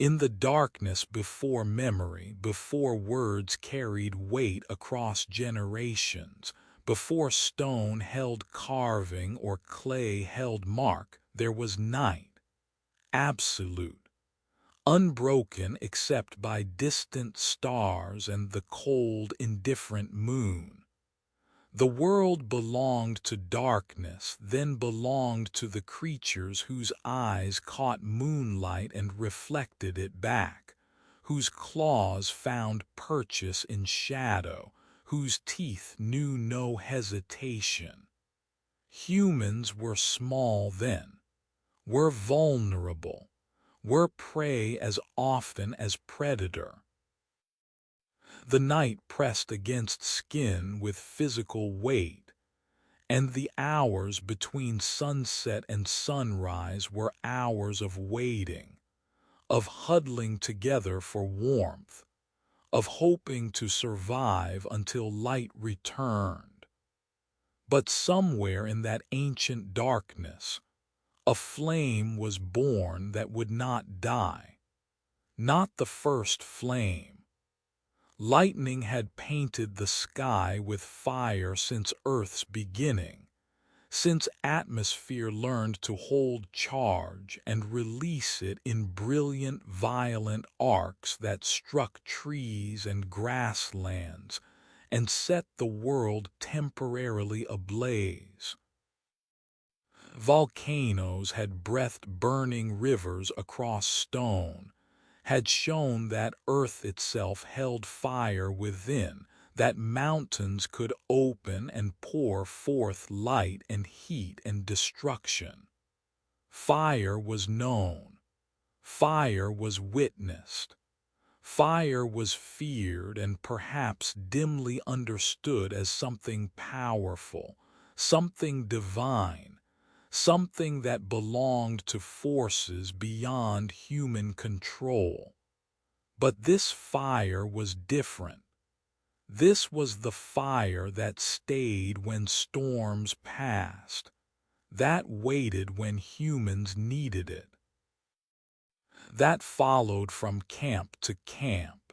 In the darkness before memory, before words carried weight across generations, before stone held carving or clay held mark, there was night, absolute, unbroken except by distant stars and the cold, indifferent moon. The world belonged to darkness, then belonged to the creatures whose eyes caught moonlight and reflected it back, whose claws found purchase in shadow, whose teeth knew no hesitation. Humans were small then, were vulnerable, were prey as often as predator. The night pressed against skin with physical weight, and the hours between sunset and sunrise were hours of waiting, of huddling together for warmth, of hoping to survive until light returned. But somewhere in that ancient darkness, a flame was born that would not die, not the first flame. Lightning had painted the sky with fire since Earth's beginning, since atmosphere learned to hold charge and release it in brilliant, violent arcs that struck trees and grasslands and set the world temporarily ablaze. Volcanoes had breathed burning rivers across stone, had shown that earth itself held fire within, that mountains could open and pour forth light and heat and destruction. Fire was known. Fire was witnessed. Fire was feared and perhaps dimly understood as something powerful, something divine, something that belonged to forces beyond human control. But this fire was different. This was the fire that stayed when storms passed, that waited when humans needed it, that followed from camp to camp,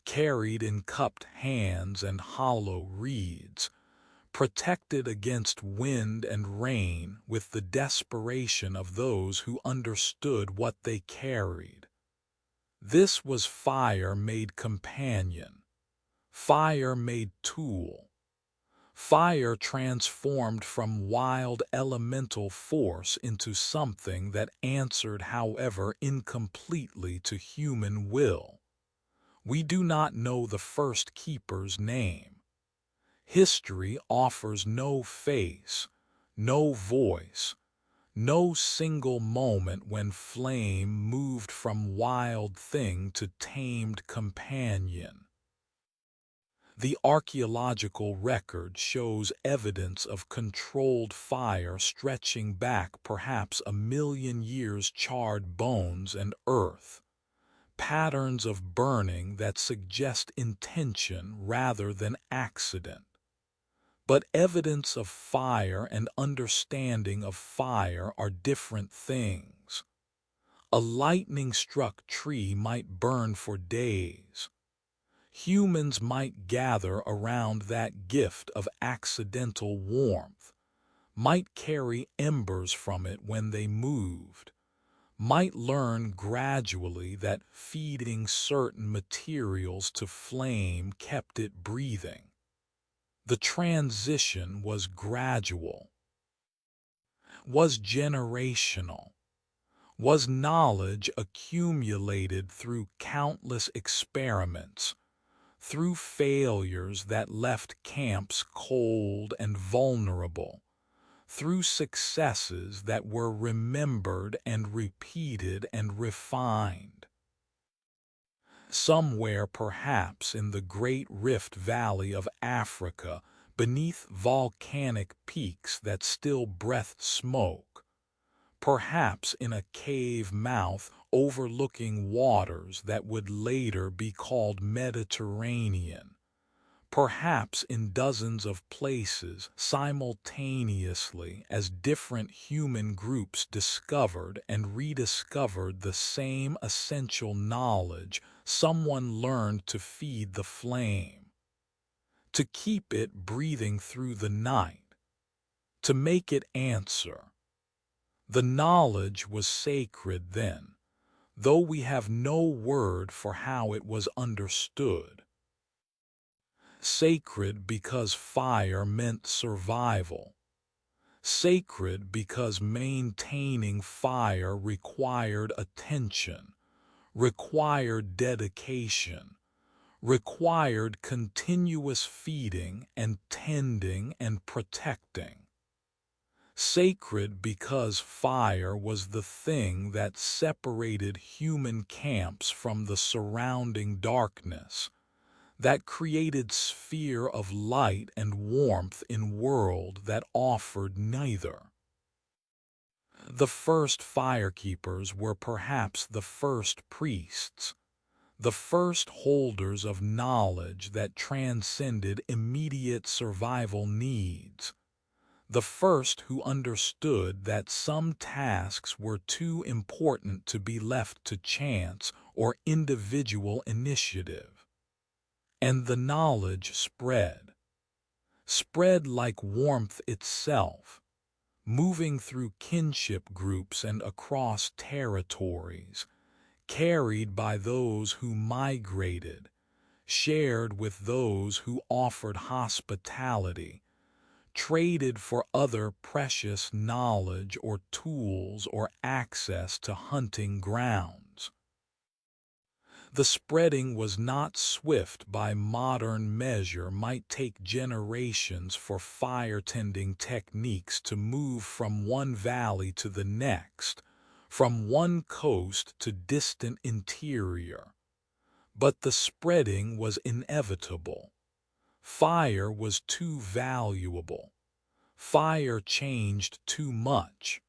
carried in cupped hands and hollow reeds, protected against wind and rain with the desperation of those who understood what they carried. This was fire made companion, fire made tool, fire transformed from wild elemental force into something that answered, however incompletely, to human will. We do not know the first keeper's name. History offers no face, no voice, no single moment when flame moved from wild thing to tamed companion. The archaeological record shows evidence of controlled fire stretching back perhaps 1,000,000 years, charred bones and earth, patterns of burning that suggest intention rather than accident. But evidence of fire and understanding of fire are different things. A lightning-struck tree might burn for days. Humans might gather around that gift of accidental warmth, might carry embers from it when they moved, might learn gradually that feeding certain materials to flame kept it breathing. The transition was gradual, was generational, was knowledge accumulated through countless experiments, through failures that left camps cold and vulnerable, through successes that were remembered and repeated and refined. Somewhere perhaps in the great Rift Valley of Africa, beneath volcanic peaks that still breathed smoke, perhaps in a cave mouth overlooking waters that would later be called Mediterranean, perhaps in dozens of places simultaneously as different human groups discovered and rediscovered the same essential knowledge. Someone learned to feed the flame, to keep it breathing through the night, to make it answer. The knowledge was sacred then, though we have no word for how it was understood. Sacred because fire meant survival. Sacred because maintaining fire required attention, required dedication, required continuous feeding and tending and protecting. Sacred because fire was the thing that separated human camps from the surrounding darkness, that created sphere of light and warmth in world that offered neither. The first firekeepers were perhaps the first priests, the first holders of knowledge that transcended immediate survival needs, the first who understood that some tasks were too important to be left to chance or individual initiative. And the knowledge spread like warmth itself, moving through kinship groups and across territories, carried by those who migrated, shared with those who offered hospitality, traded for other precious knowledge or tools or access to hunting grounds. The spreading was not swift by modern measure, might take generations for fire-tending techniques to move from one valley to the next, from one coast to distant interior. But the spreading was inevitable. Fire was too valuable. Fire changed too much.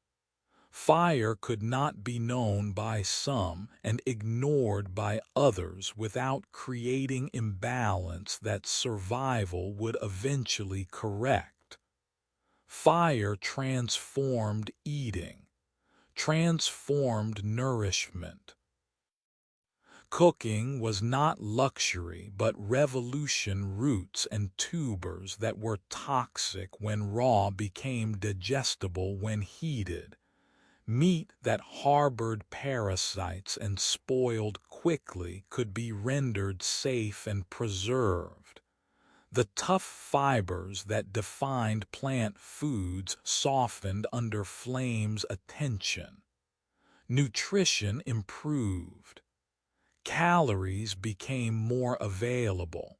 Fire could not be known by some and ignored by others without creating imbalance that survival would eventually correct. Fire transformed eating, transformed nourishment. Cooking was not luxury but revolution. Roots and tubers that were toxic when raw became digestible when heated. Meat that harbored parasites and spoiled quickly could be rendered safe and preserved. The tough fibers that defined plant foods softened under flame's attention. Nutrition improved. Calories became more available.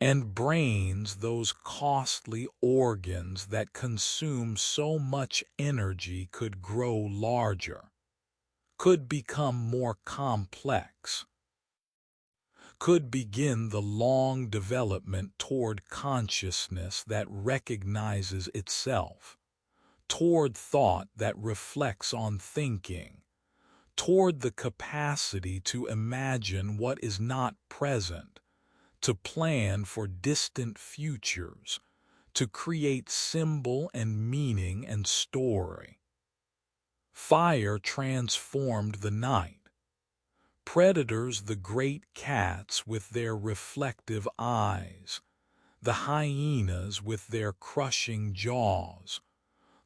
And brains, those costly organs that consume so much energy, could grow larger, could become more complex, could begin the long development toward consciousness that recognizes itself, toward thought that reflects on thinking, toward the capacity to imagine what is not present, to plan for distant futures, to create symbol and meaning and story. Fire transformed the night. Predators, the great cats with their reflective eyes, the hyenas with their crushing jaws,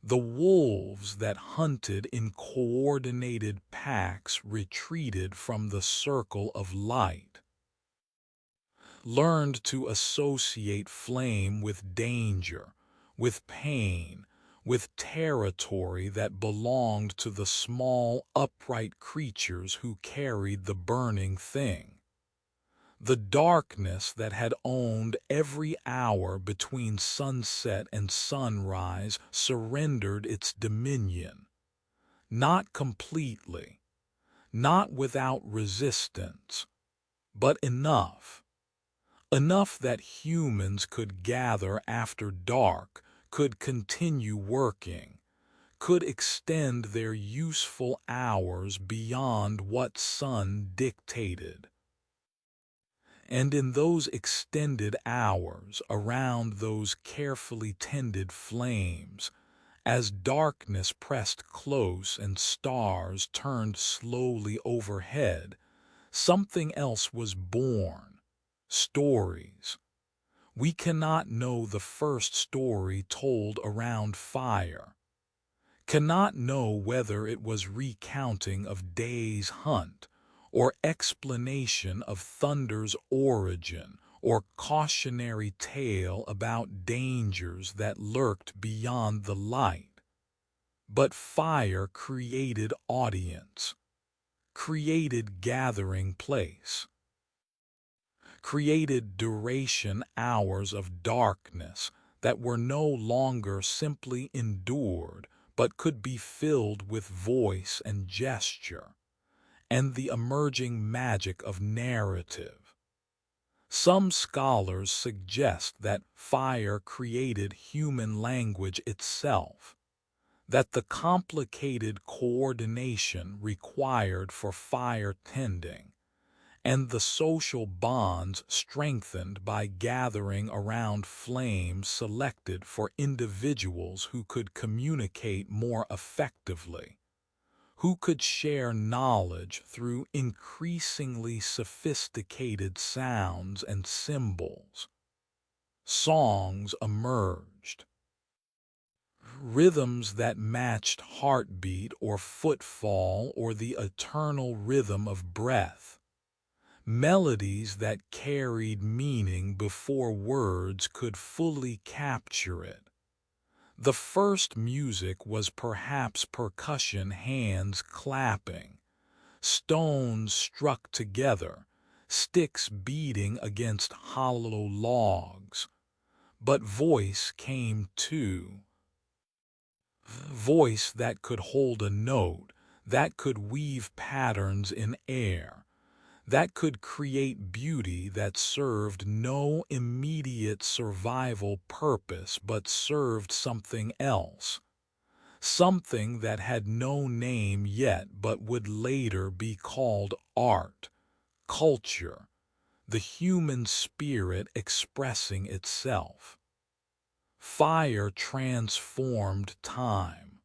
the wolves that hunted in coordinated packs retreated from the circle of light, learned to associate flame with danger, with pain, with territory that belonged to the small, upright creatures who carried the burning thing. The darkness that had owned every hour between sunset and sunrise surrendered its dominion, not completely, not without resistance, but enough. Enough that humans could gather after dark, could continue working, could extend their useful hours beyond what sun dictated. And in those extended hours around those carefully tended flames, as darkness pressed close and stars turned slowly overhead, something else was born. Stories. We cannot know the first story told around fire, cannot know whether it was recounting of day's hunt, or explanation of thunder's origin, or cautionary tale about dangers that lurked beyond the light. But fire created audience, created gathering place, created duration hours of darkness that were no longer simply endured, but could be filled with voice and gesture, and the emerging magic of narrative. Some scholars suggest that fire created human language itself, that the complicated coordination required for fire tending, and the social bonds strengthened by gathering around flames selected for individuals who could communicate more effectively, who could share knowledge through increasingly sophisticated sounds and symbols. Songs emerged, rhythms that matched heartbeat or footfall or the eternal rhythm of breath. Melodies that carried meaning before words could fully capture it. The first music was perhaps percussion hands clapping, stones struck together, sticks beating against hollow logs. But voice came too. Voice that could hold a note, that could weave patterns in air, that could create beauty that served no immediate survival purpose but served something else, something that had no name yet but would later be called art, culture, the human spirit expressing itself. Fire transformed time,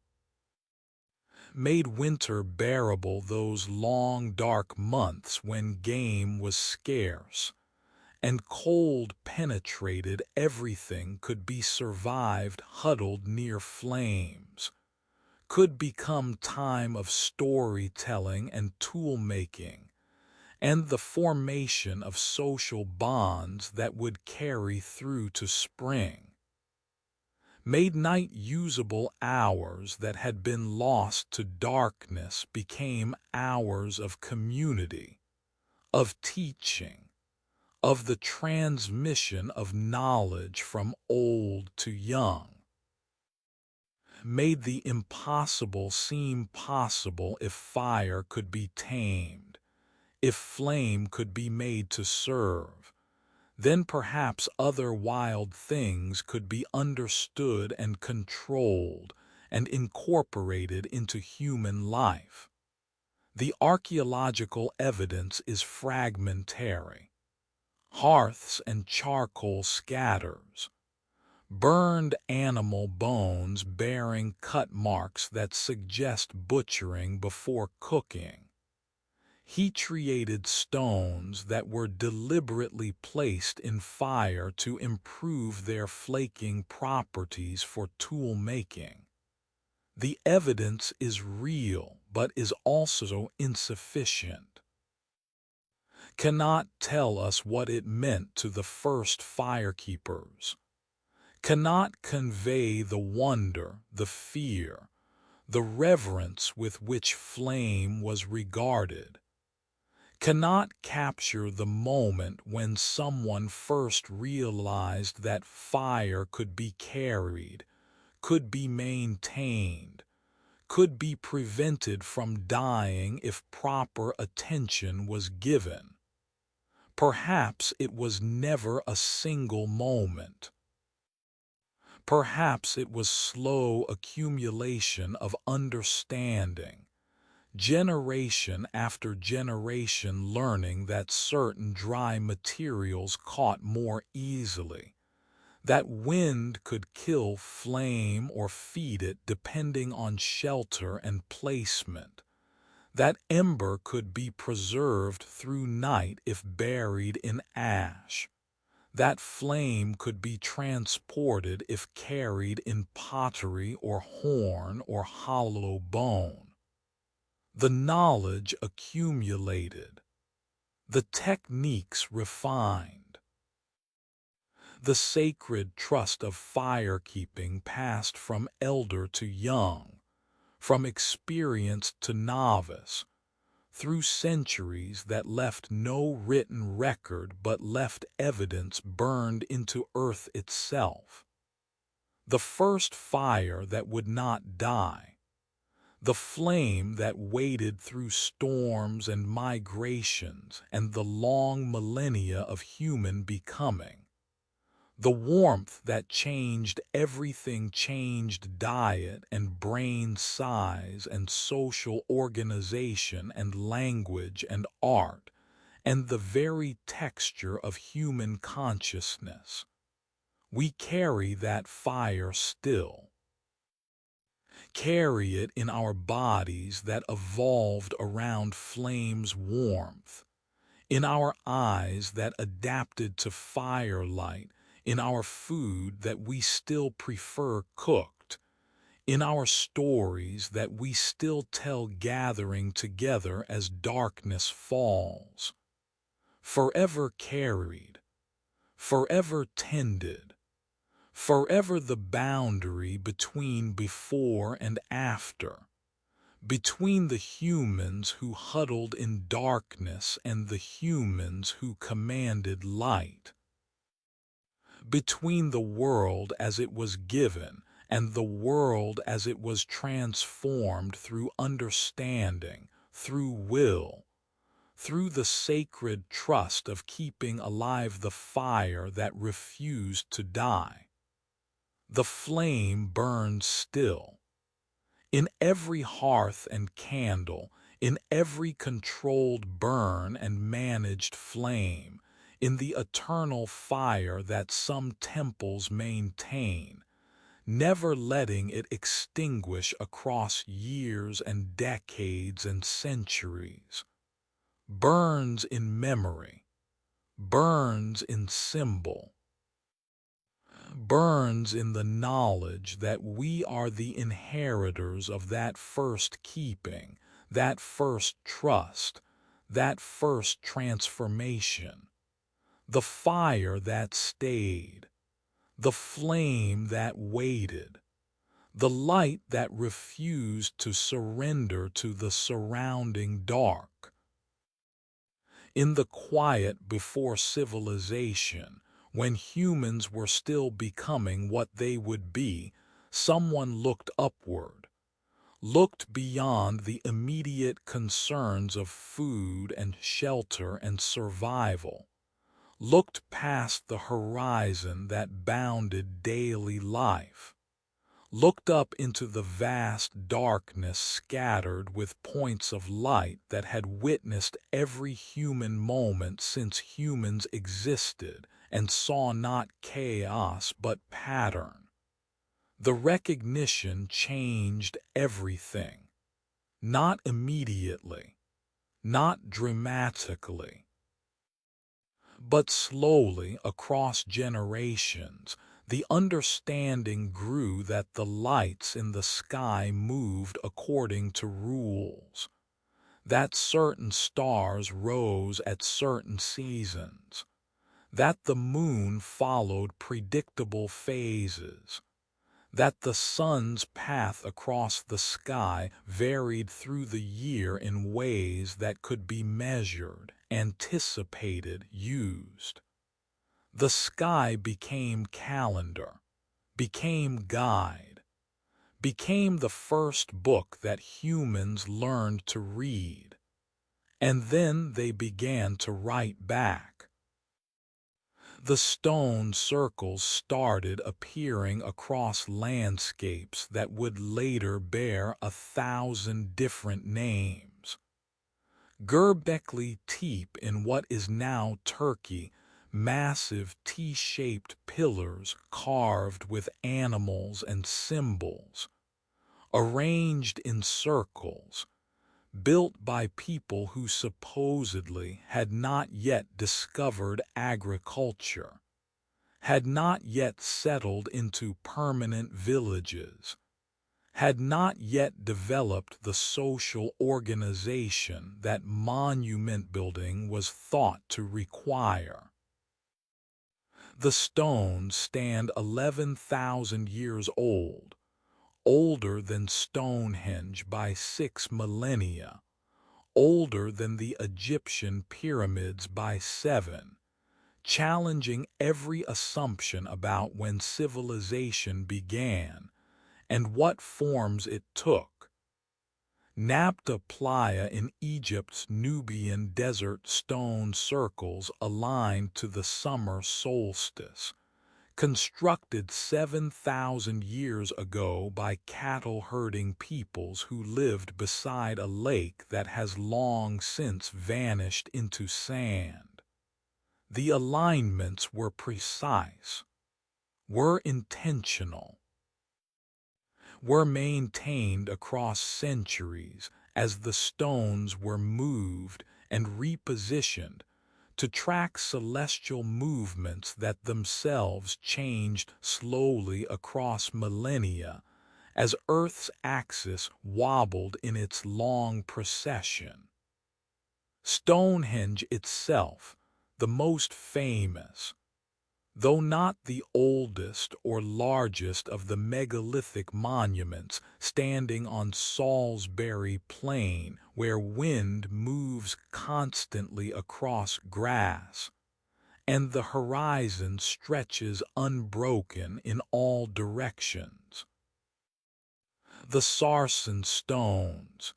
made winter bearable those long dark months when game was scarce, and cold penetrated everything could be survived huddled near flames, could become time of storytelling and tool-making, and the formation of social bonds that would carry through to spring. Made night usable hours that had been lost to darkness became hours of community, of teaching, of the transmission of knowledge from old to young. Made the impossible seem possible if fire could be tamed, if flame could be made to serve. Then perhaps other wild things could be understood and controlled and incorporated into human life. The archaeological evidence is fragmentary. Hearths and charcoal scatters, burned animal bones bearing cut marks that suggest butchering before cooking, heat-treated stones that were deliberately placed in fire to improve their flaking properties for tool-making. The evidence is real, but is also insufficient, cannot tell us what it meant to the first firekeepers, cannot convey the wonder, the fear, the reverence with which flame was regarded, cannot capture the moment when someone first realized that fire could be carried, could be maintained, could be prevented from dying if proper attention was given. Perhaps it was never a single moment. Perhaps it was slow accumulation of understanding, generation after generation learning that certain dry materials caught more easily, that wind could kill flame or feed it depending on shelter and placement, that ember could be preserved through night if buried in ash, that flame could be transported if carried in pottery or horn or hollow bone. The knowledge accumulated, the techniques refined, the sacred trust of firekeeping passed from elder to young, from experienced to novice, through centuries that left no written record but left evidence burned into earth itself. The first fire that would not die, the flame that waded through storms and migrations and the long millennia of human becoming. The warmth that changed everything, changed diet and brain size and social organization and language and art and the very texture of human consciousness. We carry that fire still. Carry it in our bodies that evolved around flame's warmth, in our eyes that adapted to firelight, in our food that we still prefer cooked, in our stories that we still tell gathering together as darkness falls. Forever carried, forever tended, forever the boundary between before and after, between the humans who huddled in darkness and the humans who commanded light, between the world as it was given and the world as it was transformed through understanding, through will, through the sacred trust of keeping alive the fire that refused to die. The flame burned still. In every hearth and candle, in every controlled burn and managed flame, in the eternal fire that some temples maintain, never letting it extinguish across years and decades and centuries, burns in memory, burns in symbol, burns in the knowledge that we are the inheritors of that first keeping, that first trust, that first transformation, the fire that stayed, the flame that waited, the light that refused to surrender to the surrounding dark. In the quiet before civilization, when humans were still becoming what they would be, someone looked upward, looked beyond the immediate concerns of food and shelter and survival, looked past the horizon that bounded daily life, looked up into the vast darkness scattered with points of light that had witnessed every human moment since humans existed, and saw not chaos but pattern. The recognition changed everything, not immediately, not dramatically, but slowly across generations. The understanding grew that the lights in the sky moved according to rules, that certain stars rose at certain seasons, that the moon followed predictable phases, that the sun's path across the sky varied through the year in ways that could be measured, anticipated, used. The sky became calendar, became guide, became the first book that humans learned to read, and then they began to write back. The stone circles started appearing across landscapes that would later bear 1,000 different names. Göbekli Tepe in what is now Turkey, massive T-shaped pillars carved with animals and symbols, arranged in circles, built by people who supposedly had not yet discovered agriculture, had not yet settled into permanent villages, had not yet developed the social organization that monument building was thought to require. The stones stand 11,000 years old, older than Stonehenge by 6 millennia, older than the Egyptian pyramids by 7, challenging every assumption about when civilization began and what forms it took. Nabta Playa in Egypt's Nubian desert stone circles aligned to the summer solstice, constructed 7,000 years ago by cattle-herding peoples who lived beside a lake that has long since vanished into sand. The alignments were precise, were intentional, were maintained across centuries as the stones were moved and repositioned to track celestial movements that themselves changed slowly across millennia as Earth's axis wobbled in its long procession. Stonehenge itself, the most famous, though not the oldest or largest of the megalithic monuments standing on Salisbury Plain where wind moves constantly across grass, and the horizon stretches unbroken in all directions. The sarsen stones,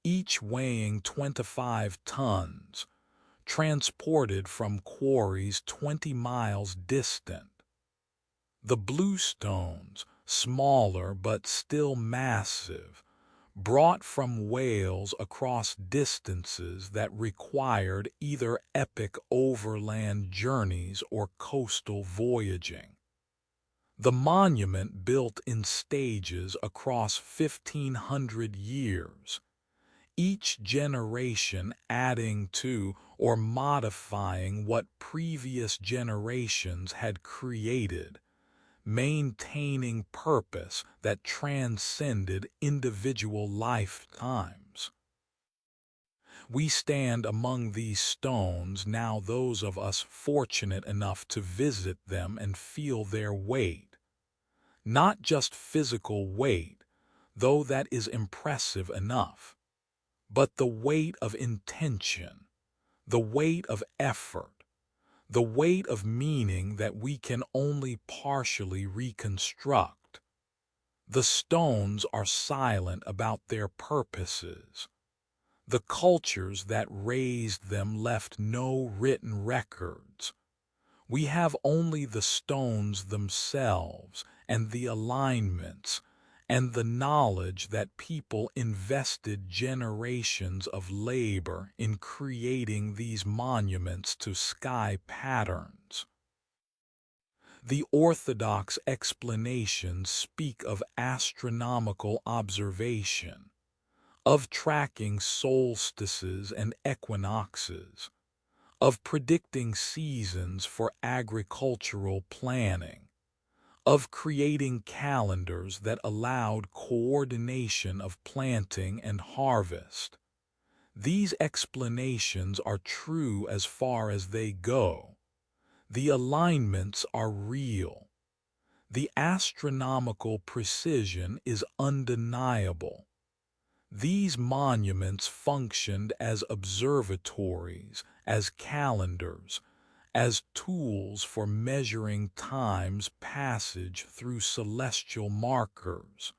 each weighing 25 tons, transported from quarries 20 miles distant. The bluestones, smaller but still massive, brought from Wales across distances that required either epic overland journeys or coastal voyaging. The monument built in stages across 1,500 years, each generation adding to or modifying what previous generations had created, maintaining purpose that transcended individual lifetimes. We stand among these stones now, those of us fortunate enough to visit them and feel their weight. Not just physical weight, though that is impressive enough, but the weight of intention, the weight of effort, the weight of meaning that we can only partially reconstruct. The stones are silent about their purposes. The cultures that raised them left no written records. We have only the stones themselves and the alignments, and the knowledge that people invested generations of labor in creating these monuments to sky patterns. The orthodox explanations speak of astronomical observation, of tracking solstices and equinoxes, of predicting seasons for agricultural planning, of creating calendars that allowed coordination of planting and harvest. These explanations are true as far as they go. The alignments are real. The astronomical precision is undeniable. These monuments functioned as observatories, as calendars, as tools for measuring time's passage through celestial markers.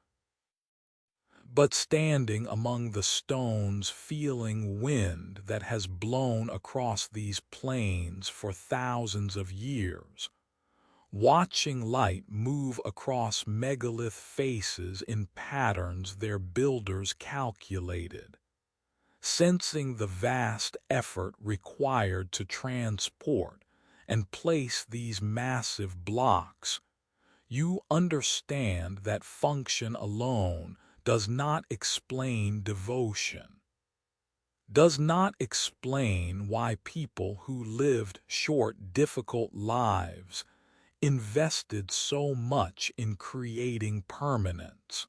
but standing among the stones feeling wind that has blown across these plains for thousands of years, watching light move across megalith faces in patterns their builders calculated, sensing the vast effort required to transport and place these massive blocks, you understand that function alone does not explain devotion, does not explain why people who lived short, difficult lives invested so much in creating permanence,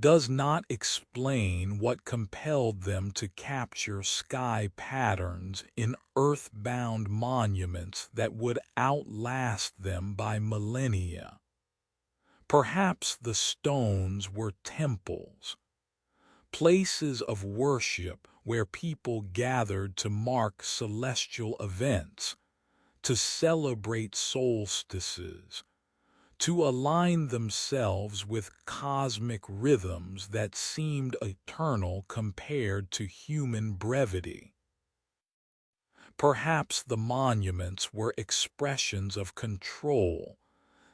does not explain what compelled them to capture sky patterns in earth-bound monuments that would outlast them by millennia. Perhaps the stones were temples, places of worship where people gathered to mark celestial events, to celebrate solstices, to align themselves with cosmic rhythms that seemed eternal compared to human brevity. Perhaps the monuments were expressions of control,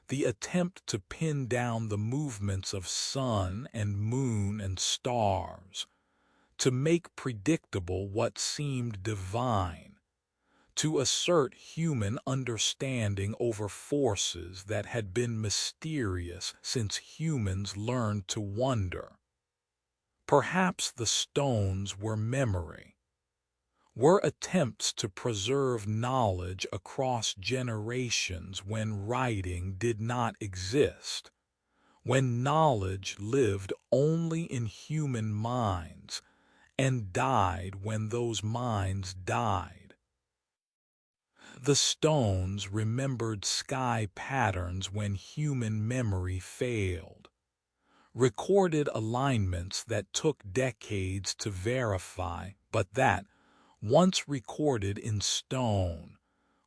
the attempt to pin down the movements of sun and moon and stars, to make predictable what seemed divine, to assert human understanding over forces that had been mysterious since humans learned to wonder. Perhaps the stones were memory, were attempts to preserve knowledge across generations when writing did not exist, when knowledge lived only in human minds and died when those minds died. The stones remembered sky patterns when human memory failed, recorded alignments that took decades to verify, but that, once recorded in stone,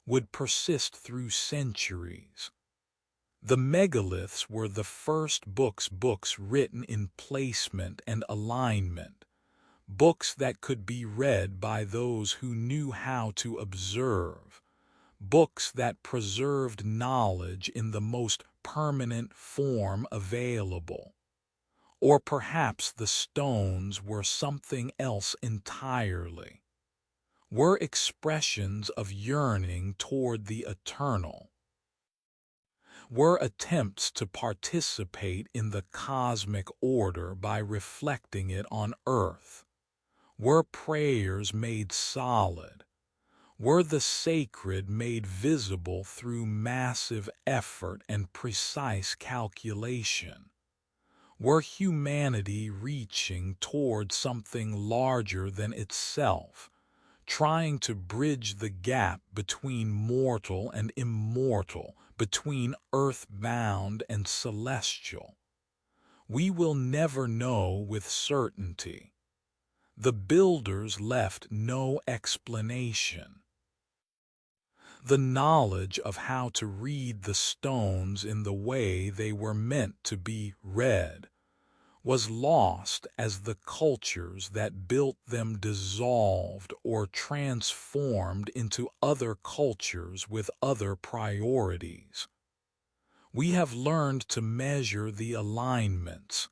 would persist through centuries. The megaliths were the first books written in placement and alignment, books that could be read by those who knew how to observe, books that preserved knowledge in the most permanent form available. Or perhaps the stones were something else entirely, were expressions of yearning toward the eternal, were attempts to participate in the cosmic order by reflecting it on earth, were prayers made solid, were the sacred made visible through massive effort and precise calculation, were humanity reaching toward something larger than itself, trying to bridge the gap between mortal and immortal, between earth-bound and celestial. We will never know with certainty. The builders left no explanation. The knowledge of how to read the stones in the way they were meant to be read was lost as the cultures that built them dissolved or transformed into other cultures with other priorities. We have learned to measure the alignments,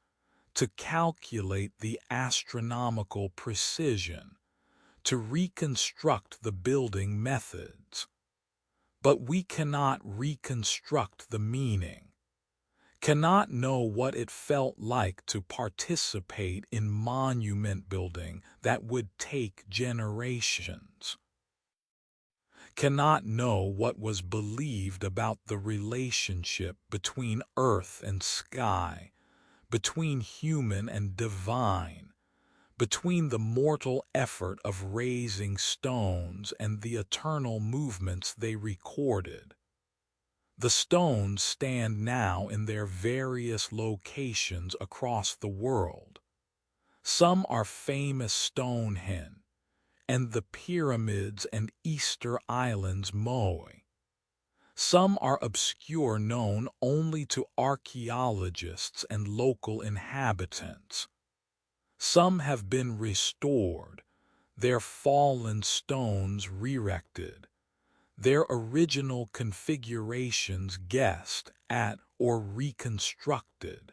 to calculate the astronomical precision, to reconstruct the building methods. But we cannot reconstruct the meaning, cannot know what it felt like to participate in monument building that would take generations, cannot know what was believed about the relationship between earth and sky, between human and divine, between the mortal effort of raising stones and the eternal movements they recorded. The stones stand now in their various locations across the world. Some are famous Stonehenge, and the pyramids and Easter Island's Moai. Some are obscure, known only to archaeologists and local inhabitants. Some have been restored, their fallen stones re-erected, their original configurations guessed at or reconstructed.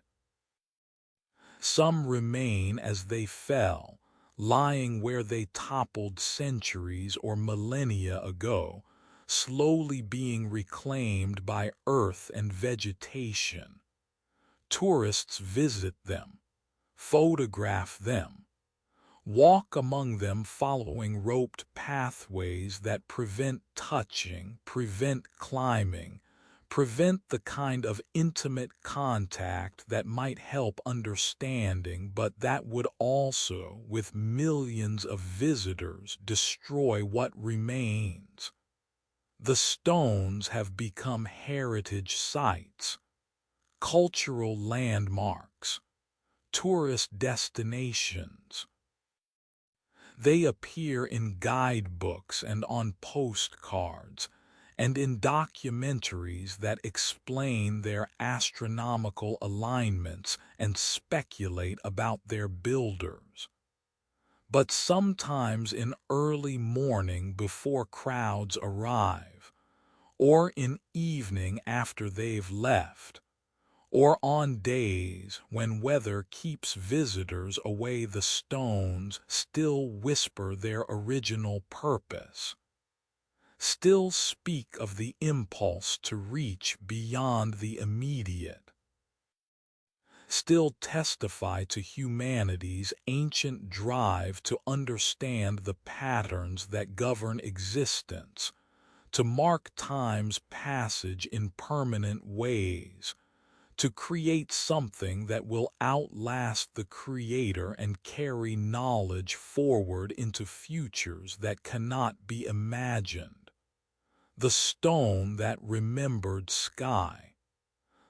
Some remain as they fell, lying where they toppled centuries or millennia ago, slowly being reclaimed by earth and vegetation. Tourists visit them, photograph them, walk among them following roped pathways that prevent touching, prevent climbing, prevent the kind of intimate contact that might help understanding but that would also, with millions of visitors, destroy what remains. The stones have become heritage sites, cultural landmarks, tourist destinations. They appear in guidebooks and on postcards, and in documentaries that explain their astronomical alignments and speculate about their builders. But sometimes in early morning before crowds arrive, or in evening after they've left, or on days when weather keeps visitors away, the stones still whisper their original purpose, still speak of the impulse to reach beyond the immediate, still testify to humanity's ancient drive to understand the patterns that govern existence, to mark time's passage in permanent ways, to create something that will outlast the creator and carry knowledge forward into futures that cannot be imagined. The stone that remembered sky,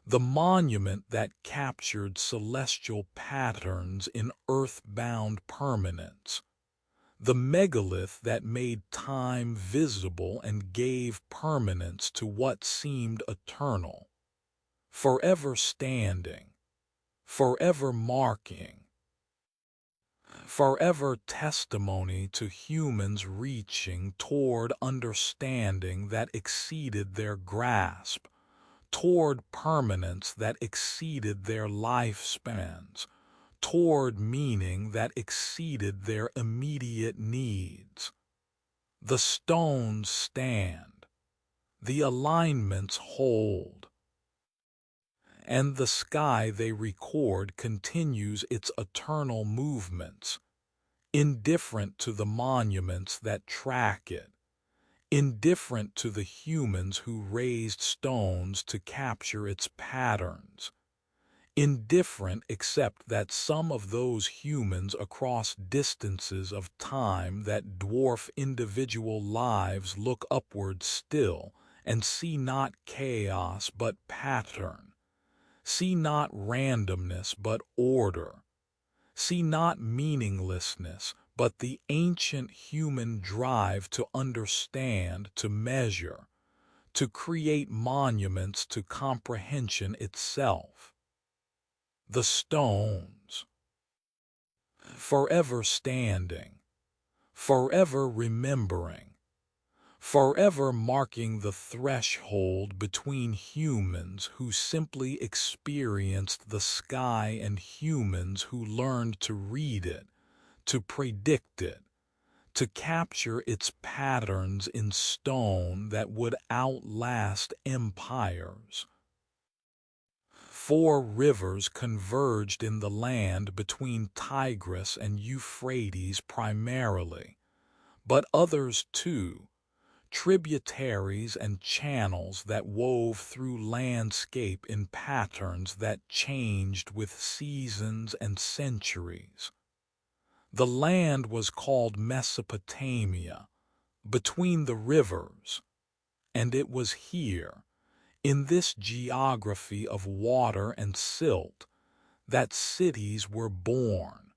the monument that captured celestial patterns in earth-bound permanence, the megalith that made time visible and gave permanence to what seemed eternal. Forever standing, forever marking, forever testimony to humans reaching toward understanding that exceeded their grasp, toward permanence that exceeded their lifespans, toward meaning that exceeded their immediate needs. The stones stand, the alignments hold, and the sky they record continues its eternal movements, indifferent to the monuments that track it, indifferent to the humans who raised stones to capture its patterns, indifferent except that some of those humans across distances of time that dwarf individual lives look upward still and see not chaos but pattern. See not randomness but order. See not meaninglessness but the ancient human drive to understand, to measure, to create monuments to comprehension itself. The stones, forever standing, forever remembering, forever marking the threshold between humans who simply experienced the sky and humans who learned to read it, to predict it, to capture its patterns in stone that would outlast empires. 4 rivers converged in the land between Tigris and Euphrates primarily, but others too, tributaries and channels that wove through landscape in patterns that changed with seasons and centuries. The land was called Mesopotamia, between the rivers, and it was here, in this geography of water and silt, that cities were born,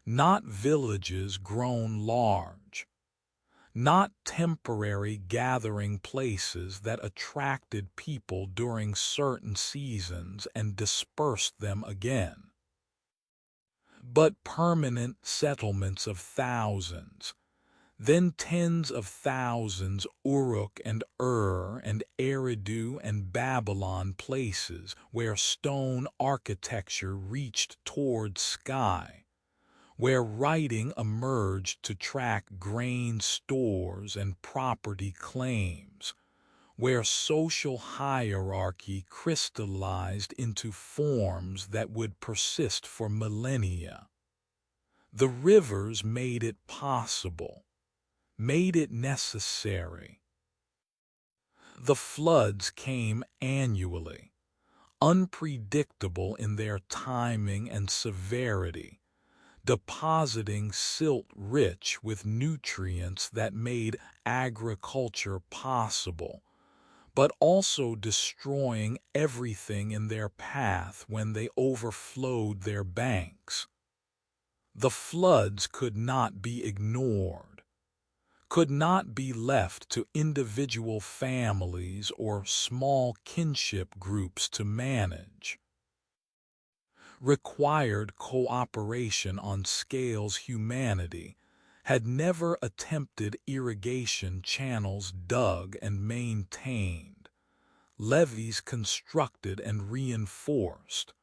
not villages grown large, not temporary gathering places that attracted people during certain seasons and dispersed them again, but permanent settlements of thousands, then tens of thousands, Uruk and and Eridu and Babylon, places where stone architecture reached toward sky, where writing emerged to track grain stores and property claims, where social hierarchy crystallized into forms that would persist for millennia. The rivers made it possible, made it necessary. The floods came annually, unpredictable in their timing and severity, depositing silt rich with nutrients that made agriculture possible, but also destroying everything in their path when they overflowed their banks. The floods could not be ignored, could not be left to individual families or small kinship groups to manage. Required cooperation on scales humanity had never attempted. Irrigation channels dug and maintained, levees constructed and reinforced,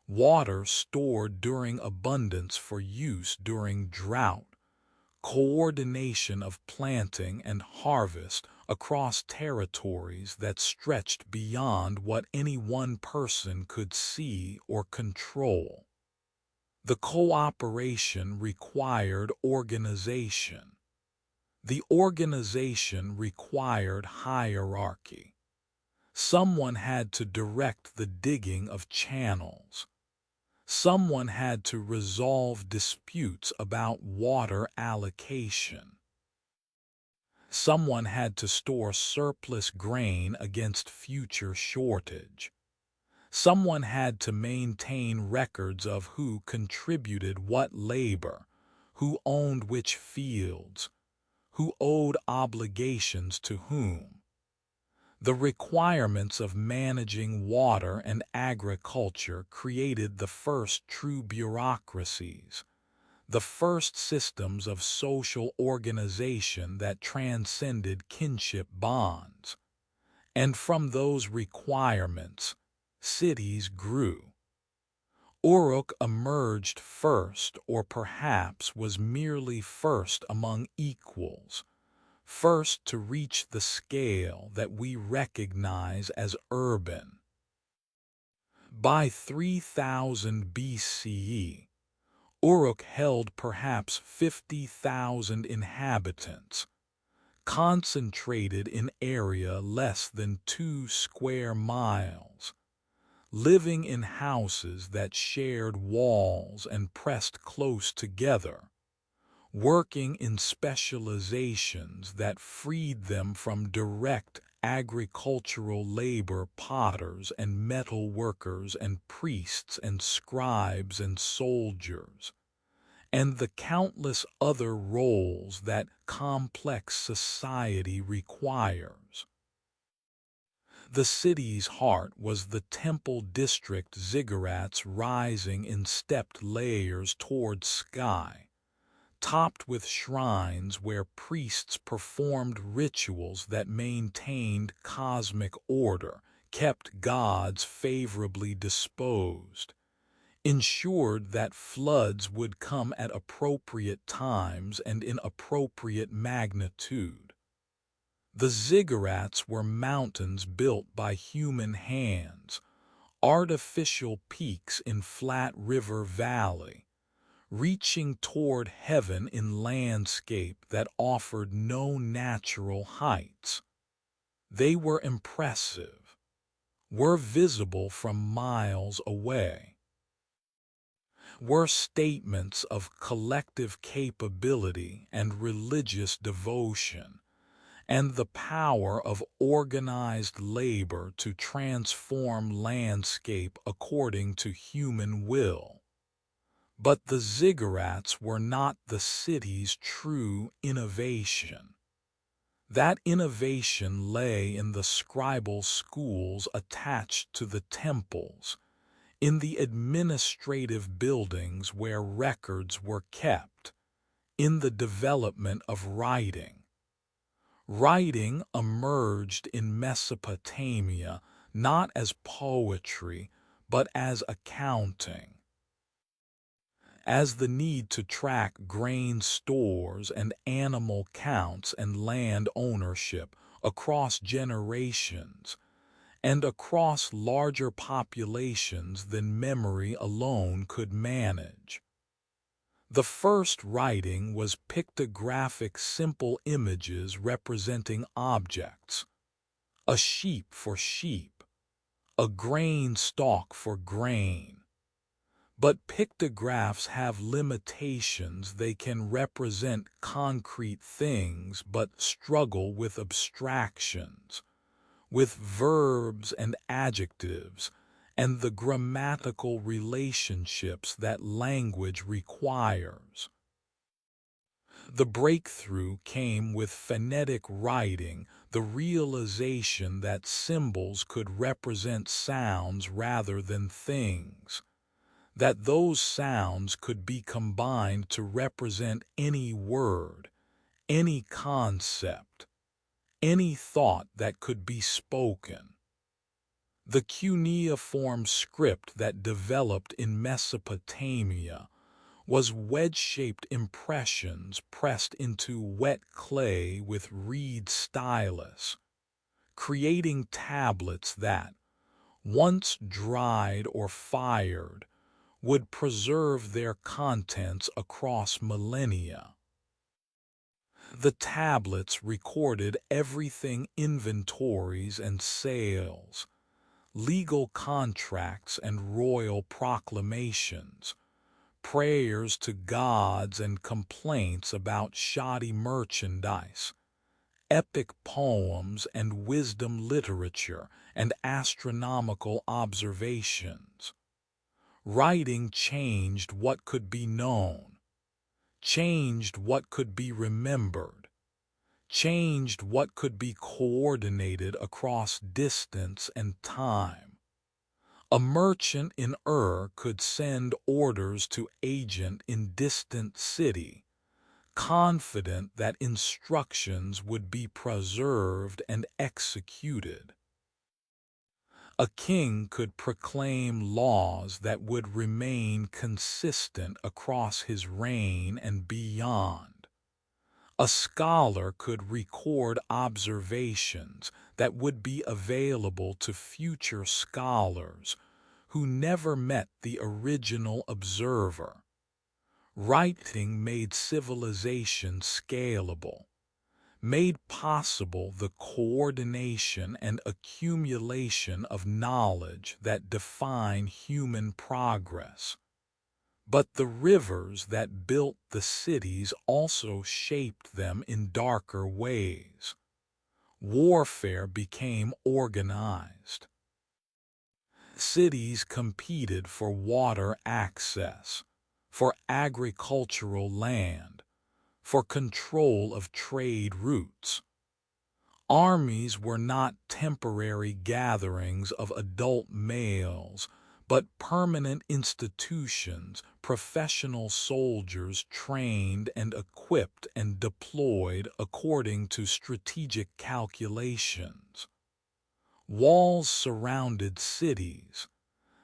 water stored during abundance for use during drought, coordination of planting and harvest across territories that stretched beyond what any one person could see or control. The cooperation required organization. The organization required hierarchy. Someone had to direct the digging of channels. Someone had to resolve disputes about water allocation. Someone had to store surplus grain against future shortage. Someone had to maintain records of who contributed what labor, who owned which fields, who owed obligations to whom. The requirements of managing water and agriculture created the first true bureaucracies, the first systems of social organization that transcended kinship bonds. And from those requirements, cities grew. Uruk emerged first, or perhaps was merely first among equals, first to reach the scale that we recognize as urban. By 3000 BCE, Uruk held perhaps 50,000 inhabitants, concentrated in area less than 2 square miles, living in houses that shared walls and pressed close together, working in specializations that freed them from direct agricultural labor, potters and metal workers and priests and scribes and soldiers, and the countless other roles that complex society requires. The city's heart was the temple district, ziggurats rising in stepped layers toward sky, topped with shrines where priests performed rituals that maintained cosmic order, kept gods favorably disposed, ensured that floods would come at appropriate times and in appropriate magnitude. The ziggurats were mountains built by human hands, artificial peaks in flat river valley, reaching toward heaven in landscape that offered no natural heights. They were impressive, were visible from miles away, were statements of collective capability and religious devotion, and the power of organized labor to transform landscape according to human will. But the ziggurats were not the city's true innovation. That innovation lay in the scribal schools attached to the temples, in the administrative buildings where records were kept, in the development of writing. Writing emerged in Mesopotamia not as poetry, but as accounting. As the need to track grain stores and animal counts and land ownership across generations and across larger populations than memory alone could manage. The first writing was pictographic simple images representing objects, a sheep for sheep, a grain stalk for grain. But pictographs have limitations. They can represent concrete things but struggle with abstractions, with verbs and adjectives, and the grammatical relationships that language requires. The breakthrough came with phonetic writing, the realization that symbols could represent sounds rather than things, that those sounds could be combined to represent any word, any concept, any thought that could be spoken. The cuneiform script that developed in Mesopotamia was wedge-shaped impressions pressed into wet clay with reed stylus, creating tablets that, once dried or fired, would preserve their contents across millennia. The tablets recorded everything: inventories and sales, legal contracts and royal proclamations, prayers to gods and complaints about shoddy merchandise, epic poems and wisdom literature and astronomical observations. Writing changed what could be known, changed what could be remembered, changed what could be coordinated across distance and time. A merchant in could send orders to agent in distant city, confident that instructions would be preserved and executed. A king could proclaim laws that would remain consistent across his reign and beyond. A scholar could record observations that would be available to future scholars who never met the original observer. Writing made civilization scalable, made possible the coordination and accumulation of knowledge that define human progress. But the rivers that built the cities also shaped them in darker ways. Warfare became organized. Cities competed for water access, for agricultural land, for control of trade routes. Armies were not temporary gatherings of adult males, but permanent institutions, professional soldiers trained and equipped and deployed according to strategic calculations. Walls surrounded cities,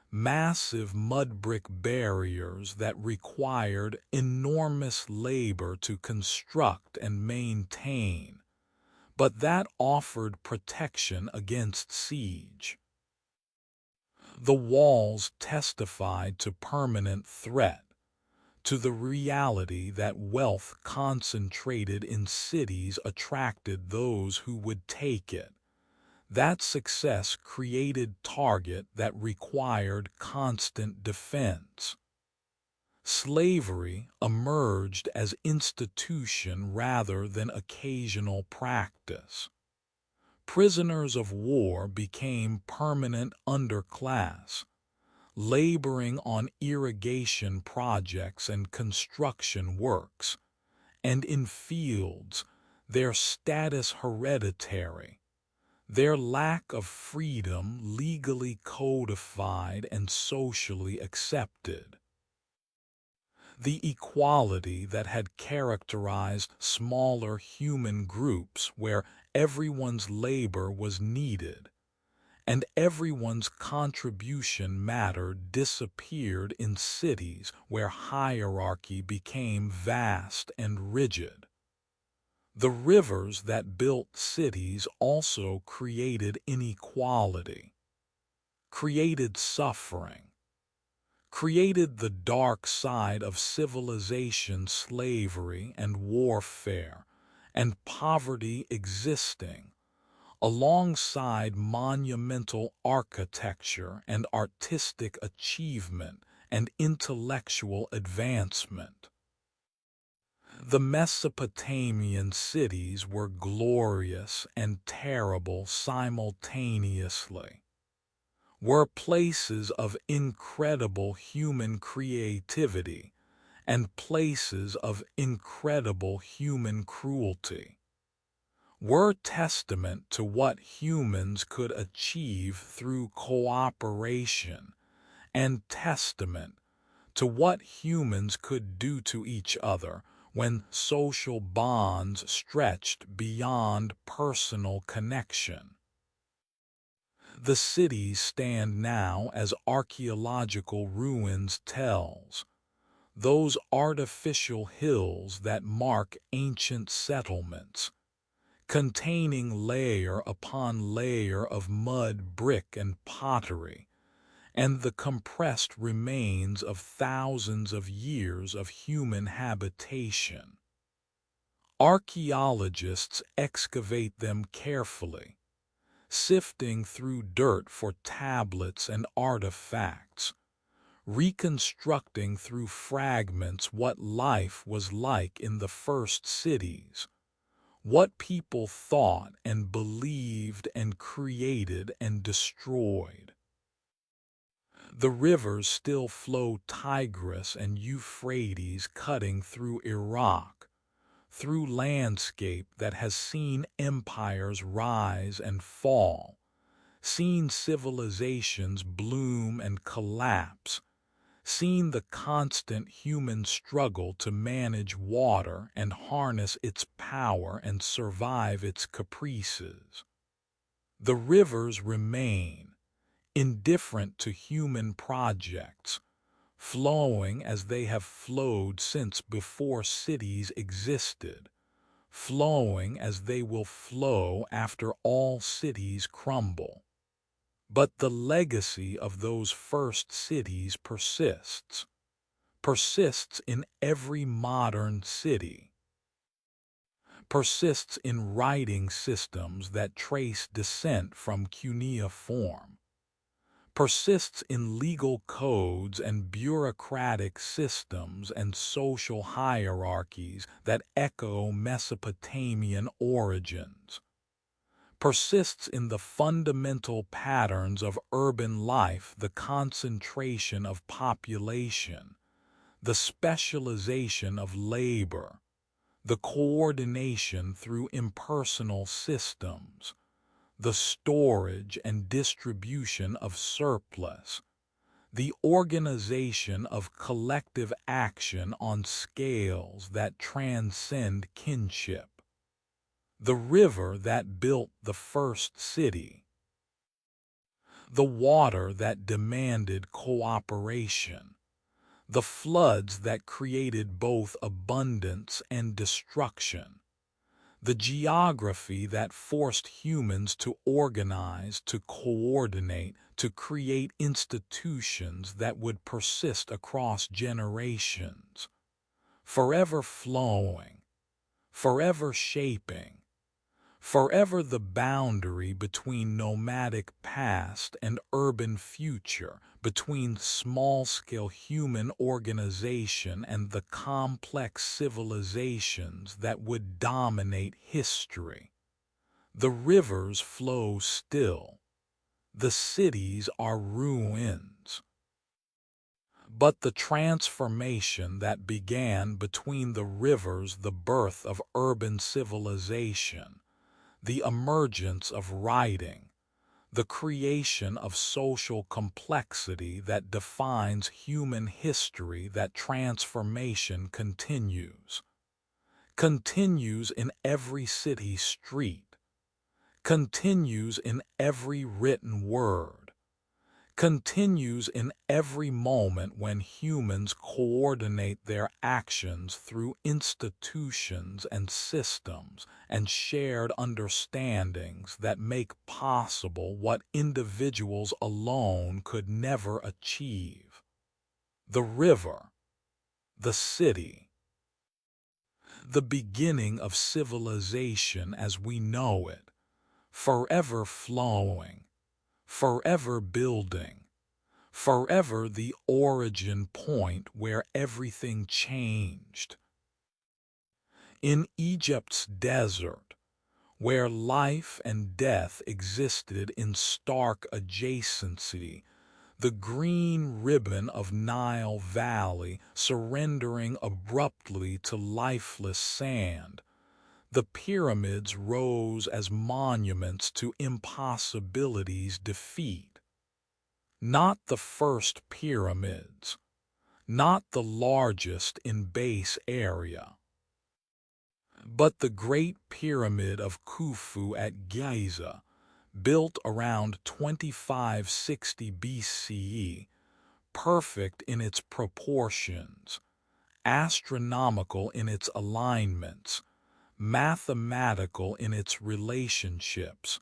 massive mud brick barriers that required enormous labor to construct and maintain, but that offered protection against siege. The walls testified to permanent threat, to the reality that wealth concentrated in cities attracted those who would take it. That success created target that required constant defense. Slavery emerged as institution rather than occasional practice. Prisoners of war became permanent underclass, laboring on irrigation projects and construction works, and in fields their status hereditary, their lack of freedom legally codified and socially accepted. The equality that had characterized smaller human groups where everyone's labor was needed and everyone's contribution mattered disappeared in cities where hierarchy became vast and rigid. The rivers that built cities also created inequality, created suffering, created the dark side of civilization, slavery and warfare, and poverty existing alongside monumental architecture and artistic achievement and intellectual advancement. The Mesopotamian cities were glorious and terrible simultaneously, were places of incredible human creativity and places of incredible human cruelty, were testament to what humans could achieve through cooperation and testament to what humans could do to each other when social bonds stretched beyond personal connection. The cities stand now as archaeological ruins tells, those artificial hills that mark ancient settlements, containing layer upon layer of mud, brick, and pottery, and the compressed remains of thousands of years of human habitation. Archaeologists excavate them carefully, sifting through dirt for tablets and artifacts, reconstructing through fragments what life was like in the first cities, what people thought and believed and created and destroyed. The rivers still flow, Tigris and Euphrates cutting through Iraq, through landscape that has seen empires rise and fall, seen civilizations bloom and collapse, seen the constant human struggle to manage water and harness its power and survive its caprices. The rivers remain, indifferent to human projects, flowing as they have flowed since before cities existed, flowing as they will flow after all cities crumble. But the legacy of those first cities persists in every modern city, persists in writing systems that trace descent from cuneiform, persists in legal codes and bureaucratic systems and social hierarchies that echo Mesopotamian origins, persists in the fundamental patterns of urban life, the concentration of population, the specialization of labor, the coordination through impersonal systems, the storage and distribution of surplus, the organization of collective action on scales that transcend kinship. The river that built the first city, the water that demanded cooperation, the floods that created both abundance and destruction, the geography that forced humans to organize, to coordinate, to create institutions that would persist across generations, forever flowing, forever shaping, forever the boundary between nomadic past and urban future, between small-scale human organization and the complex civilizations that would dominate history. The rivers flow still. The cities are ruins. But the transformation that began between the rivers, the birth of urban civilization, the emergence of writing, the creation of social complexity that defines human history, that transformation continues in every city street, continues in every written word, continues in every moment when humans coordinate their actions through institutions and systems and shared understandings that make possible what individuals alone could never achieve. The river, the city, the beginning of civilization as we know it, forever flowing, forever building, forever the origin point where everything changed. In Egypt's desert, where life and death existed in stark adjacency, the green ribbon of Nile Valley surrendering abruptly to lifeless sand, the pyramids rose as monuments to impossibility's defeat. Not the first pyramids, not the largest in base area, but the Great Pyramid of Khufu at Giza, built around 2560 BCE, perfect in its proportions, astronomical in its alignments, mathematical in its relationships,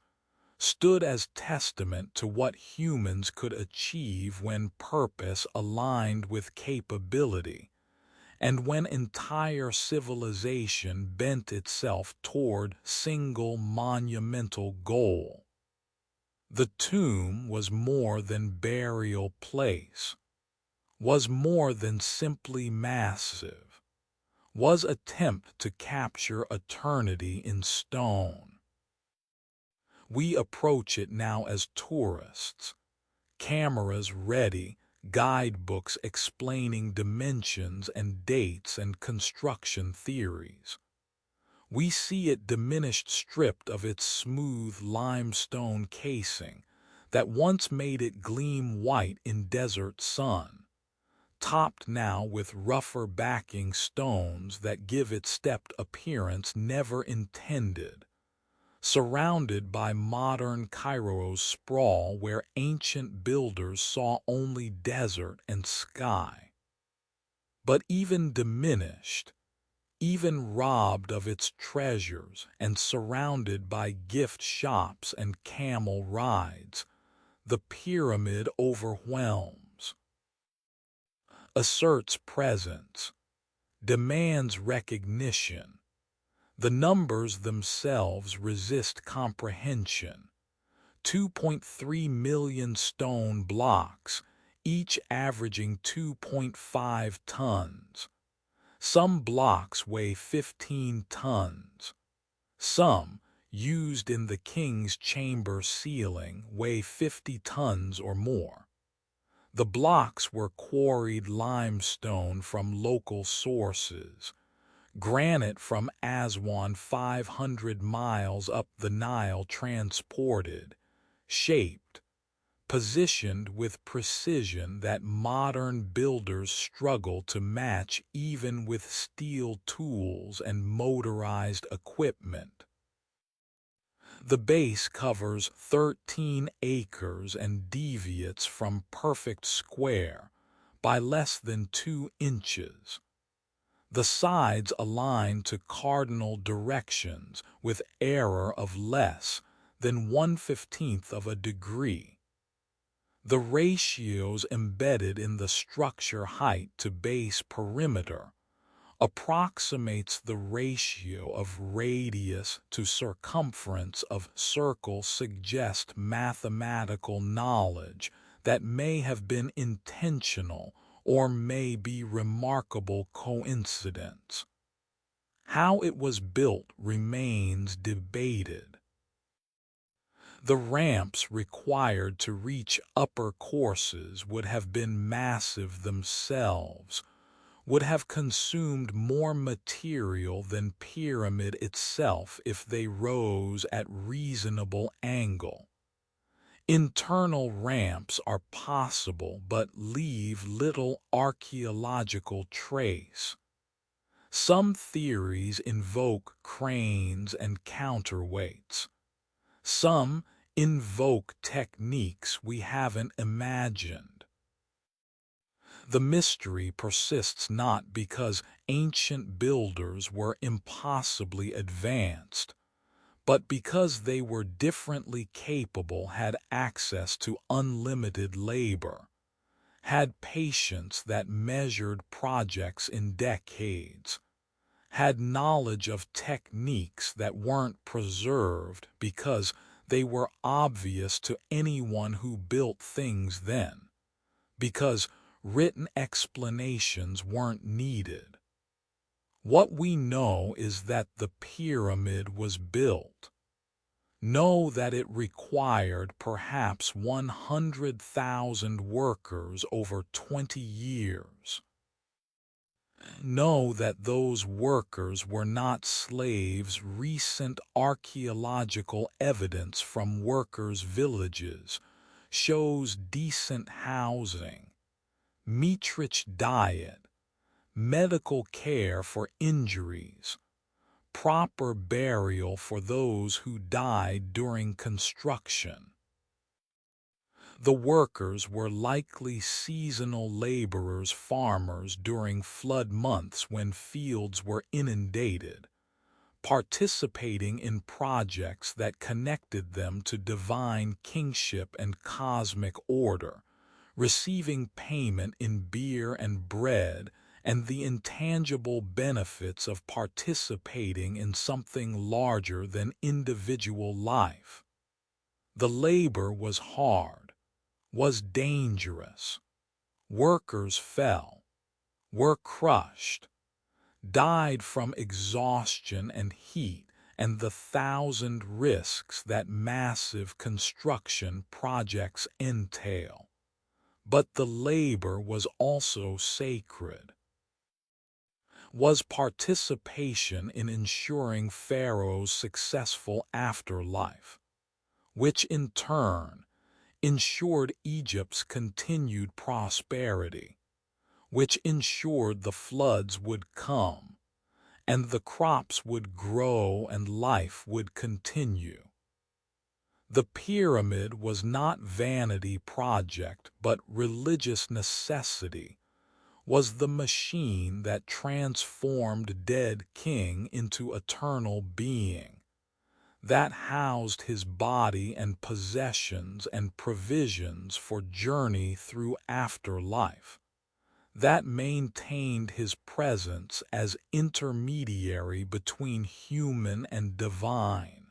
stood as testament to what humans could achieve when purpose aligned with capability, and when entire civilization bent itself toward single monumental goal. The tomb was more than burial place, was more than simply massive, was attempt to capture eternity in stone. We approach it now as tourists, cameras ready, guidebooks explaining dimensions and dates and construction theories. We see it diminished, stripped of its smooth limestone casing that once made it gleam white in desert sun, topped now with rougher backing stones that give it stepped appearance never intended, surrounded by modern Cairo's sprawl where ancient builders saw only desert and sky. But even diminished, even robbed of its treasures and surrounded by gift shops and camel rides, the pyramid overwhelms, asserts presence, demands recognition. The numbers themselves resist comprehension. 2.3 million stone blocks, each averaging 2.5 tons. Some blocks weigh 15 tons. Some, used in the king's chamber ceiling, weigh 50 tons or more. The blocks were quarried limestone from local sources, granite from Aswan 500 miles up the Nile transported, shaped, positioned with precision that modern builders struggle to match even with steel tools and motorized equipment. The base covers 13 acres and deviates from perfect square by less than 2 inches. The sides align to cardinal directions with error of less than 1/15 of a degree. The ratios embedded in the structure height to base perimeter approximates the ratio of radius to circumference of circle suggest mathematical knowledge that may have been intentional or may be remarkable coincidence. How it was built remains debated. The ramps required to reach upper courses would have been massive themselves, would have consumed more material than pyramid itself if they rose at reasonable angle. Internal ramps are possible but leave little archaeological trace. Some theories invoke cranes and counterweights. Some invoke techniques we haven't imagined. The mystery persists not because ancient builders were impossibly advanced, but because they were differently capable, had access to unlimited labor, had patience that measured projects in decades, had knowledge of techniques that weren't preserved because they were obvious to anyone who built things then, because written explanations weren't needed. What we know is that the pyramid was built. Know that it required perhaps 100,000 workers over 20 years. Know that those workers were not slaves. Recent archaeological evidence from workers' villages shows decent housing, meat-rich diet, medical care for injuries, proper burial for those who died during construction. The workers were likely seasonal laborers, farmers during flood months when fields were inundated, participating in projects that connected them to divine kingship and cosmic order, receiving payment in beer and bread and the intangible benefits of participating in something larger than individual life. The labor was hard, was dangerous. Workers fell, were crushed, died from exhaustion and heat and the thousand risks that massive construction projects entail. But the labor was also sacred. Was participation in ensuring Pharaoh's successful afterlife, which in turn ensured Egypt's continued prosperity, which ensured the floods would come, and the crops would grow and life would continue. The pyramid was not vanity project but religious necessity, was the machine that transformed dead king into eternal being, that housed his body and possessions and provisions for journey through afterlife, that maintained his presence as intermediary between human and divine.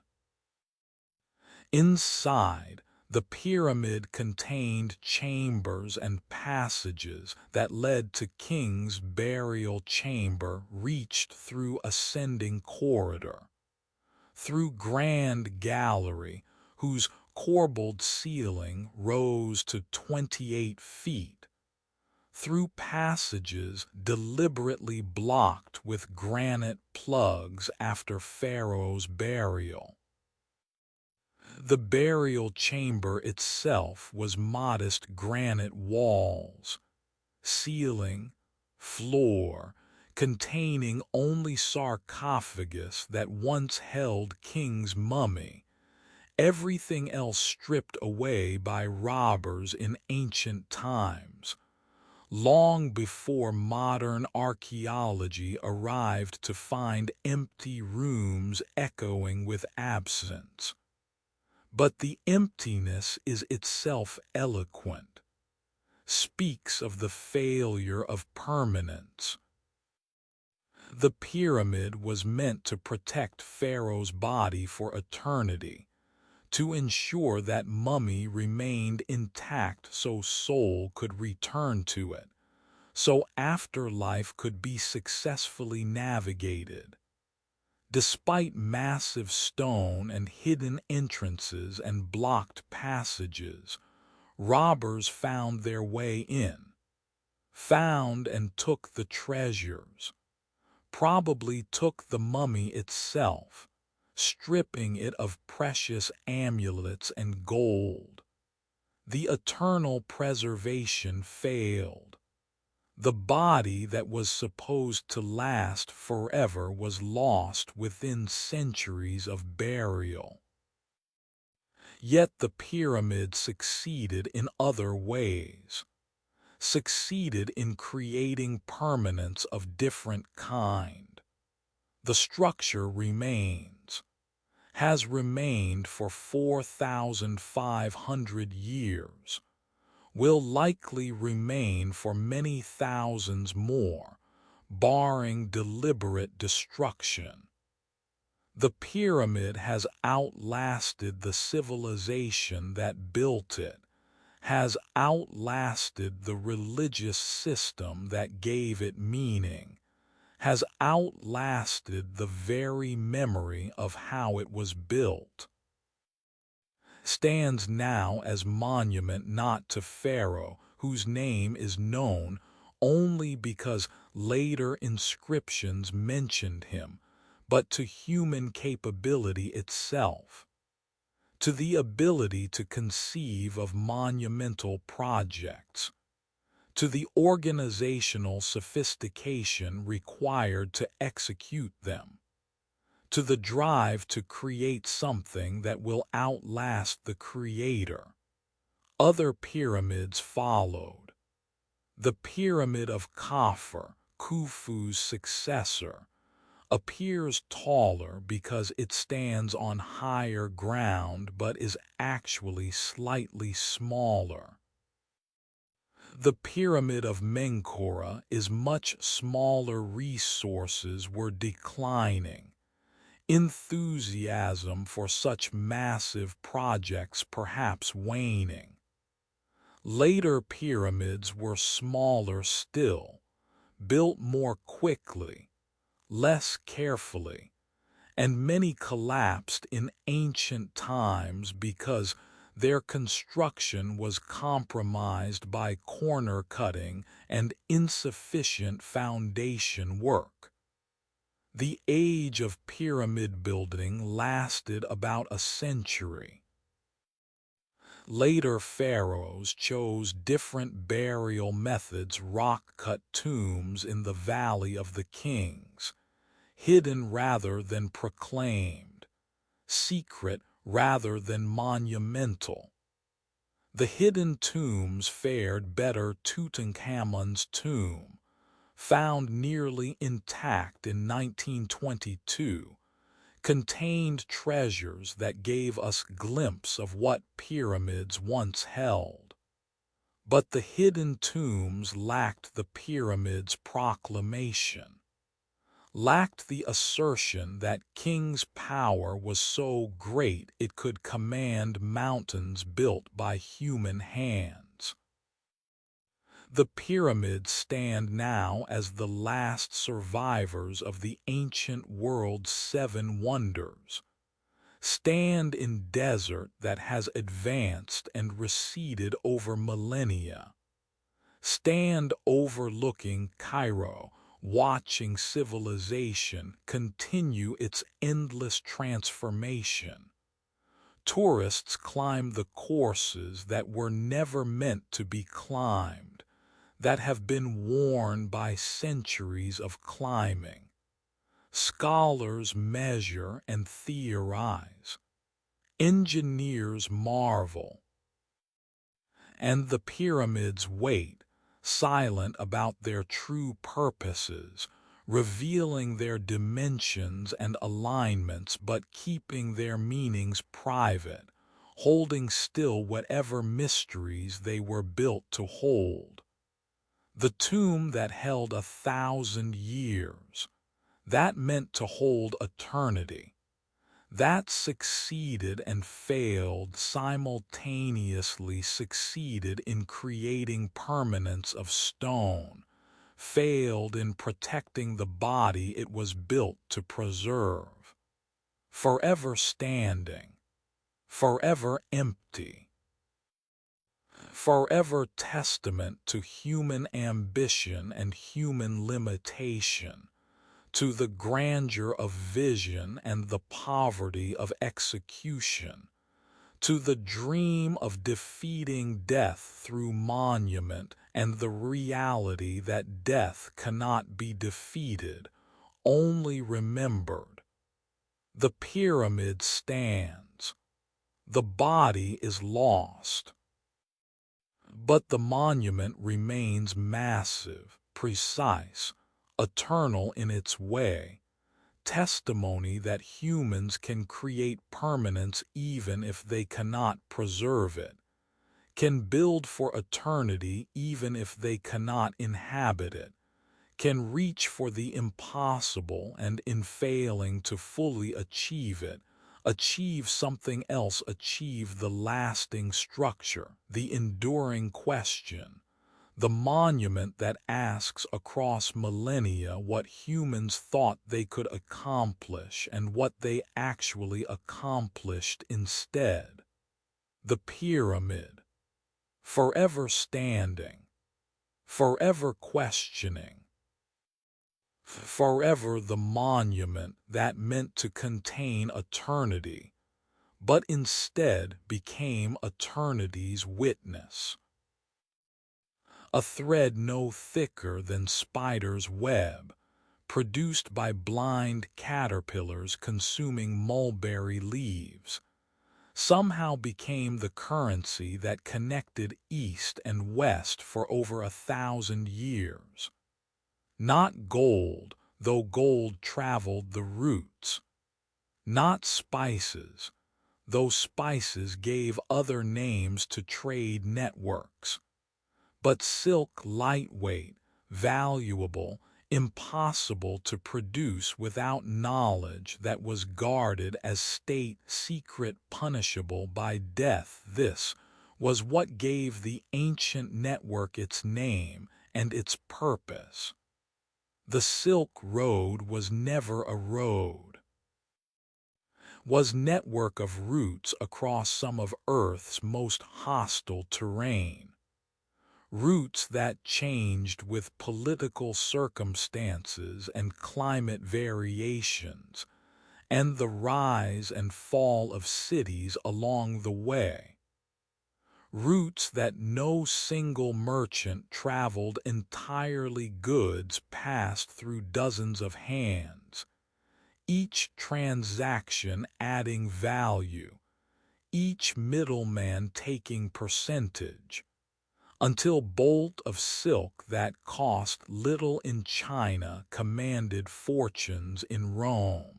Inside, the pyramid contained chambers and passages that led to king's burial chamber, reached through ascending corridor, through grand gallery whose corbelled ceiling rose to 28 feet, through passages deliberately blocked with granite plugs after Pharaoh's burial. The burial chamber itself was modest granite walls, ceiling, floor, containing only sarcophagus that once held king's mummy, everything else stripped away by robbers in ancient times, long before modern archaeology arrived to find empty rooms echoing with absence. But the emptiness is itself eloquent, speaks of the failure of permanence. The pyramid was meant to protect Pharaoh's body for eternity, to ensure that mummy remained intact so soul could return to it, so afterlife could be successfully navigated. Despite massive stone and hidden entrances and blocked passages, robbers found their way in, found and took the treasures, probably took the mummy itself, stripping it of precious amulets and gold. The eternal preservation failed. The body that was supposed to last forever was lost within centuries of burial. Yet the pyramid succeeded in other ways, succeeded in creating permanence of different kind. The structure remains, has remained for 4,500 years, will likely remain for many thousands more, barring deliberate destruction. The pyramid has outlasted the civilization that built it, has outlasted the religious system that gave it meaning, has outlasted the very memory of how it was built. Stands now as monument not to Pharaoh, whose name is known only because later inscriptions mentioned him, but to human capability itself, to the ability to conceive of monumental projects, to the organizational sophistication required to execute them, to the drive to create something that will outlast the creator. Other pyramids followed. The Pyramid of Khafre, Khufu's successor, appears taller because it stands on higher ground but is actually slightly smaller. The Pyramid of Menkaure is much smaller. Resources were declining. Enthusiasm for such massive projects perhaps waning. Later pyramids were smaller still, built more quickly, less carefully, and many collapsed in ancient times because their construction was compromised by corner cutting and insufficient foundation work. The age of pyramid building lasted about a century. Later pharaohs chose different burial methods: rock-cut tombs in the Valley of the Kings, hidden rather than proclaimed, secret rather than monumental. The hidden tombs fared better. Tutankhamun's tomb, found nearly intact in 1922, contained treasures that gave us a glimpse of what pyramids once held. But the hidden tombs lacked the pyramid's proclamation, lacked the assertion that king's power was so great it could command mountains built by human hands. The pyramids stand now as the last survivors of the ancient world's 7 wonders, stand in desert that has advanced and receded over millennia, stand overlooking Cairo, watching civilization continue its endless transformation. Tourists climb the courses that were never meant to be climbed, that have been worn by centuries of climbing. Scholars measure and theorize. Engineers marvel. And the pyramids wait, silent about their true purposes, revealing their dimensions and alignments but keeping their meanings private, holding still whatever mysteries they were built to hold. The tomb that held 1,000 years, that meant to hold eternity, that succeeded and failed simultaneously, succeeded in creating permanence of stone, failed in protecting the body it was built to preserve. forever standing, forever empty, forever testament to human ambition and human limitation, to the grandeur of vision and the poverty of execution, to the dream of defeating death through monument and the reality that death cannot be defeated, only remembered. The pyramid stands. The body is lost. But the monument remains massive, precise, eternal in its way, testimony that humans can create permanence even if they cannot preserve it, can build for eternity even if they cannot inhabit it, can reach for the impossible and in failing to fully achieve it, achieve something else, achieve the lasting structure, the enduring question, the monument that asks across millennia what humans thought they could accomplish and what they actually accomplished instead. The pyramid, forever standing, forever questioning, forever the monument that meant to contain eternity, but instead became eternity's witness. A thread no thicker than spider's web, produced by blind caterpillars consuming mulberry leaves, somehow became the currency that connected East and West for over 1,000 years. Not gold, though gold traveled the routes. Not spices, though spices gave other names to trade networks. But silk, lightweight, valuable, impossible to produce without knowledge, that was guarded as state secret, punishable by death. This was what gave the ancient network its name and its purpose. The Silk Road was never a road, was network of routes across some of Earth's most hostile terrain, routes that changed with political circumstances and climate variations, and the rise and fall of cities along the way. Routes that no single merchant traveled entirely, goods passed through dozens of hands, each transaction adding value, each middleman taking percentage, until bolt of silk that cost little in China commanded fortunes in Rome.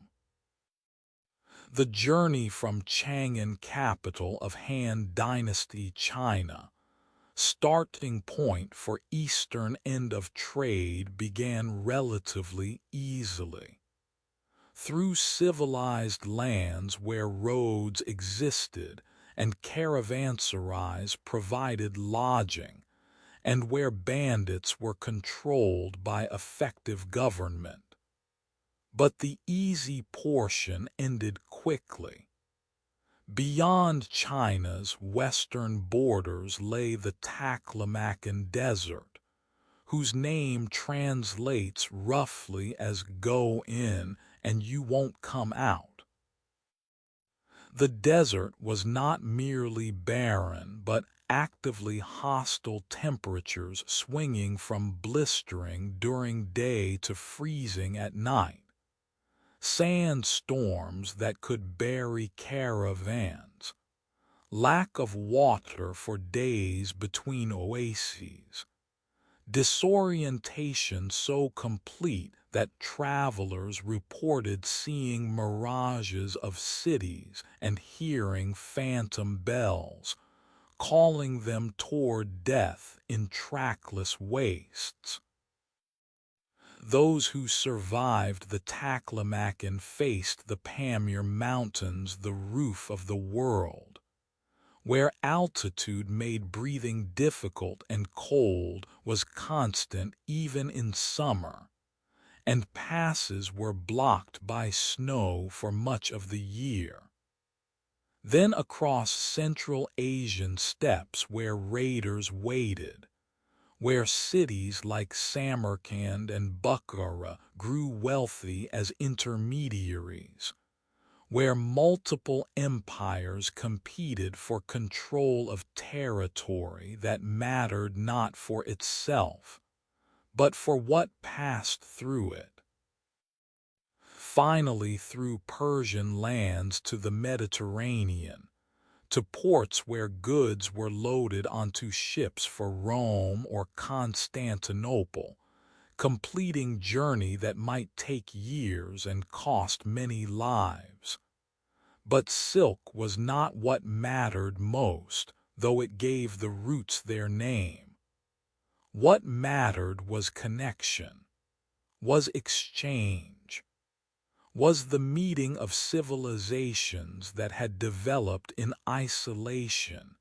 The journey from Chang'an, capital of Han Dynasty China, starting point for eastern end of trade, began relatively easily. Through civilized lands where roads existed and caravanserais provided lodging, and where bandits were controlled by effective government. But the easy portion ended quickly. Beyond China's western borders lay the Taklamakan Desert, whose name translates roughly as "go in and you won't come out." The desert was not merely barren, but actively hostile, temperatures swinging from blistering during day to freezing at night. Sandstorms that could bury caravans, lack of water for days between oases, disorientation so complete that travelers reported seeing mirages of cities and hearing phantom bells, calling them toward death in trackless wastes. Those who survived the Taklamakan faced the Pamir Mountains, the roof of the world, where altitude made breathing difficult and cold was constant even in summer, and passes were blocked by snow for much of the year. Then across Central Asian steppes where raiders waited, where cities like Samarkand and Bukhara grew wealthy as intermediaries, where multiple empires competed for control of territory that mattered not for itself, but for what passed through it. Finally, through Persian lands to the Mediterranean, to ports where goods were loaded onto ships for Rome or Constantinople, completing journey that might take years and cost many lives. But silk was not what mattered most, though it gave the routes their name. What mattered was connection, was exchange, was the meeting of civilizations that had developed in isolation,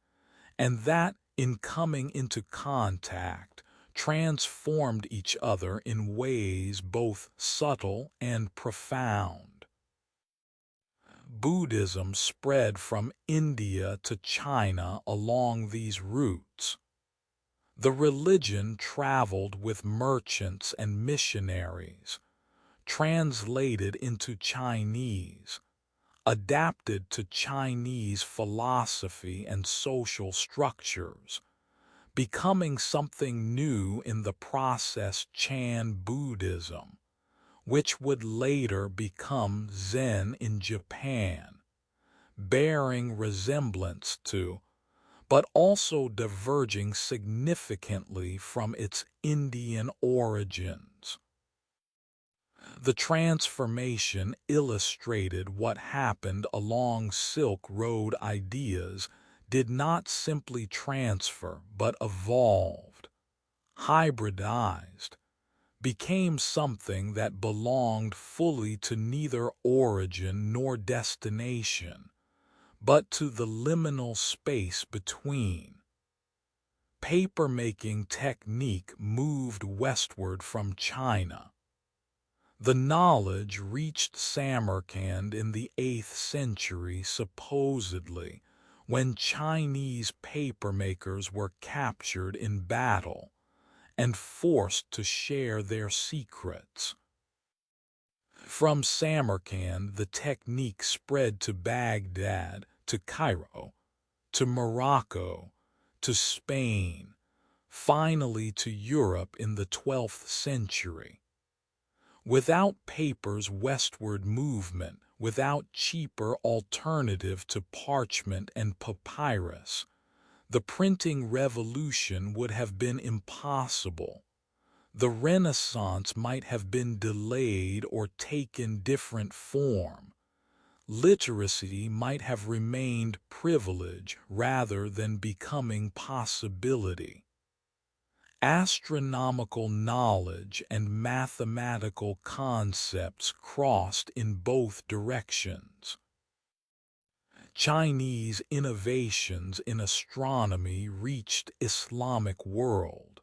and that, in coming into contact, transformed each other in ways both subtle and profound. Buddhism spread from India to China along these routes. The religion traveled with merchants and missionaries, translated into Chinese, adapted to Chinese philosophy and social structures, becoming something new in the process Chan Buddhism, which would later become Zen in Japan, bearing resemblance to, but also diverging significantly from its Indian origins. The transformation illustrated what happened along Silk Road. Ideas did not simply transfer but evolved, hybridized, became something that belonged fully to neither origin nor destination, but to the liminal space between. Paper-making technique moved westward from China. The knowledge reached Samarkand in the 8th century supposedly, when Chinese papermakers were captured in battle and forced to share their secrets. From Samarkand, the technique spread to Baghdad, to Cairo, to Morocco, to Spain, finally to Europe in the 12th century. Without paper's westward movement, without cheaper alternative to parchment and papyrus, the printing revolution would have been impossible. The Renaissance might have been delayed or taken different form. Literacy might have remained privilege rather than becoming possibility. Astronomical knowledge and mathematical concepts crossed in both directions. Chinese innovations in astronomy reached Islamic world.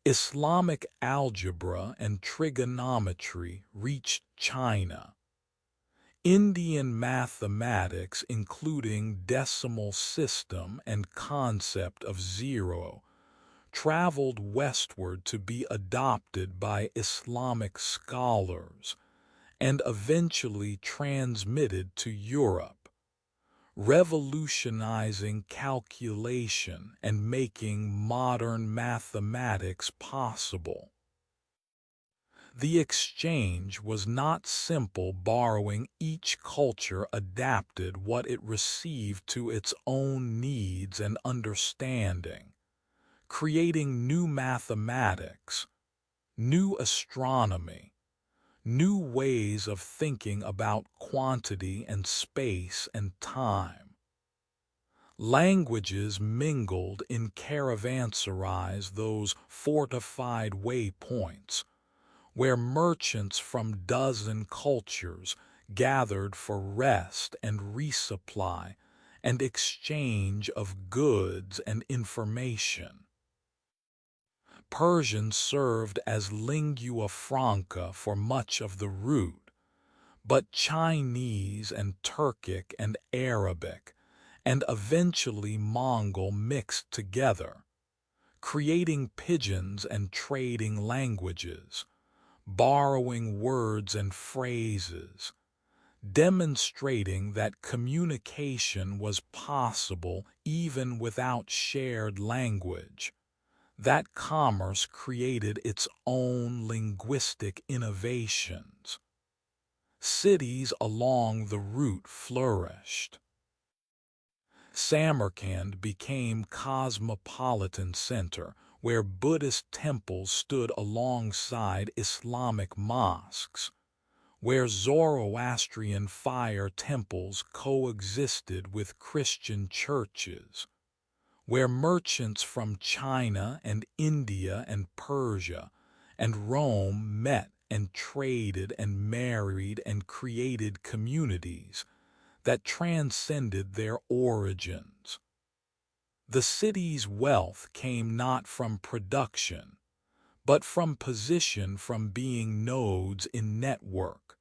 Islamic algebra and trigonometry reached China. Indian mathematics, including decimal system and concept of zero, traveled westward to be adopted by Islamic scholars and eventually transmitted to Europe, revolutionizing calculation and making modern mathematics possible. The exchange was not simple borrowing. Each culture adapted what it received to its own needs and understanding, creating new mathematics, new astronomy, new ways of thinking about quantity and space and time. Languages mingled in caravanserais, those fortified waypoints, where merchants from dozen cultures gathered for rest and resupply and exchange of goods and information. Persian served as lingua franca for much of the route, but Chinese and Turkic and Arabic, and eventually Mongol mixed together, creating pidgins and trading languages, borrowing words and phrases, demonstrating that communication was possible even without shared language, that commerce created its own linguistic innovations. Cities along the route flourished. Samarkand became cosmopolitan center, where Buddhist temples stood alongside Islamic mosques, where Zoroastrian fire temples coexisted with Christian churches, where merchants from China and India and Persia and Rome met and traded and married and created communities that transcended their origins. The city's wealth came not from production, but from position, from being nodes in network,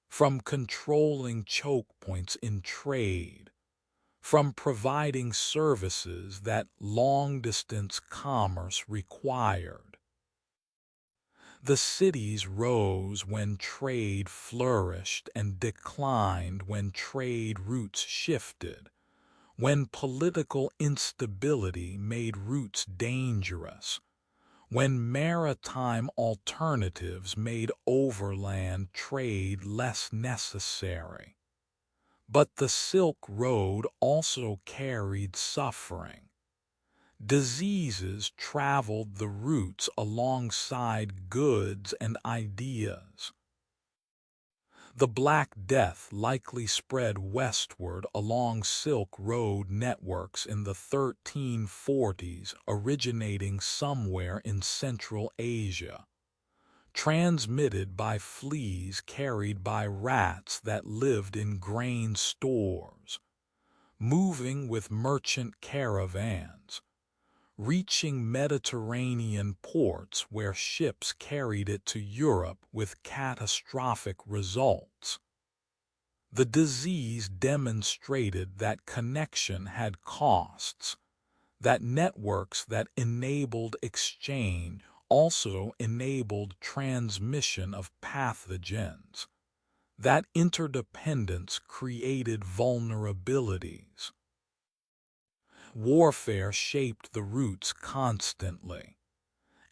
from controlling choke points in trade, from providing services that long-distance commerce required. The cities rose when trade flourished and declined when trade routes shifted, when political instability made routes dangerous, when maritime alternatives made overland trade less necessary. But the Silk Road also carried suffering. Diseases traveled the routes alongside goods and ideas. The Black Death likely spread westward along Silk Road networks in the 1340s, originating somewhere in Central Asia, transmitted by fleas carried by rats that lived in grain stores, moving with merchant caravans, reaching Mediterranean ports where ships carried it to Europe with catastrophic results. The disease demonstrated that connection had costs, that networks that enabled exchange also enabled transmission of pathogens, that interdependence created vulnerabilities. Warfare shaped the routes constantly.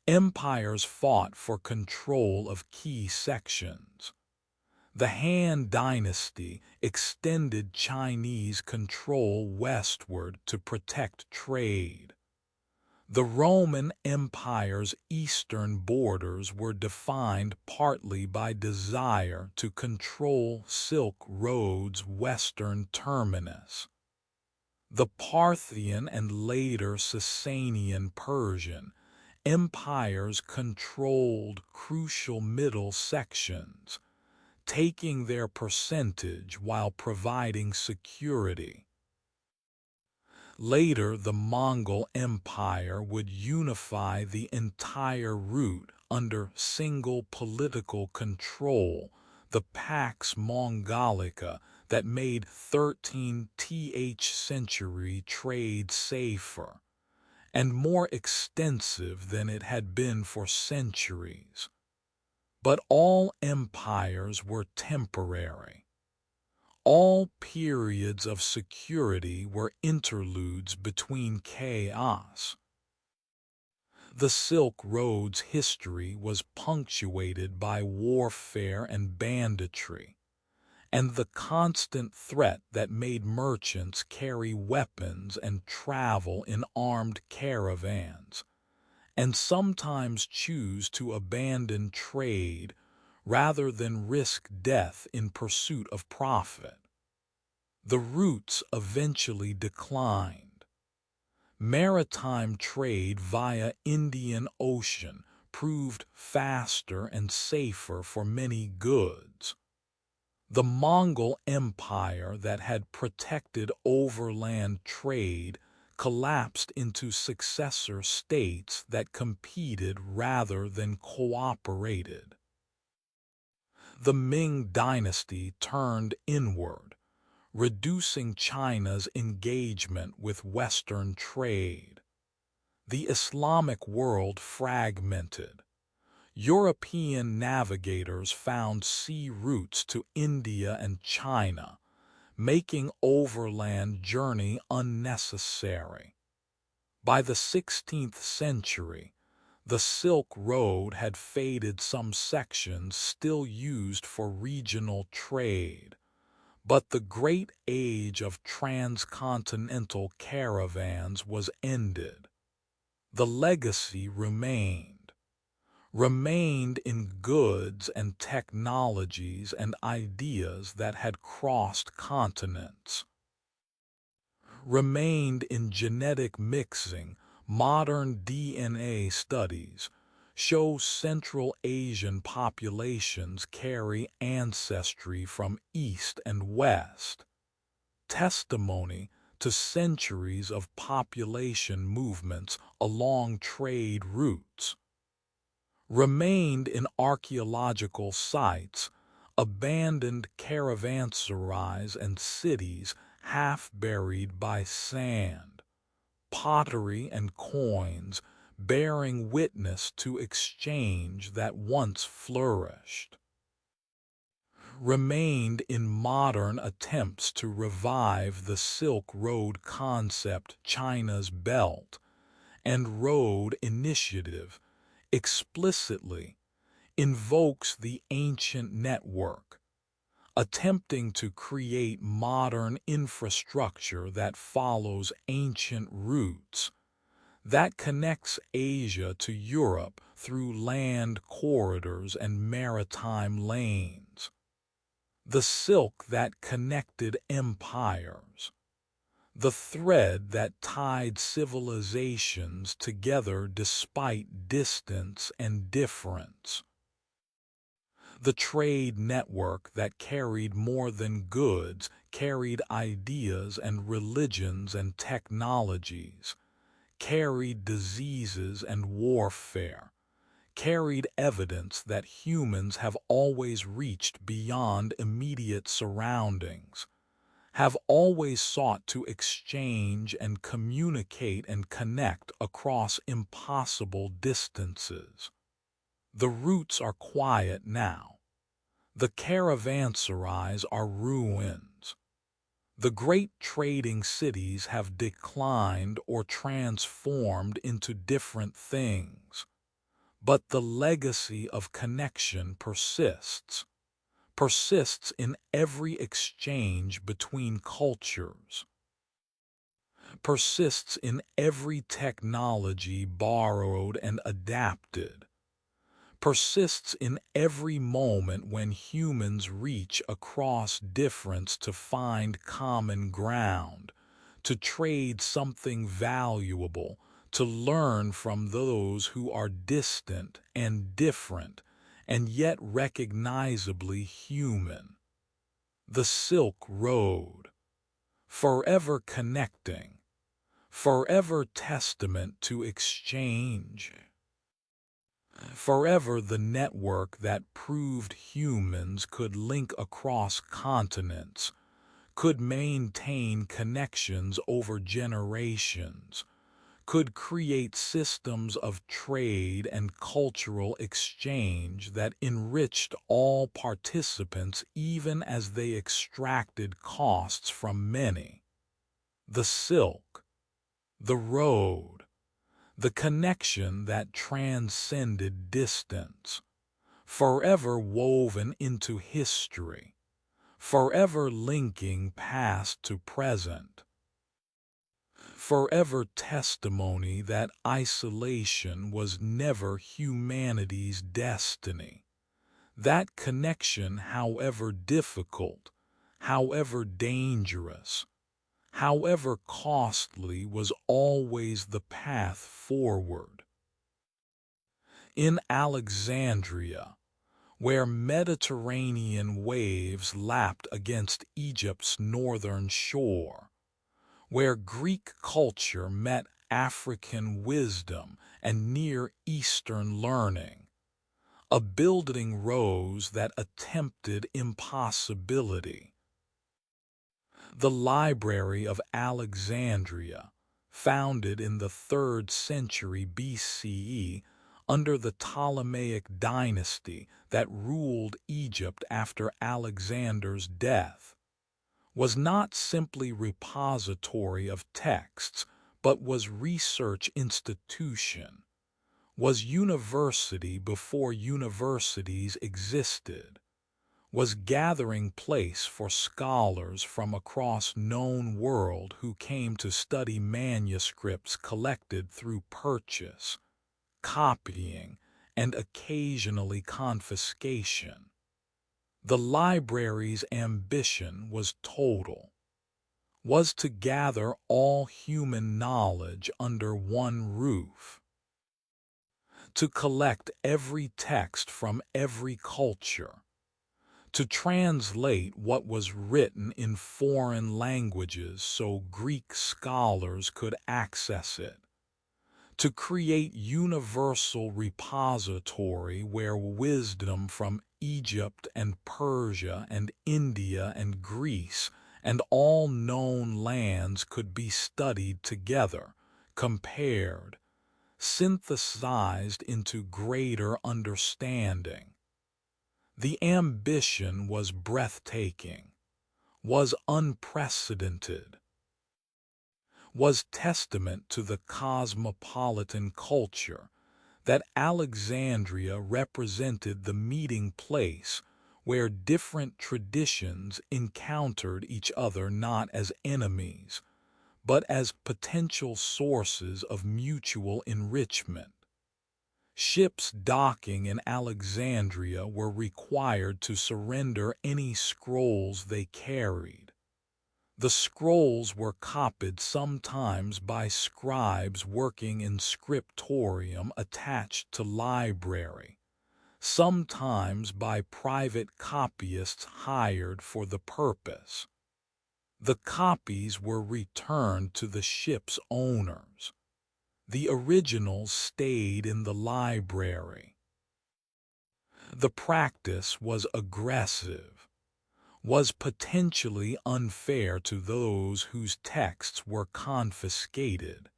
Empires fought for control of key sections. The Han Dynasty extended Chinese control westward to protect trade. The Roman Empire's eastern borders were defined partly by desire to control Silk Road's western terminus. The Parthian and later Sasanian Persian empires controlled crucial middle sections, taking their percentage while providing security. Later, the Mongol Empire would unify the entire route under single political control, the Pax Mongolica, that made 13th century trade safer and more extensive than it had been for centuries. But all empires were temporary. All periods of security were interludes between chaos. The Silk Road's history was punctuated by warfare and banditry, and the constant threat that made merchants carry weapons and travel in armed caravans, and sometimes choose to abandon trade rather than risk death in pursuit of profit. The routes eventually declined. Maritime trade via Indian Ocean proved faster and safer for many goods. The Mongol Empire that had protected overland trade collapsed into successor states that competed rather than cooperated. The Ming dynasty turned inward, reducing China's engagement with Western trade. The Islamic world fragmented. European navigators found sea routes to India and China, making overland journey unnecessary. By the 16th century, the Silk Road had faded, some sections still used for regional trade, but the great age of transcontinental caravans was ended. The legacy remained in goods and technologies and ideas that had crossed continents, remained in genetic mixing. Modern DNA studies show Central Asian populations carry ancestry from East and West, testimony to centuries of population movements along trade routes. Remained in archaeological sites, abandoned caravanserais and cities half buried by sand, pottery and coins bearing witness to exchange that once flourished. Remained in modern attempts to revive the Silk Road concept. China's Belt and Road Initiative explicitly invokes the ancient network, attempting to create modern infrastructure that follows ancient routes, that connects Asia to Europe through land corridors and maritime lanes. The silk that connected empires, the thread that tied civilizations together despite distance and difference. The trade network that carried more than goods, carried ideas and religions and technologies, carried diseases and warfare, carried evidence that humans have always reached beyond immediate surroundings, have always sought to exchange and communicate and connect across impossible distances. The routes are quiet now. The caravanserais are ruins. The great trading cities have declined or transformed into different things. But the legacy of connection persists in every exchange between cultures, persists in every technology borrowed and adapted, persists in every moment when humans reach across difference to find common ground, to trade something valuable, to learn from those who are distant and different, and yet recognizably human. The Silk Road, forever connecting, forever testament to exchange, forever the network that proved humans could link across continents, could maintain connections over generations, could create systems of trade and cultural exchange that enriched all participants even as they extracted costs from many. The silk, the road, the connection that transcended distance, forever woven into history, forever linking past to present, forever testimony that isolation was never humanity's destiny. That connection, however difficult, however dangerous, however costly, was always the path forward. In Alexandria, where Mediterranean waves lapped against Egypt's northern shore, where Greek culture met African wisdom and Near Eastern learning. A building rose that attempted impossibility. The Library of Alexandria, founded in the 3rd century BCE under the Ptolemaic dynasty that ruled Egypt after Alexander's death, was not simply repository of texts, but was research institution, was university before universities existed, was gathering place for scholars from across known world who came to study manuscripts collected through purchase, copying, and occasionally confiscation. The library's ambition was total, was to gather all human knowledge under one roof, to collect every text from every culture, to translate what was written in foreign languages so Greek scholars could access it, to create universal repository where wisdom from Egypt and Persia and India and Greece and all known lands could be studied together, compared, synthesized into greater understanding. The ambition was breathtaking, was unprecedented, was testament to the cosmopolitan culture that Alexandria represented, the meeting place where different traditions encountered each other not as enemies, but as potential sources of mutual enrichment. Ships docking in Alexandria were required to surrender any scrolls they carried. The scrolls were copied sometimes by scribes working in scriptorium attached to library, sometimes by private copyists hired for the purpose. The copies were returned to the ship's owners. The originals stayed in the library. The practice was aggressive, was potentially unfair to those whose texts were confiscated,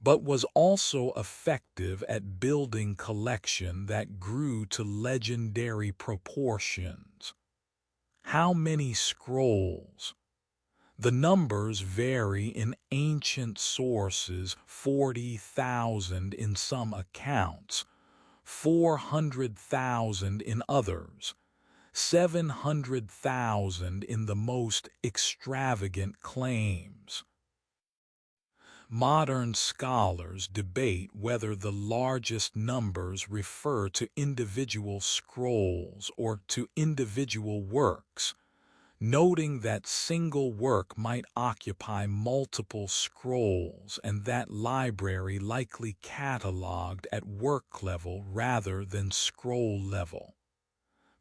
but was also effective at building collection that grew to legendary proportions. How many scrolls? The numbers vary in ancient sources, 40,000 in some accounts, 400,000 in others, 700,000 in the most extravagant claims. Modern scholars debate whether the largest numbers refer to individual scrolls or to individual works, noting that single work might occupy multiple scrolls and that library likely cataloged at work level rather than scroll level.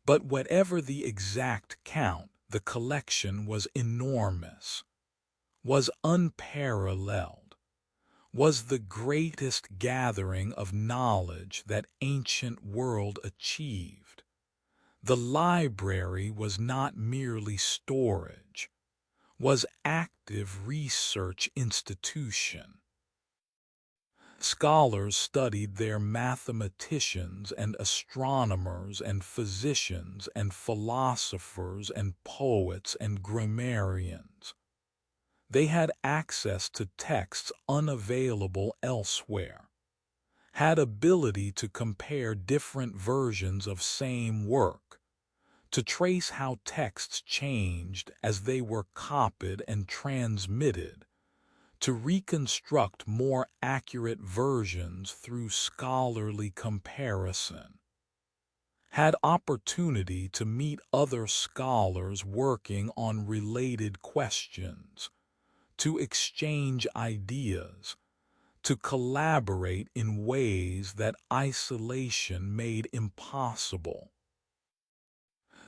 But whatever the exact count, the collection was enormous, was unparalleled, was the greatest gathering of knowledge that ancient world achieved. The library was not merely storage, was active research institution. Scholars studied their mathematicians and astronomers and physicians and philosophers and poets and grammarians. They had access to texts unavailable elsewhere, had ability to compare different versions of same work, to trace how texts changed as they were copied and transmitted, to reconstruct more accurate versions through scholarly comparison, had opportunity to meet other scholars working on related questions, to exchange ideas, to collaborate in ways that isolation made impossible.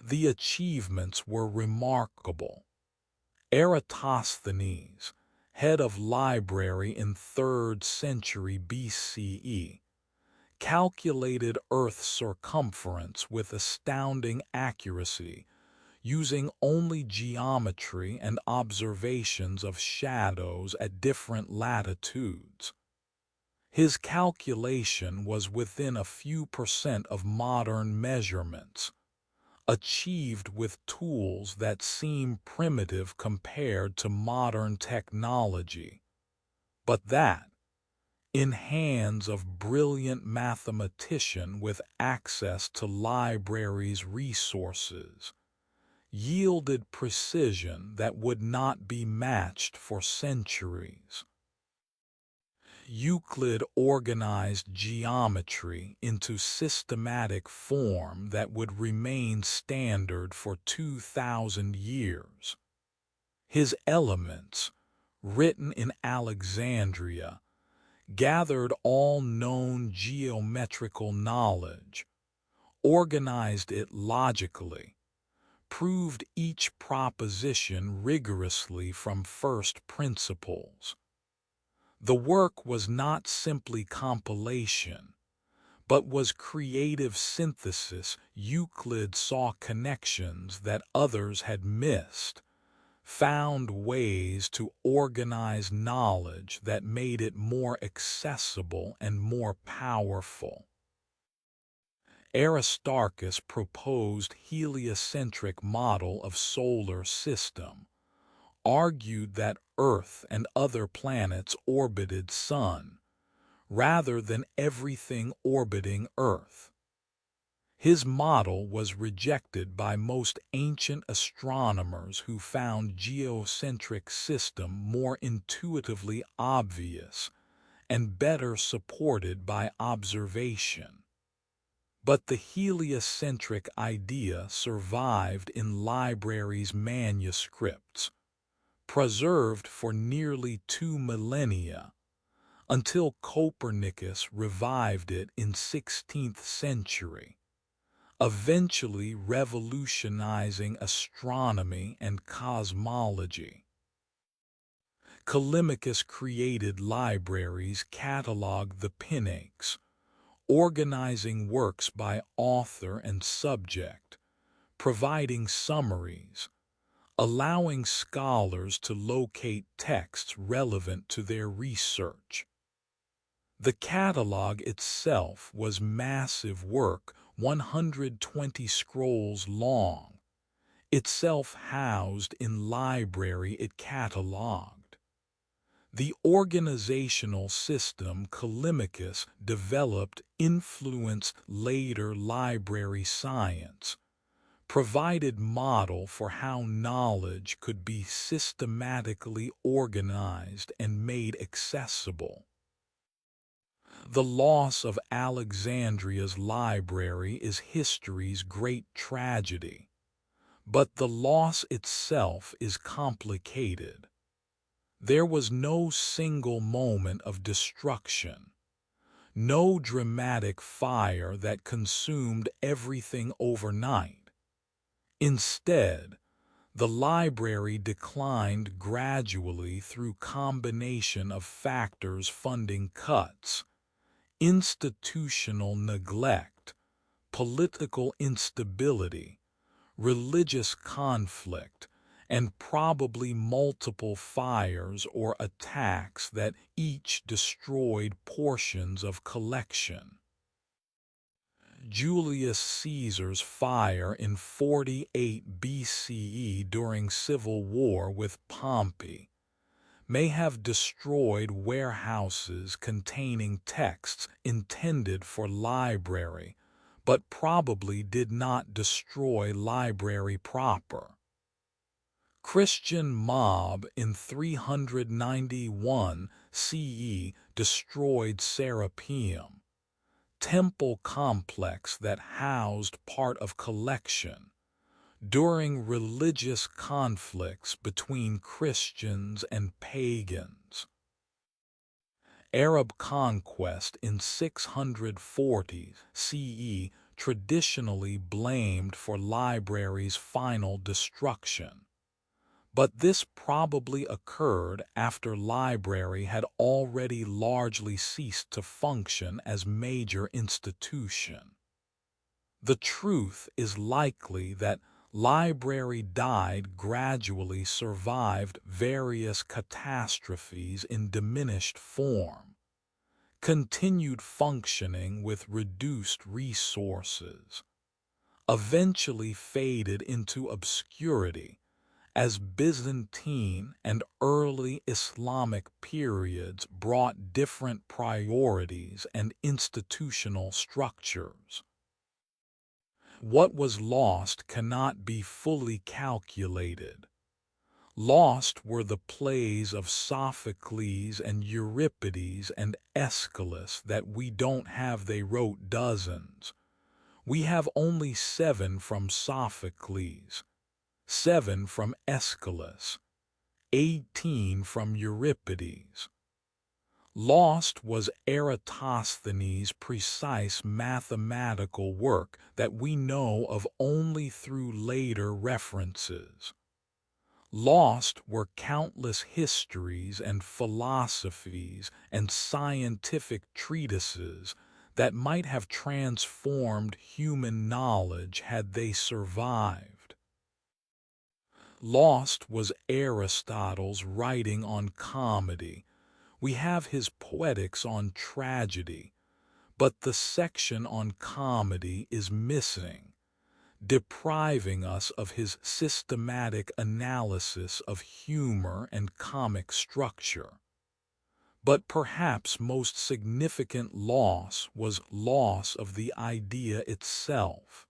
The achievements were remarkable. Eratosthenes, head of library in 3rd century BCE, calculated Earth's circumference with astounding accuracy, using only geometry and observations of shadows at different latitudes. His calculation was within a few percent of modern measurements, achieved with tools that seem primitive compared to modern technology, but that, in hands of brilliant mathematician with access to libraries' resources, yielded precision that would not be matched for centuries. Euclid organized geometry into systematic form that would remain standard for 2,000 years. His Elements, written in Alexandria, gathered all known geometrical knowledge, organized it logically, proved each proposition rigorously from first principles. The work was not simply compilation, but was creative synthesis. Euclid saw connections that others had missed, found ways to organize knowledge that made it more accessible and more powerful. Aristarchus proposed heliocentric model of solar system, argued that Earth and other planets orbited Sun, rather than everything orbiting Earth. His model was rejected by most ancient astronomers who found geocentric system more intuitively obvious and better supported by observation. But the heliocentric idea survived in libraries' manuscripts, preserved for nearly 2 millennia, until Copernicus revived it in 16th century, eventually revolutionizing astronomy and cosmology. Callimachus created libraries cataloged the Pinaques, organizing works by author and subject, providing summaries, allowing scholars to locate texts relevant to their research. The catalog itself was massive work, 120 scrolls long, itself housed in library it cataloged. The organizational system Callimachus developed influenced later library science, provided model for how knowledge could be systematically organized and made accessible. The loss of Alexandria's library is history's great tragedy, but the loss itself is complicated. There was no single moment of destruction, no dramatic fire that consumed everything overnight. Instead, the library declined gradually through combination of factors: funding cuts, institutional neglect, political instability, religious conflict, and probably multiple fires or attacks that each destroyed portions of collection. Julius Caesar's fire in 48 BCE during civil war with Pompey may have destroyed warehouses containing texts intended for library, but probably did not destroy library proper. Christian mob in 391 CE destroyed Serapeum, temple complex that housed part of collection, during religious conflicts between Christians and pagans. Arab conquest in 640 CE traditionally blamed for libraries' final destruction, But this probably occurred after library had already largely ceased to function as major institution. The truth is likely that library died gradually survived various catastrophes in diminished form, continued functioning with reduced resources, eventually faded into obscurity as Byzantine and early Islamic periods brought different priorities and institutional structures. What was lost cannot be fully calculated. Lost were the plays of Sophocles and Euripides and Aeschylus that we don't have. They wrote dozens. We have only 7 from Sophocles, 7 from Aeschylus, 18 from Euripides. Lost was Eratosthenes' precise mathematical work that we know of only through later references. Lost were countless histories and philosophies and scientific treatises that might have transformed human knowledge had they survived. Lost was Aristotle's writing on comedy. We have his Poetics on tragedy, but the section on comedy is missing, depriving us of his systematic analysis of humor and comic structure. But perhaps most significant loss was loss of the idea itself.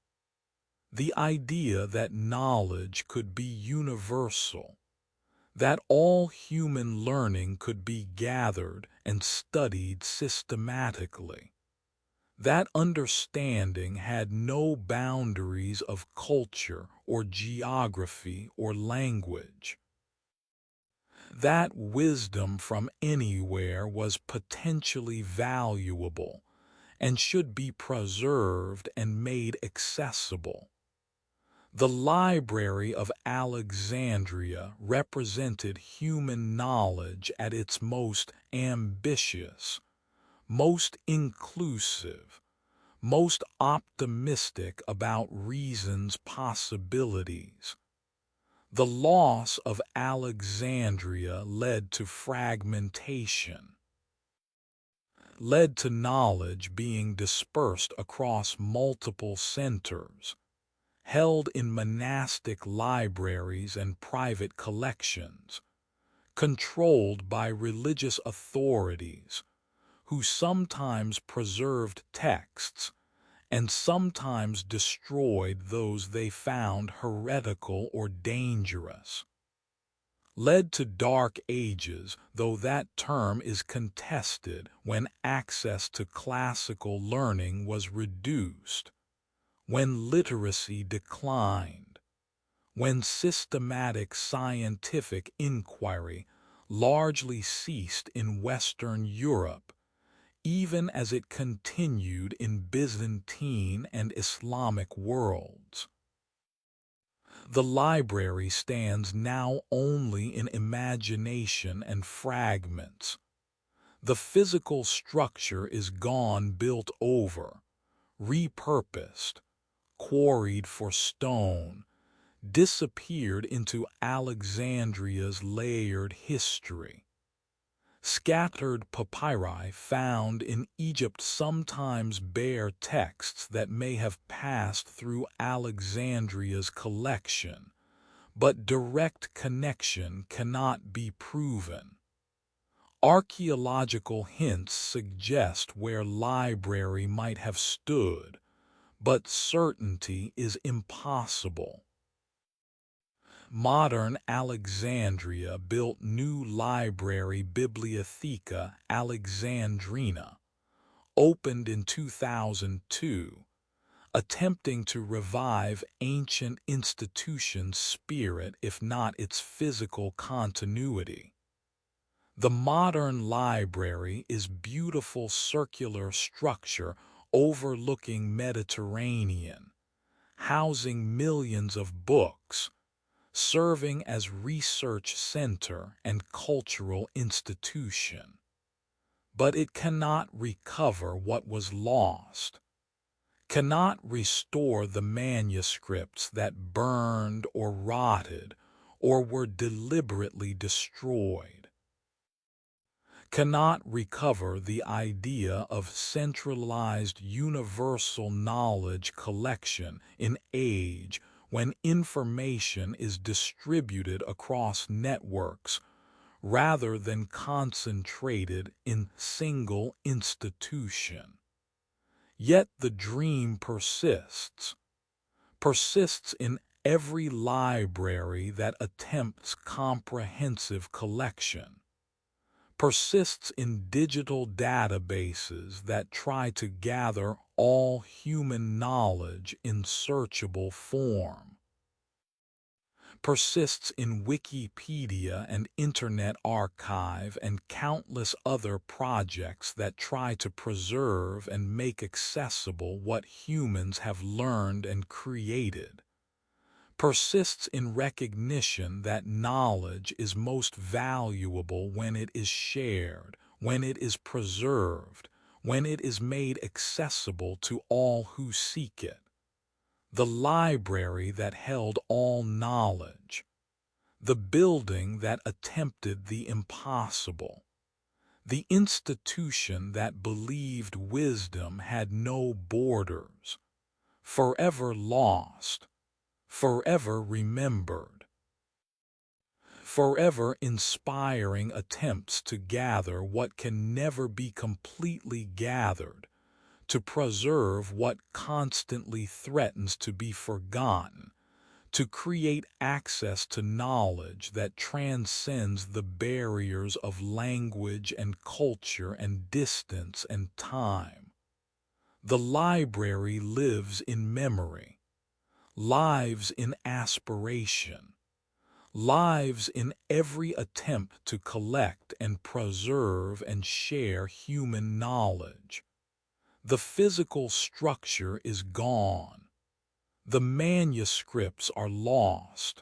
The idea that knowledge could be universal, that all human learning could be gathered and studied systematically. That understanding had no boundaries of culture or geography or language. That wisdom from anywhere was potentially valuable and should be preserved and made accessible. The Library of Alexandria represented human knowledge at its most ambitious, most inclusive, most optimistic about reason's possibilities. The loss of Alexandria led to fragmentation, led to knowledge being dispersed across multiple centers, held in monastic libraries and private collections, controlled by religious authorities, who sometimes preserved texts and sometimes destroyed those they found heretical or dangerous. Led to dark ages, though that term is contested when access to classical learning was reduced, when literacy declined, when systematic scientific inquiry largely ceased in Western Europe, even as it continued in Byzantine and Islamic worlds. The library stands now only in imagination and fragments. The physical structure is gone, built over, repurposed, quarried for stone, disappeared into Alexandria's layered history. Scattered papyri found in Egypt sometimes bear texts that may have passed through Alexandria's collection, but direct connection cannot be proven. Archaeological hints suggest where library might have stood, but certainty is impossible. Modern Alexandria built new library Bibliotheca Alexandrina, opened in 2002, attempting to revive ancient institutions' spirit if not its physical continuity. The modern library is beautiful circular structure overlooking Mediterranean, housing millions of books, serving as research center and cultural institution. But it cannot recover what was lost, cannot restore the manuscripts that burned or rotted or were deliberately destroyed, cannot recover the idea of centralized universal knowledge collection in age when information is distributed across networks rather than concentrated in single institution. Yet the dream persists in every library that attempts comprehensive collection, persists in digital databases that try to gather all human knowledge in searchable form, persists in Wikipedia and Internet Archive and countless other projects that try to preserve and make accessible what humans have learned and created, persists in recognition that knowledge is most valuable when it is shared, when it is preserved, when it is made accessible to all who seek it. The library that held all knowledge, the building that attempted the impossible, the institution that believed wisdom had no borders, forever lost, forever remembered, forever inspiring attempts to gather what can never be completely gathered, to preserve what constantly threatens to be forgotten, to create access to knowledge that transcends the barriers of language and culture and distance and time. The library lives in memory, lives in aspiration, lives in every attempt to collect and preserve and share human knowledge. The physical structure is gone. The manuscripts are lost.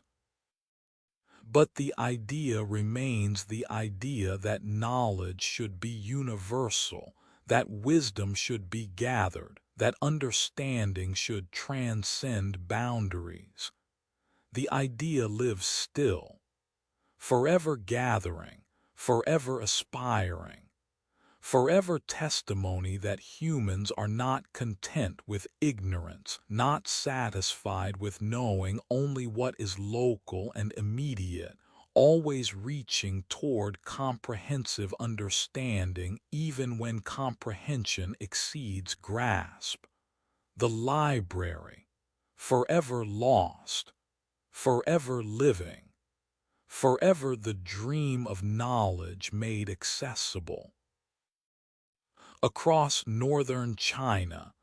But the idea remains the idea that knowledge should be universal, that wisdom should be gathered, that understanding should transcend boundaries. The idea lives still, forever gathering, forever aspiring, forever testimony that humans are not content with ignorance, not satisfied with knowing only what is local and immediate, always reaching toward comprehensive understanding even when comprehension exceeds grasp. The library, forever lost, forever living, forever the dream of knowledge made accessible. Across northern China,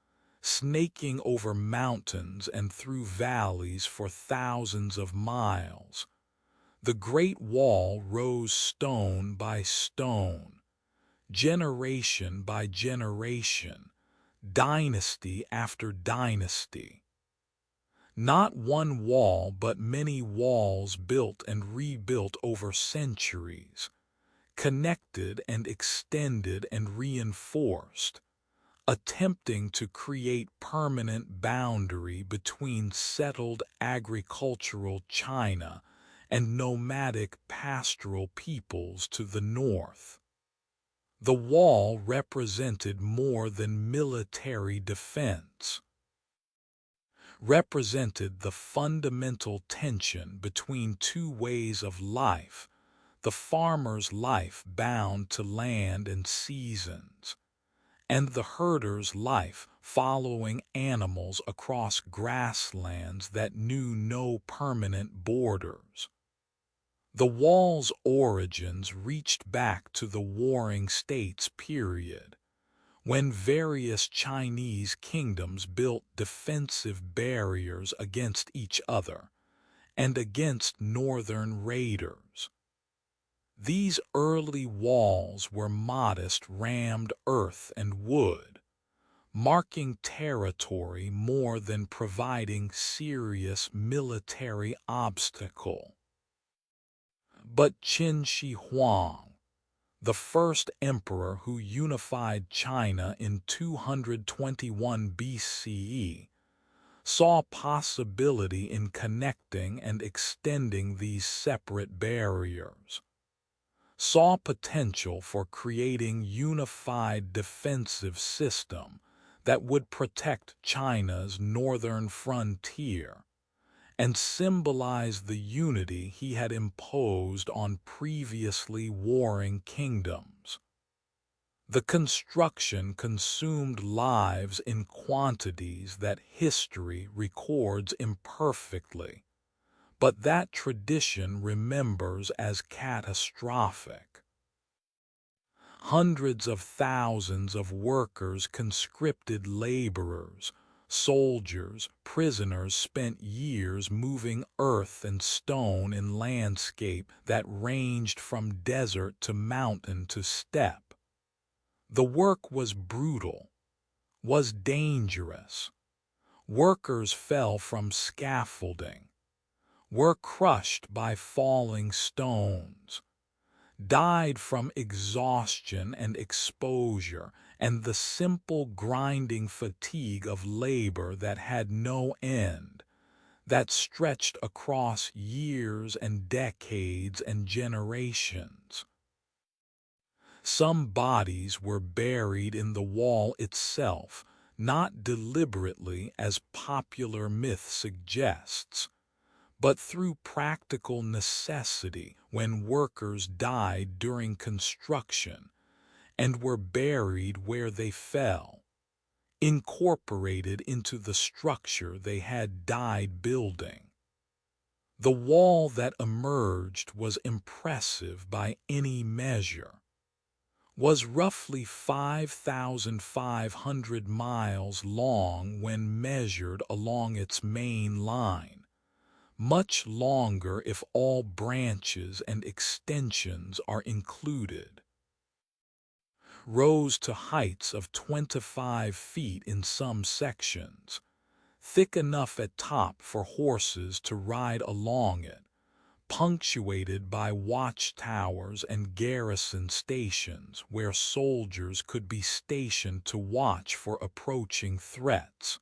snaking over mountains and through valleys for thousands of miles, the Great Wall rose stone by stone, generation by generation, dynasty after dynasty. Not one wall but many walls built and rebuilt over centuries, connected and extended and reinforced, attempting to create permanent boundary between settled agricultural China and nomadic pastoral peoples to the north. The wall represented more than military defense, represented the fundamental tension between two ways of life, the farmer's life bound to land and seasons, and the herder's life following animals across grasslands that knew no permanent borders. The wall's origins reached back to the Warring States period, when various Chinese kingdoms built defensive barriers against each other and against northern raiders. These early walls were modest rammed earth and wood, marking territory more than providing serious military obstacle. But Qin Shi Huang, the first emperor who unified China in 221 BCE, saw possibility in connecting and extending these separate barriers, saw potential for creating unified defensive system that would protect China's northern frontier and symbolize the unity he had imposed on previously warring kingdoms. The construction consumed lives in quantities that history records imperfectly, but that tradition remembers as catastrophic. Hundreds of thousands of workers, conscripted laborers, soldiers, prisoners spent years moving earth and stone in landscape that ranged from desert to mountain to steppe. The work was brutal, was dangerous. Workers fell from scaffolding, were crushed by falling stones, died from exhaustion and exposure and the simple grinding fatigue of labor that had no end, that stretched across years and decades and generations. Some bodies were buried in the wall itself, not deliberately as popular myth suggests, but through practical necessity when workers died during construction and were buried where they fell, incorporated into the structure they had died building. The wall that emerged was impressive by any measure, was roughly 5,500 miles long when measured along its main line, much longer if all branches and extensions are included. Rose to heights of 25 feet in some sections, thick enough at top for horses to ride along it, punctuated by watchtowers and garrison stations where soldiers could be stationed to watch for approaching threats.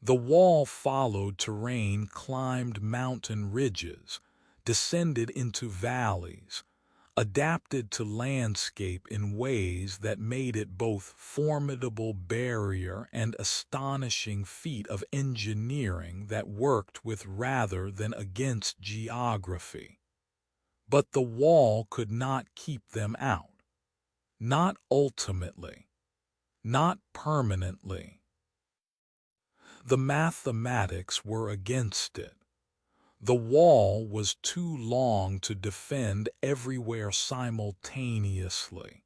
The wall followed terrain, climbed mountain ridges, descended into valleys, adapted to landscape in ways that made it both formidable barrier and astonishing feat of engineering that worked with rather than against geography. But the wall could not keep them out. Not ultimately. Not permanently. The mathematics were against it. The wall was too long to defend everywhere simultaneously.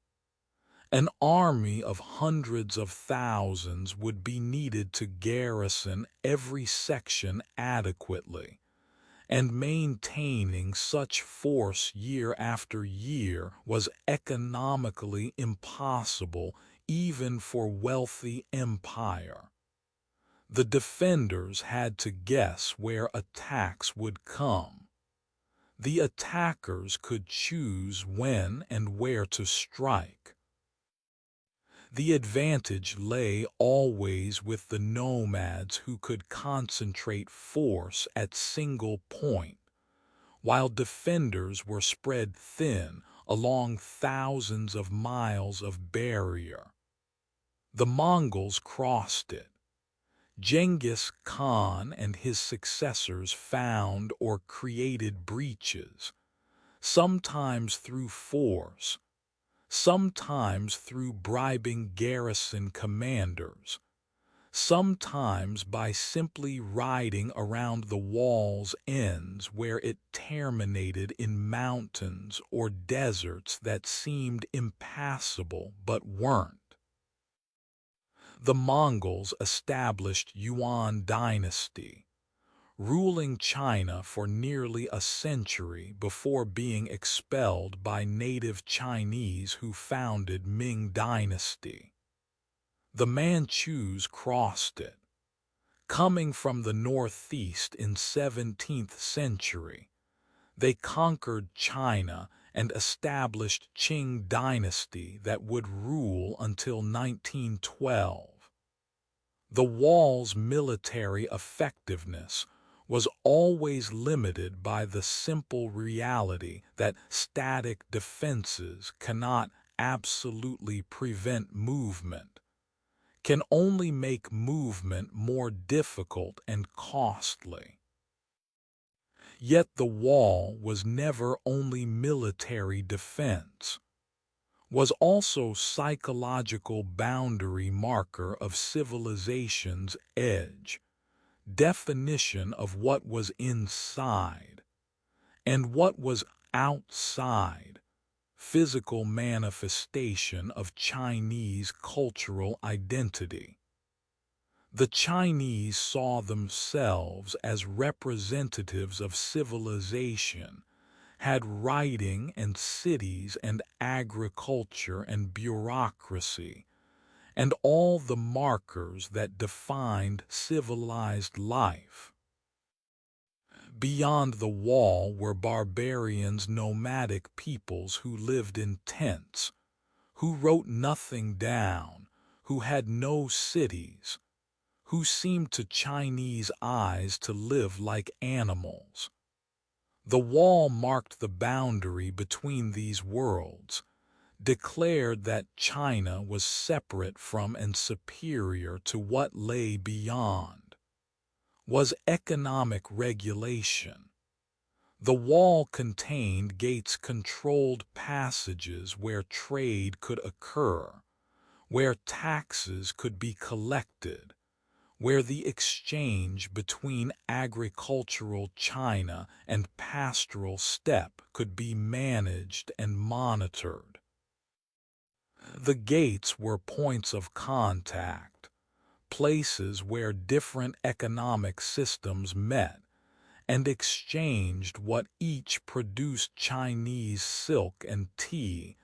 An army of hundreds of thousands would be needed to garrison every section adequately, and maintaining such force year after year was economically impossible even for wealthy empire. The defenders had to guess where attacks would come. The attackers could choose when and where to strike. The advantage lay always with the nomads who could concentrate force at single point, while defenders were spread thin along thousands of miles of barrier. The Mongols crossed it. Genghis Khan and his successors found or created breaches, sometimes through force, sometimes through bribing garrison commanders, sometimes by simply riding around the wall's ends where it terminated in mountains or deserts that seemed impassable but weren't. The Mongols established Yuan dynasty, ruling China for nearly a century before being expelled by native Chinese who founded Ming dynasty. The Manchus crossed it, coming from the northeast in 17th century. They conquered China and established Qing dynasty that would rule until 1912. The wall's military effectiveness was always limited by the simple reality that static defenses cannot absolutely prevent movement, can only make movement more difficult and costly. Yet the wall was never only military defense, was also psychological boundary marker of civilization's edge, definition of what was inside and what was outside, physical manifestation of Chinese cultural identity. The Chinese saw themselves as representatives of civilization, had writing and cities and agriculture and bureaucracy, and all the markers that defined civilized life. Beyond the wall were barbarians, nomadic peoples who lived in tents, who wrote nothing down, who had no cities, who seemed to Chinese eyes to live like animals. The wall marked the boundary between these worlds, declared that China was separate from and superior to what lay beyond, was economic regulation. The wall contained gates-controlled passages where trade could occur, where taxes could be collected, where the exchange between agricultural China and pastoral steppe could be managed and monitored. The gates were points of contact, places where different economic systems met and exchanged what each produced: Chinese silk and tea,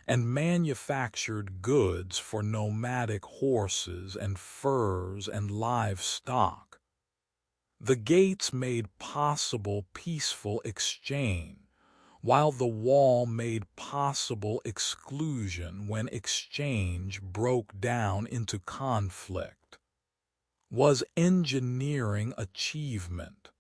and manufactured goods for nomadic horses and furs and livestock. The gates made possible peaceful exchange, while the wall made possible exclusion when exchange broke down into conflict. Was engineering achievement.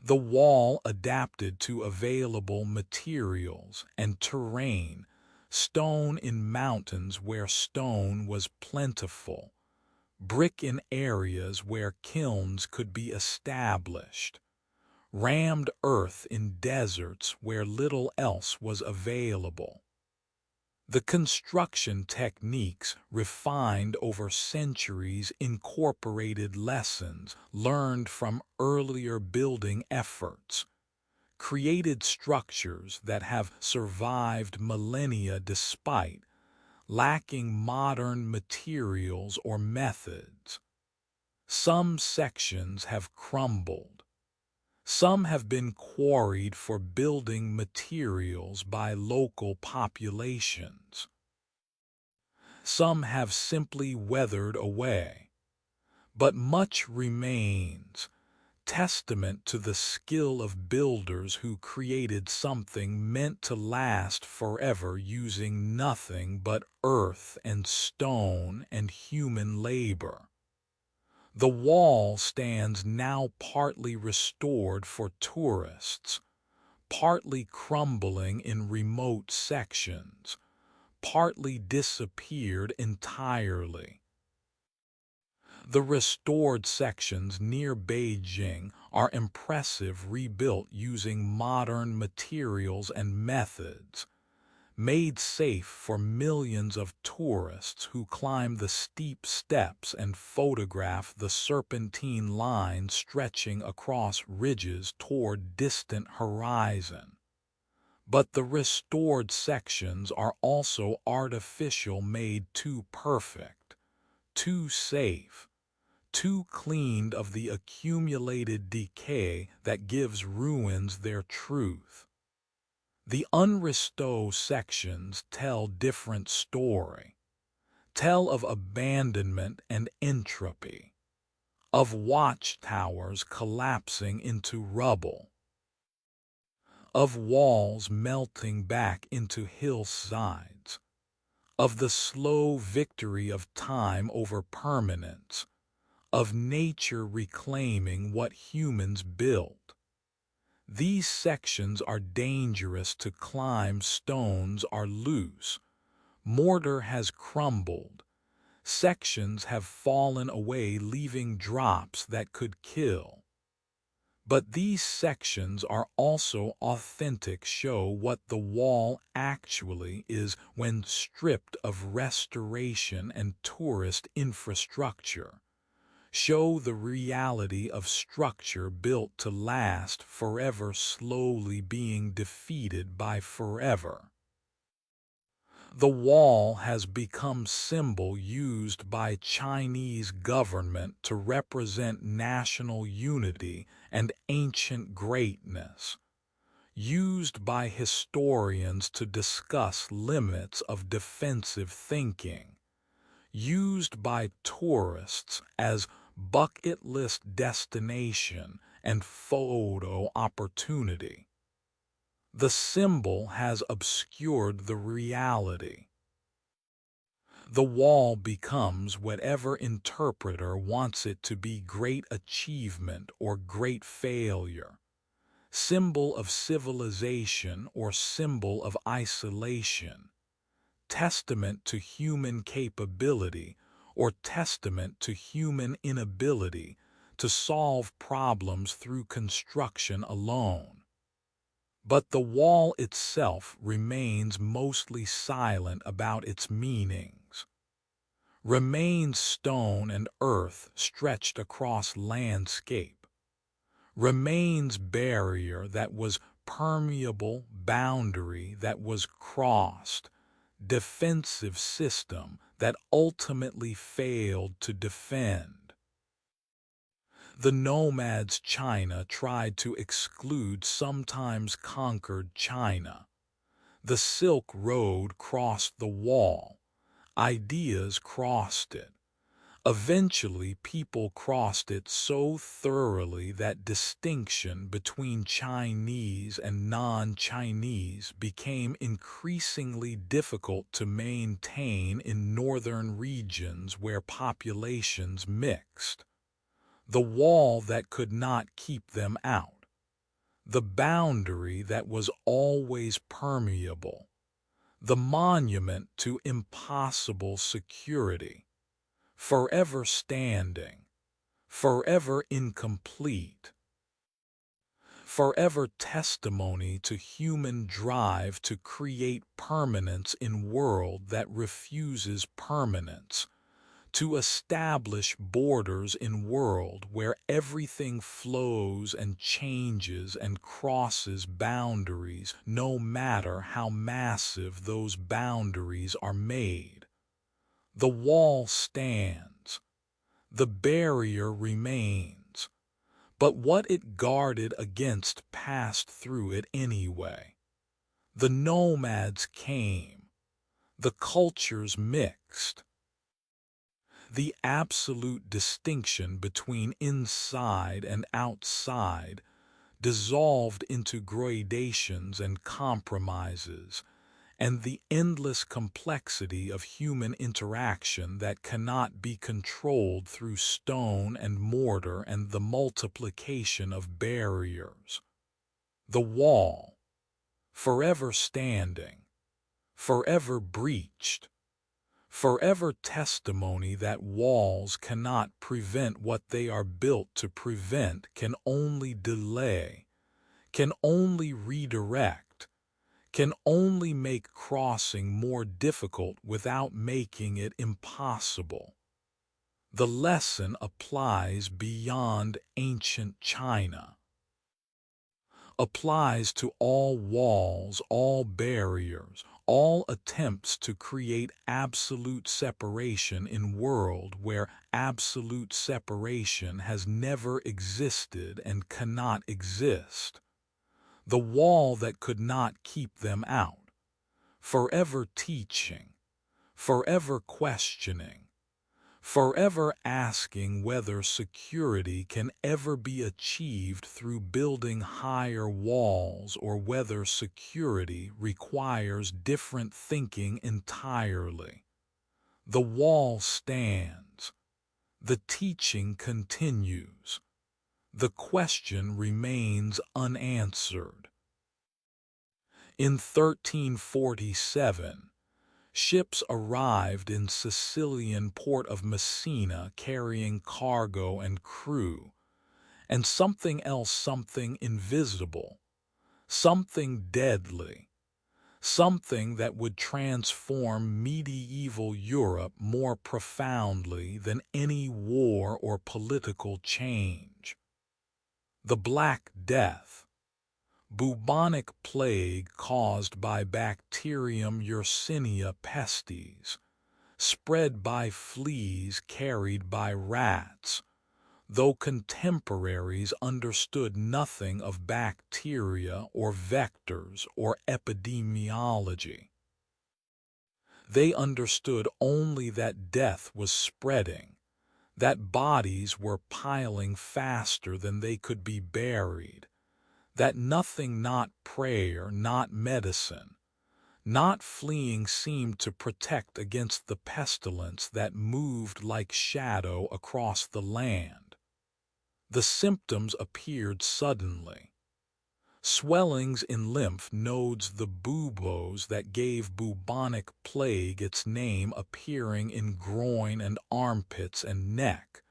The wall adapted to available materials and terrain, stone in mountains where stone was plentiful, brick in areas where kilns could be established, rammed earth in deserts where little else was available. The construction techniques, refined over centuries, incorporated lessons learned from earlier building efforts, created structures that have survived millennia despite lacking modern materials or methods. Some sections have crumbled. Some have been quarried for building materials by local populations. Some have simply weathered away. But much remains, testament to the skill of builders who created something meant to last forever using nothing but earth and stone and human labor. The wall stands now partly restored for tourists, partly crumbling in remote sections, partly disappeared entirely. The restored sections near Beijing are impressive, rebuilt using modern materials and methods, made safe for millions of tourists who climb the steep steps and photograph the serpentine lines stretching across ridges toward distant horizon. But the restored sections are also artificial, made too perfect, too safe, too cleaned of the accumulated decay that gives ruins their truth. The unrestored sections tell different story, tell of abandonment and entropy, of watchtowers collapsing into rubble, of walls melting back into hillsides, of the slow victory of time over permanence, of nature reclaiming what humans built. These sections are dangerous to climb, stones are loose, mortar has crumbled, sections have fallen away leaving drops that could kill. But these sections are also authentic, show what the wall actually is when stripped of restoration and tourist infrastructure. Show the reality of structure built to last forever slowly being defeated by forever. The wall has become symbol used by Chinese government to represent national unity and ancient greatness, used by historians to discuss limits of defensive thinking, used by tourists as bucket list destination and photo opportunity. The symbol has obscured the reality. The wall becomes whatever interpreter wants it to be: great achievement or great failure, symbol of civilization or symbol of isolation, testament to human capability or testament to human inability to solve problems through construction alone. But the wall itself remains mostly silent about its meanings. Remains stone and earth stretched across landscape. Remains barrier that was permeable, boundary that was crossed, defensive system that ultimately failed to defend. The nomads China tried to exclude, sometimes conquered China. The Silk Road crossed the wall. Ideas crossed it. Eventually, people crossed it so thoroughly that distinction between Chinese and non-Chinese became increasingly difficult to maintain in northern regions where populations mixed. The wall that could not keep them out. The boundary that was always permeable. The monument to impossible security. Forever standing, forever incomplete, forever testimony to human drive to create permanence in world that refuses permanence, to establish borders in world where everything flows and changes and crosses boundaries, no matter how massive those boundaries are made. The wall stands, the barrier remains, but what it guarded against passed through it anyway. The nomads came, the cultures mixed. The absolute distinction between inside and outside dissolved into gradations and compromises, and the endless complexity of human interaction that cannot be controlled through stone and mortar and the multiplication of barriers. The wall, forever standing, forever breached, forever testimony that walls cannot prevent what they are built to prevent, can only delay, can only redirect, can only make crossing more difficult without making it impossible. The lesson applies beyond ancient China. Applies to all walls, all barriers, all attempts to create absolute separation in world where absolute separation has never existed and cannot exist. The wall that could not keep them out, forever teaching, forever questioning, forever asking whether security can ever be achieved through building higher walls or whether security requires different thinking entirely. The wall stands. The teaching continues. The question remains unanswered. In 1347, ships arrived in Sicilian port of Messina carrying cargo and crew, and something else, something invisible, something deadly, something that would transform medieval Europe more profoundly than any war or political change. The Black Death, bubonic plague caused by Bacterium Yersinia pestis, spread by fleas carried by rats, though contemporaries understood nothing of bacteria or vectors or epidemiology. They understood only that death was spreading, that bodies were piling faster than they could be buried, that nothing, not prayer, not medicine, not fleeing, seemed to protect against the pestilence that moved like shadow across the land. The symptoms appeared suddenly. Swellings in lymph nodes, the buboes that gave bubonic plague its name, appearing in groin and armpits and neck,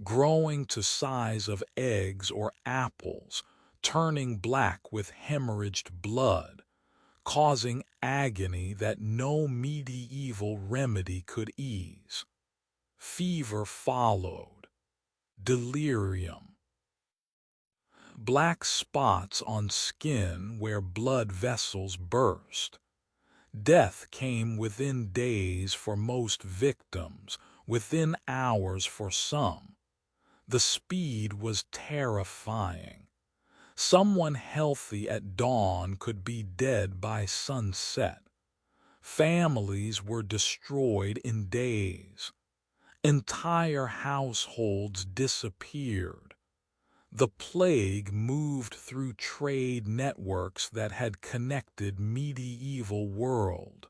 growing to size of eggs or apples, turning black with hemorrhaged blood, causing agony that no medieval remedy could ease. Fever followed. Delirium. Black spots on skin where blood vessels burst. Death came within days for most victims, within hours for some. The speed was terrifying. Someone healthy at dawn could be dead by sunset. Families were destroyed in days. Entire households disappeared. The plague moved through trade networks that had connected medieval world.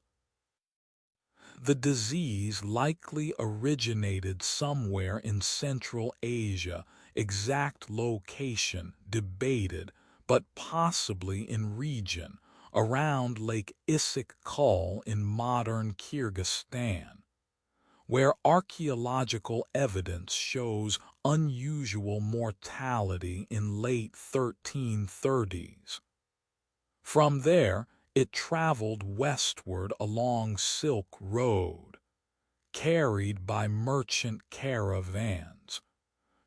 The disease likely originated somewhere in Central Asia, exact location debated, but possibly in region, around Lake Issyk-Kul in modern Kyrgyzstan, where archaeological evidence shows unusual mortality in late 1330s. From there, it traveled westward along Silk Road, carried by merchant caravans,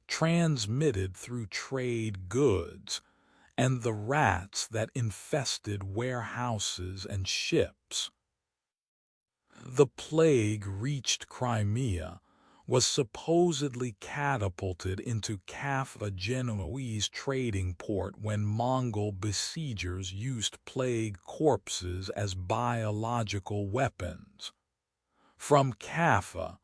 transmitted through trade goods, and the rats that infested warehouses and ships. The plague reached Crimea, was supposedly catapulted into Kaffa, Genoese trading port, when Mongol besiegers used plague corpses as biological weapons. From Kaffa,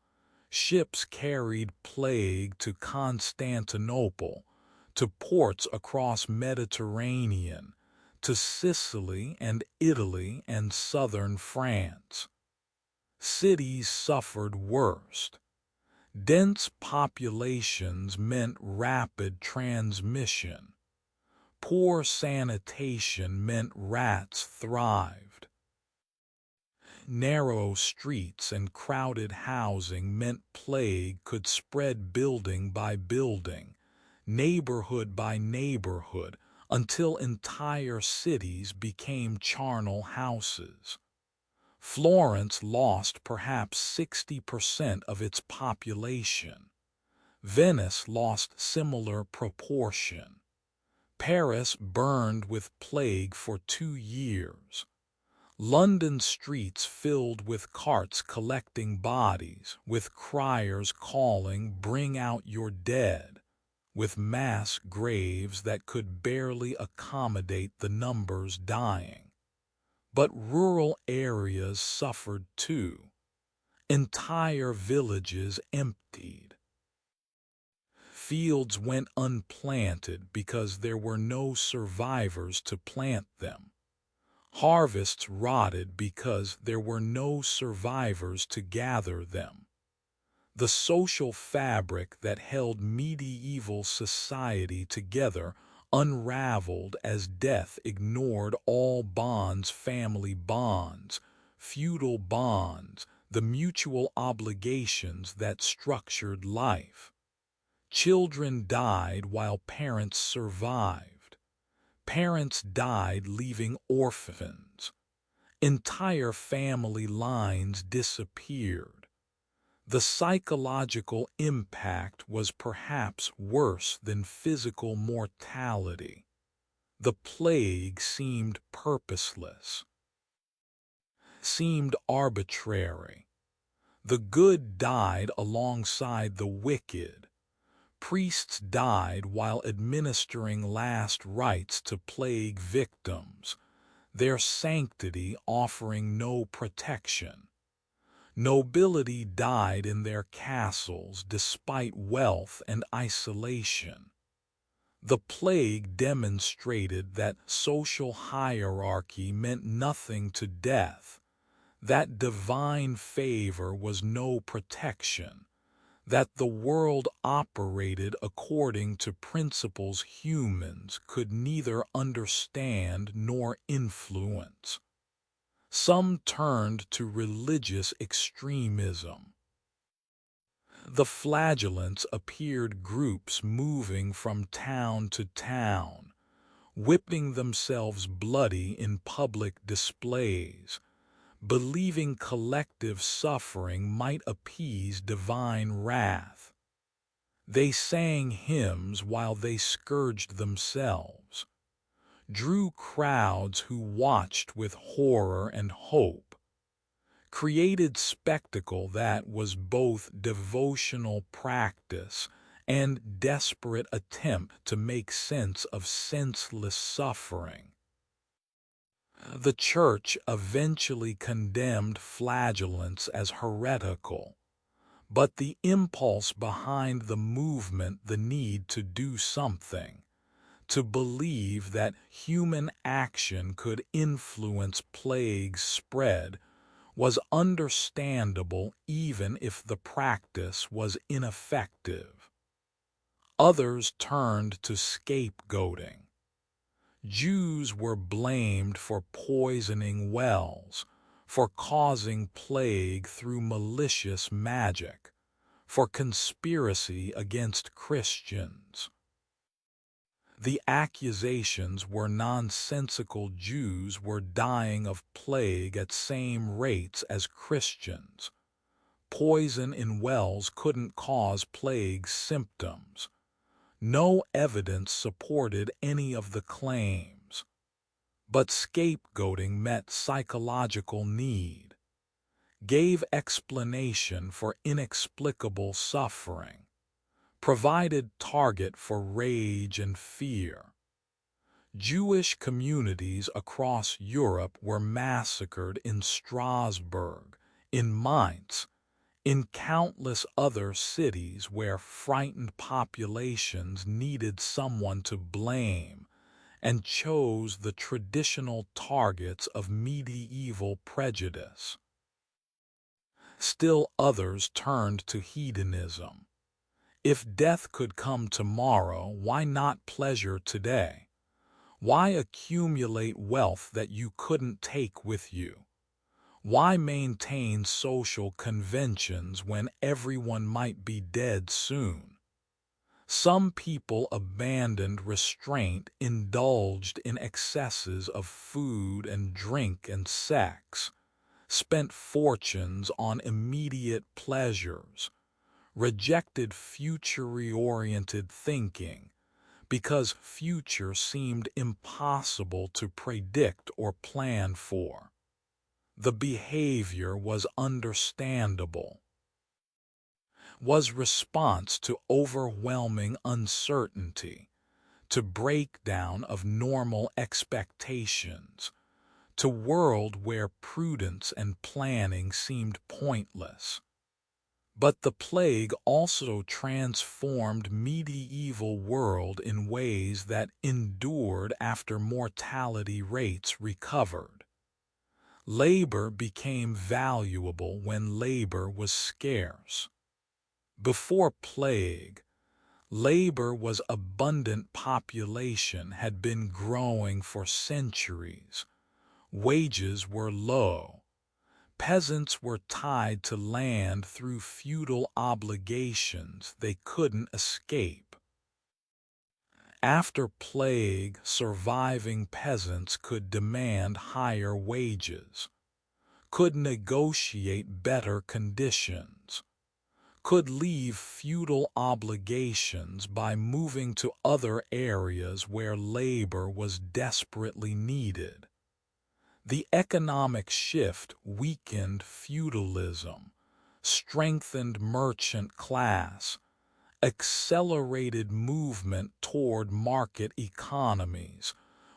ships carried plague to Constantinople, to ports across Mediterranean, to Sicily and Italy and southern France. Cities suffered worst. Dense populations meant rapid transmission. Poor sanitation meant rats thrived. Narrow streets and crowded housing meant plague could spread building by building, neighborhood by neighborhood, until entire cities became charnel houses. Florence lost perhaps 60% of its population. Venice lost similar proportion. Paris burned with plague for 2 years. London streets filled with carts collecting bodies, with criers calling, "Bring out your dead," with mass graves that could barely accommodate the numbers dying. But rural areas suffered too. Entire villages emptied. Fields went unplanted because there were no survivors to plant them. Harvests rotted because there were no survivors to gather them. The social fabric that held medieval society together unraveled as death ignored all bonds, family bonds, feudal bonds, the mutual obligations that structured life. Children died while parents survived. Parents died leaving orphans. Entire family lines disappeared. The psychological impact was perhaps worse than physical mortality. The plague seemed purposeless, seemed arbitrary. The good died alongside the wicked. Priests died while administering last rites to plague victims, their sanctity offering no protection. Nobility died in their castles despite wealth and isolation. The plague demonstrated that social hierarchy meant nothing to death, that divine favor was no protection, that the world operated according to principles humans could neither understand nor influence. Some turned to religious extremism. The flagellants appeared groups moving from town to town, whipping themselves bloody in public displays, believing collective suffering might appease divine wrath. They sang hymns while they scourged themselves, drew crowds who watched with horror and hope, created spectacle that was both devotional practice and desperate attempt to make sense of senseless suffering. The Church eventually condemned flagellants as heretical, but the impulse behind the movement, the need to do something, to believe that human action could influence plague's spread, was understandable even if the practice was ineffective. Others turned to scapegoating. Jews were blamed for poisoning wells, for causing plague through malicious magic, for conspiracy against Christians. The accusations were nonsensical. Jews were dying of plague at same rates as Christians. Poison in wells couldn't cause plague symptoms. No evidence supported any of the claims. But scapegoating met psychological need, gave explanation for inexplicable suffering, provided target for rage and fear. Jewish communities across Europe were massacred in Strasbourg, in Mainz, in countless other cities where frightened populations needed someone to blame and chose the traditional targets of medieval prejudice. Still others turned to hedonism. If death could come tomorrow, why not pleasure today? Why accumulate wealth that you couldn't take with you? Why maintain social conventions when everyone might be dead soon? Some people abandoned restraint, indulged in excesses of food and drink and sex, spent fortunes on immediate pleasures, rejected future-oriented thinking because future seemed impossible to predict or plan for. The behavior was understandable, was response to overwhelming uncertainty, to breakdown of normal expectations, to world where prudence and planning seemed pointless. But the plague also transformed medieval world in ways that endured after mortality rates recovered. Labor became valuable when labor was scarce. Before plague, labor was abundant. Population had been growing for centuries. Wages were low. Peasants were tied to land through feudal obligations they couldn't escape. After plague, surviving peasants could demand higher wages, could negotiate better conditions, could leave feudal obligations by moving to other areas where labor was desperately needed. The economic shift weakened feudalism, strengthened merchant class, accelerated movement toward market economies,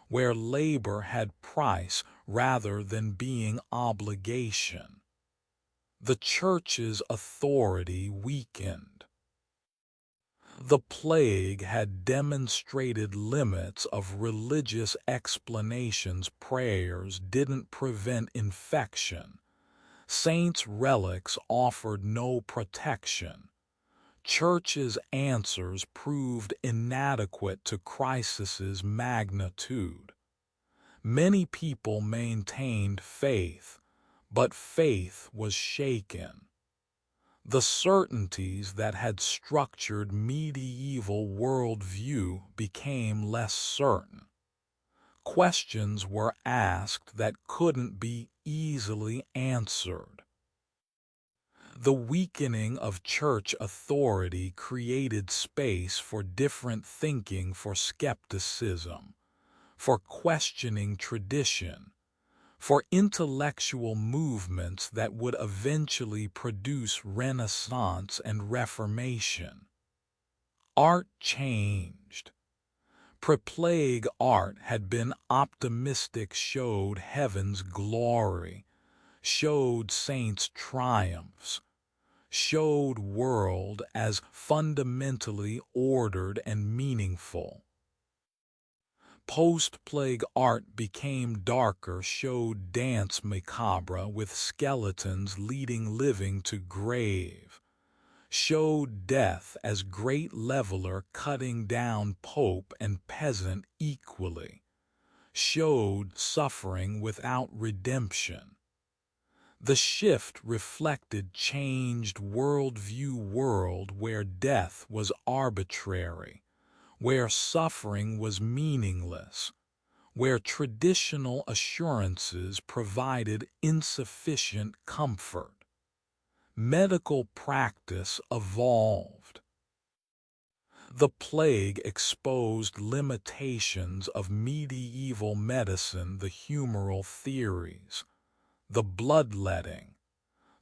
where labor had price rather than being obligation. The church's authority weakened. The plague had demonstrated limits of religious explanations. Prayers didn't prevent infection. Saints' relics offered no protection. Church's answers proved inadequate to crisis's magnitude. Many people maintained faith, but faith was shaken. The certainties that had structured medieval worldview became less certain. Questions were asked that couldn't be easily answered. The weakening of church authority created space for different thinking, for skepticism, for questioning tradition, for intellectual movements that would eventually produce Renaissance and Reformation. Art changed. Pre-plague art had been optimistic, showed heaven's glory, showed saints' triumphs, showed world as fundamentally ordered and meaningful. Post-plague art became darker, showed dance macabre with skeletons leading living to grave, showed death as great leveler cutting down pope and peasant equally, showed suffering without redemption. The shift reflected changed worldview, world where death was arbitrary, where suffering was meaningless, where traditional assurances provided insufficient comfort. Medical practice evolved. The plague exposed limitations of medieval medicine, the humoral theories, the bloodletting,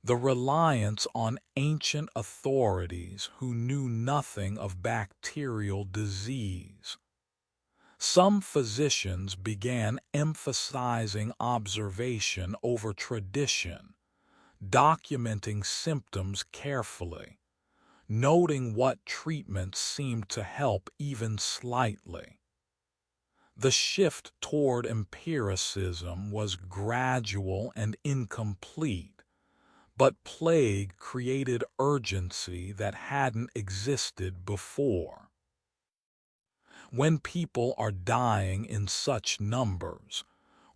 the reliance on ancient authorities who knew nothing of bacterial disease. Some physicians began emphasizing observation over tradition, documenting symptoms carefully, noting what treatments seemed to help even slightly. The shift toward empiricism was gradual and incomplete, but plague created urgency that hadn't existed before. When people are dying in such numbers,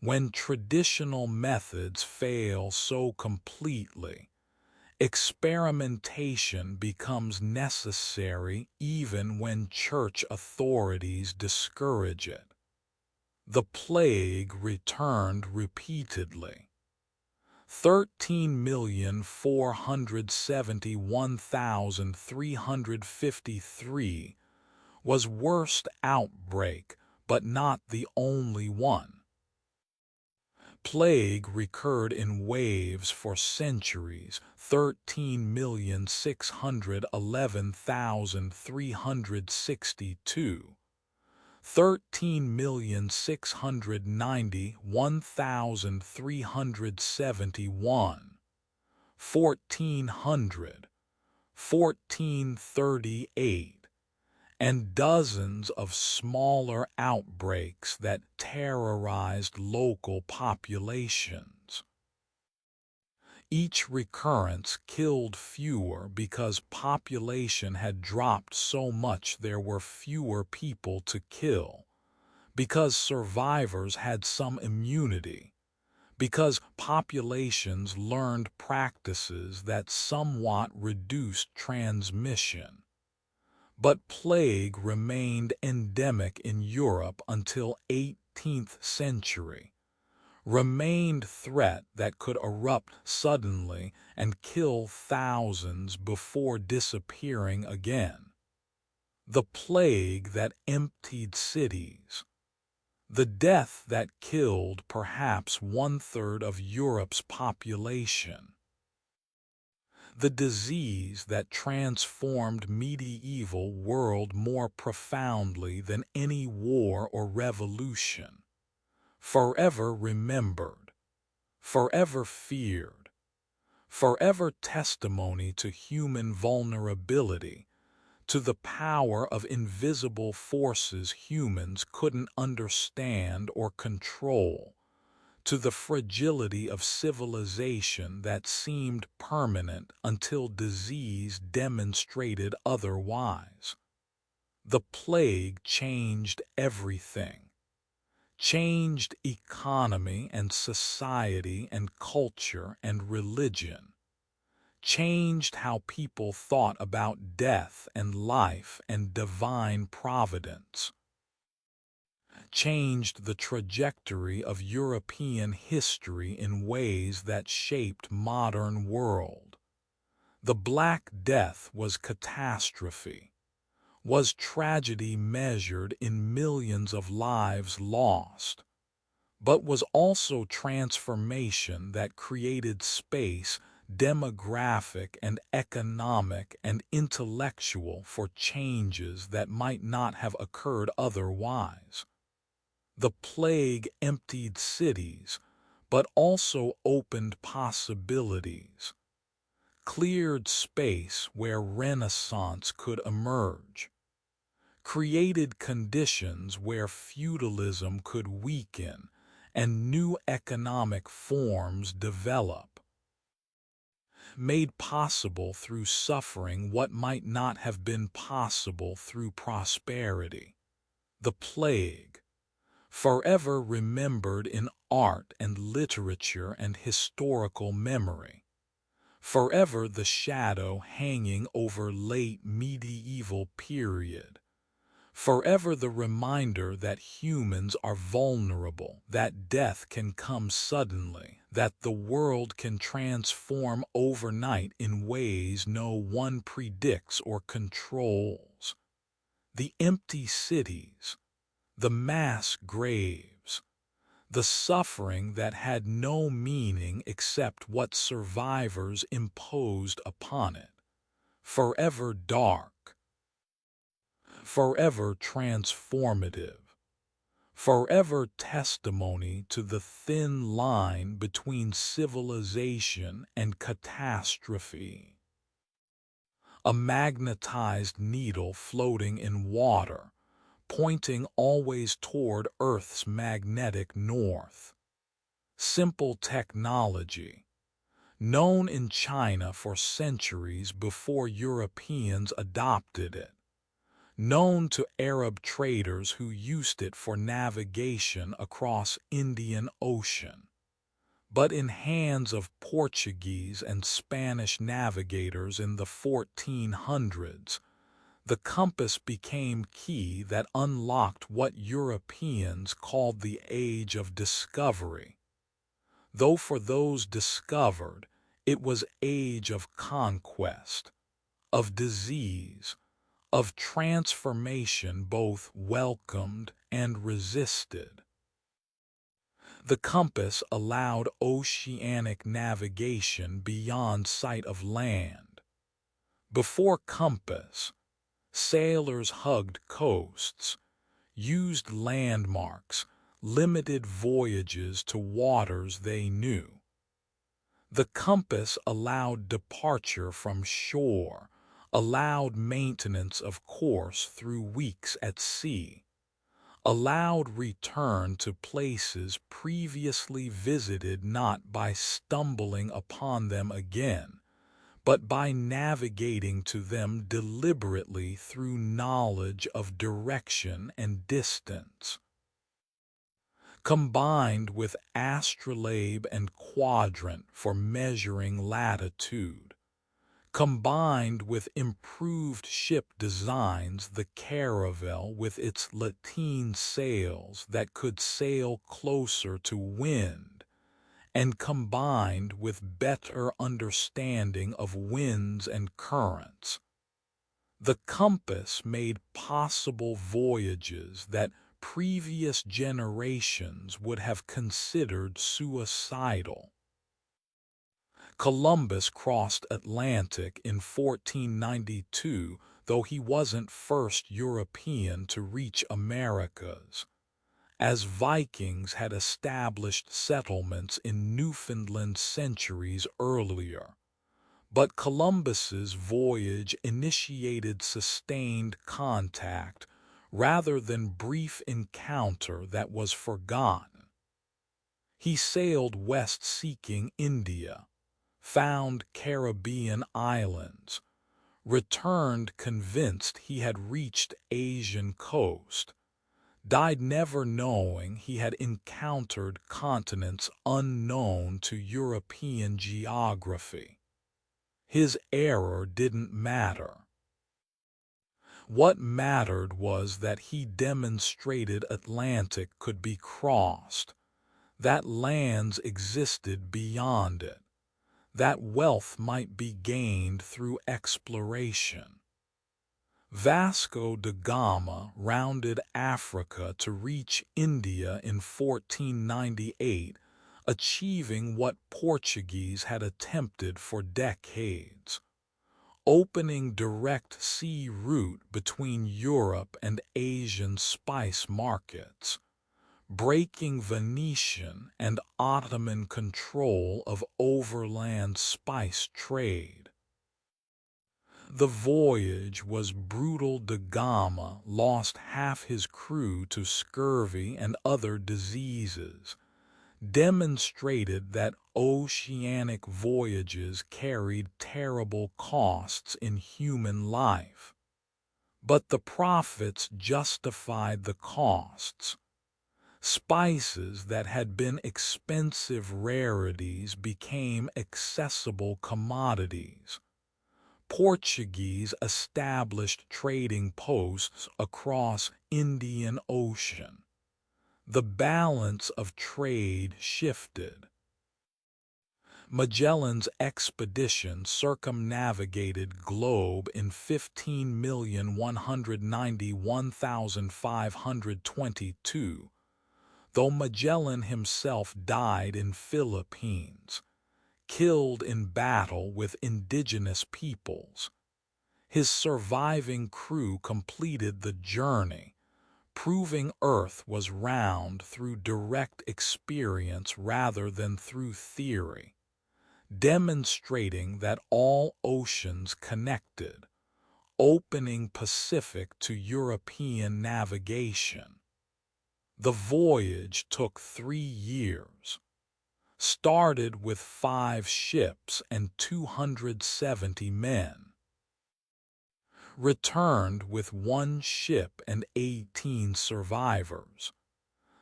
when traditional methods fail so completely, experimentation becomes necessary even when church authorities discourage it. The plague returned repeatedly. 13,471,353 was worst outbreak, but not the only one. Plague recurred in waves for centuries. 13,611,362, 13,691,371, 1400, 1438, and dozens of smaller outbreaks that terrorized local populations. Each recurrence killed fewer because population had dropped so much there were fewer people to kill, because survivors had some immunity, because populations learned practices that somewhat reduced transmission. But plague remained endemic in Europe until 18th century, remained threat that could erupt suddenly and kill thousands before disappearing again. The plague that emptied cities, the death that killed perhaps one-third of Europe's population, the disease that transformed medieval world more profoundly than any war or revolution, forever remembered, forever feared, forever testimony to human vulnerability, to the power of invisible forces humans couldn't understand or control, to the fragility of civilization that seemed permanent until disease demonstrated otherwise. The plague changed everything. Changed economy and society and culture and religion. Changed how people thought about death and life and divine providence. Changed the trajectory of European history in ways that shaped modern world. The Black Death was catastrophe, was tragedy measured in millions of lives lost, but was also transformation that created space, demographic and economic and intellectual, for changes that might not have occurred otherwise. The plague emptied cities, but also opened possibilities, cleared space where Renaissance could emerge, created conditions where feudalism could weaken and new economic forms develop, made possible through suffering what might not have been possible through prosperity. The plague, forever remembered in art and literature and historical memory, forever the shadow hanging over late medieval period, forever the reminder that humans are vulnerable, that death can come suddenly, that the world can transform overnight in ways no one predicts or controls. The empty cities, the mass graves, the suffering that had no meaning except what survivors imposed upon it, forever dark, forever transformative, forever testimony to the thin line between civilization and catastrophe. A magnetized needle floating in water, pointing always toward Earth's magnetic north. Simple technology, known in China for centuries before Europeans adopted it, known to Arab traders who used it for navigation across Indian Ocean, but in hands of Portuguese and Spanish navigators in the 1400s, the compass became key that unlocked what Europeans called the Age of Discovery. Though for those discovered, it was age of conquest, of disease, of transformation both welcomed and resisted. The compass allowed oceanic navigation beyond sight of land. Before compass, sailors hugged coasts, used landmarks, limited voyages to waters they knew. The compass allowed departure from shore, allowed maintenance of course through weeks at sea, allowed return to places previously visited not by stumbling upon them again, but by navigating to them deliberately through knowledge of direction and distance. Combined with astrolabe and quadrant for measuring latitude, combined with improved ship designs, the caravel with its lateen sails that could sail closer to wind, and combined with better understanding of winds and currents, the compass made possible voyages that previous generations would have considered suicidal. Columbus crossed Atlantic in 1492, though he wasn't first European to reach Americas, as Vikings had established settlements in Newfoundland centuries earlier. But Columbus's voyage initiated sustained contact rather than brief encounter that was forgotten. He sailed west seeking India, found Caribbean islands, returned convinced he had reached Asian coast, died never knowing he had encountered continents unknown to European geography. His error didn't matter. What mattered was that he demonstrated Atlantic could be crossed, that lands existed beyond it, that wealth might be gained through exploration. Vasco da Gama rounded Africa to reach India in 1498, achieving what Portuguese had attempted for decades, opening direct sea route between Europe and Asian spice markets, breaking Venetian and Ottoman control of overland spice trade. The voyage was brutal. Da Gama lost half his crew to scurvy and other diseases, demonstrated that oceanic voyages carried terrible costs in human life. But the profits justified the costs. Spices that had been expensive rarities became accessible commodities. Portuguese established trading posts across Indian Ocean. The balance of trade shifted. Magellan's expedition circumnavigated globe in 15,191,522, though Magellan himself died in Philippines, killed in battle with indigenous peoples. His surviving crew completed the journey, proving Earth was round through direct experience rather than through theory, demonstrating that all oceans connected, opening Pacific to European navigation. The voyage took 3 years. Started with 5 ships and 270 men. Returned with 1 ship and 18 survivors.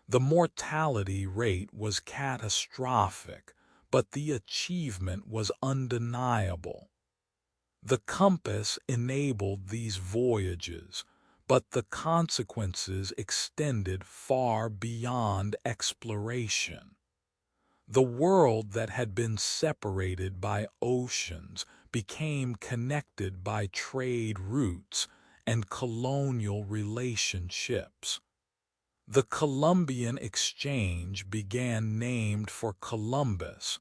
The mortality rate was catastrophic, but the achievement was undeniable. The compass enabled these voyages, but the consequences extended far beyond exploration. The world that had been separated by oceans became connected by trade routes and colonial relationships. The Columbian Exchange began named for Columbus,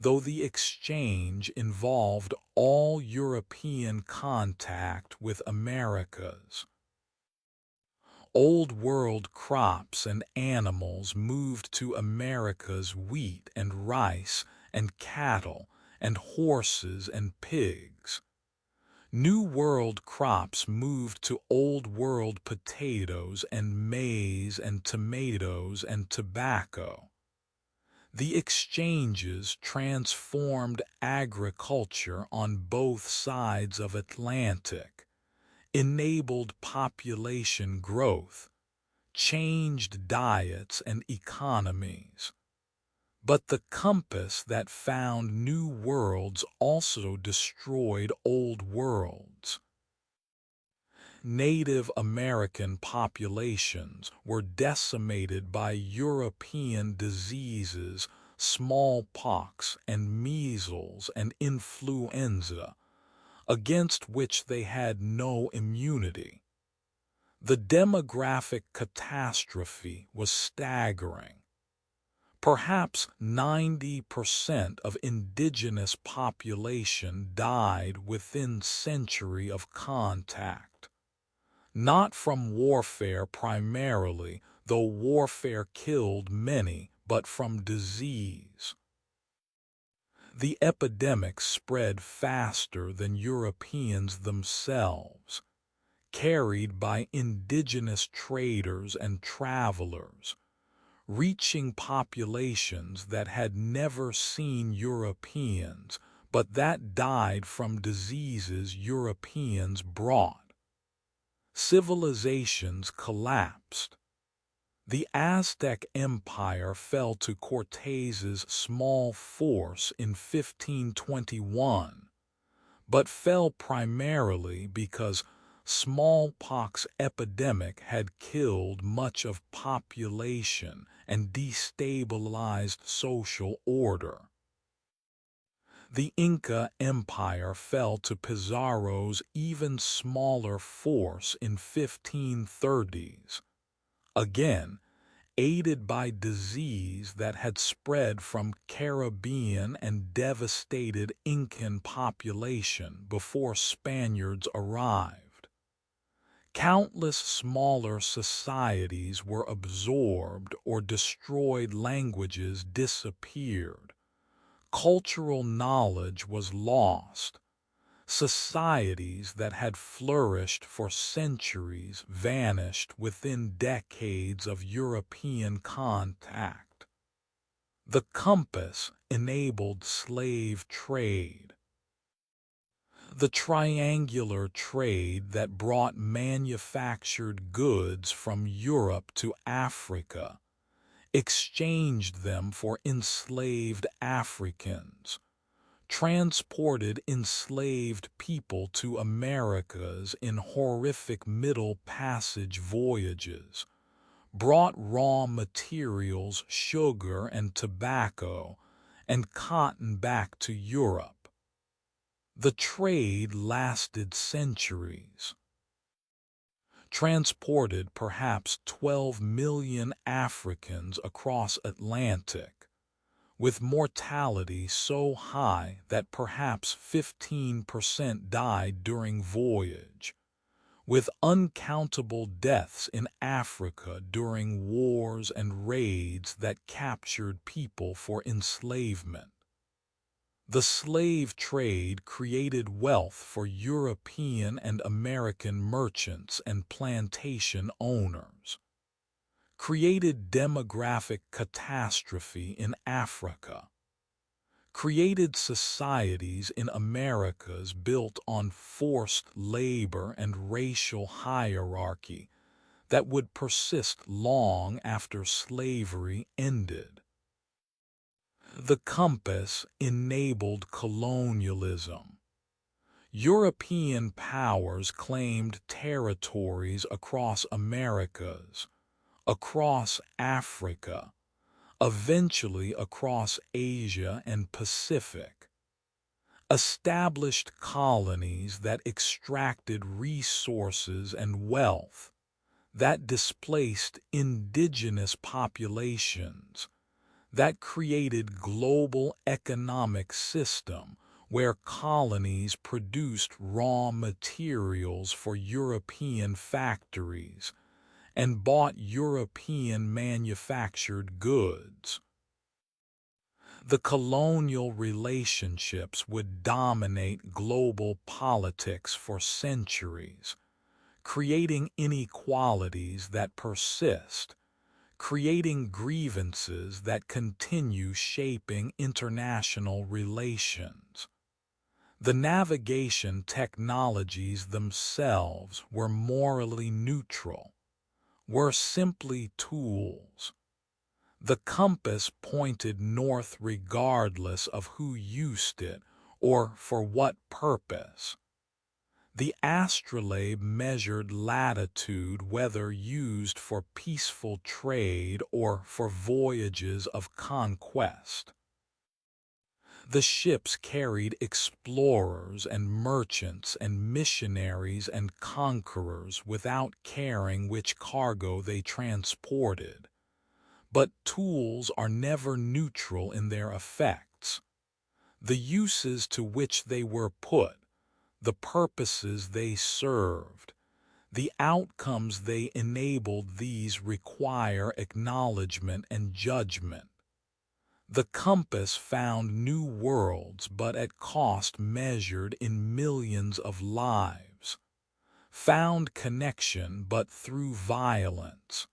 though the exchange involved all European contact with Americas. Old World crops and animals moved to America's wheat and rice and cattle and horses and pigs. New World crops moved to Old World potatoes and maize and tomatoes and tobacco. The exchanges transformed agriculture on both sides of Atlantic, enabled population growth, changed diets and economies. But the compass that found new worlds also destroyed old worlds. Native American populations were decimated by European diseases, smallpox and measles and influenza, against which they had no immunity. The demographic catastrophe was staggering. Perhaps 90% of indigenous population died within century of contact. Not from warfare primarily, though warfare killed many, but from disease. The epidemic spread faster than Europeans themselves, carried by indigenous traders and travelers, reaching populations that had never seen Europeans, but that died from diseases Europeans brought. Civilizations collapsed. The Aztec Empire fell to Cortés's small force in 1521, but fell primarily because smallpox epidemic had killed much of population and destabilized social order. The Inca Empire fell to Pizarro's even smaller force in 1530s, again aided by disease that had spread from Caribbean and devastated Incan population before Spaniards arrived. Countless smaller societies were absorbed or destroyed, languages disappeared. Cultural knowledge was lost. Societies that had flourished for centuries vanished within decades of European contact. The compass enabled slave trade. The triangular trade that brought manufactured goods from Europe to Africa, exchanged them for enslaved Africans, transported enslaved people to Americas in horrific Middle Passage voyages, brought raw materials, sugar and tobacco, and cotton back to Europe. The trade lasted centuries. Transported perhaps 12 million Africans across Atlantic, with mortality so high that perhaps 15% died during voyage, with uncountable deaths in Africa during wars and raids that captured people for enslavement. The slave trade created wealth for European and American merchants and plantation owners, created demographic catastrophe in Africa, created societies in Americas built on forced labor and racial hierarchy that would persist long after slavery ended. The compass enabled colonialism. European powers claimed territories across Americas, across Africa, eventually across Asia and Pacific, established colonies that extracted resources and wealth, that displaced indigenous populations, that created global economic system where colonies produced raw materials for European factories and bought European manufactured goods. The colonial relationships would dominate global politics for centuries, creating inequalities that persist, creating grievances that continue shaping international relations. The navigation technologies themselves were morally neutral, were simply tools. The compass pointed north regardless of who used it or for what purpose. The astrolabe measured latitude whether used for peaceful trade or for voyages of conquest. The ships carried explorers and merchants and missionaries and conquerors without caring which cargo they transported. But tools are never neutral in their effects. The uses to which they were put, the purposes they served, the outcomes they enabled, these require acknowledgement and judgment. The compass found new worlds, but at cost measured in millions of lives. Found connection, but through violence.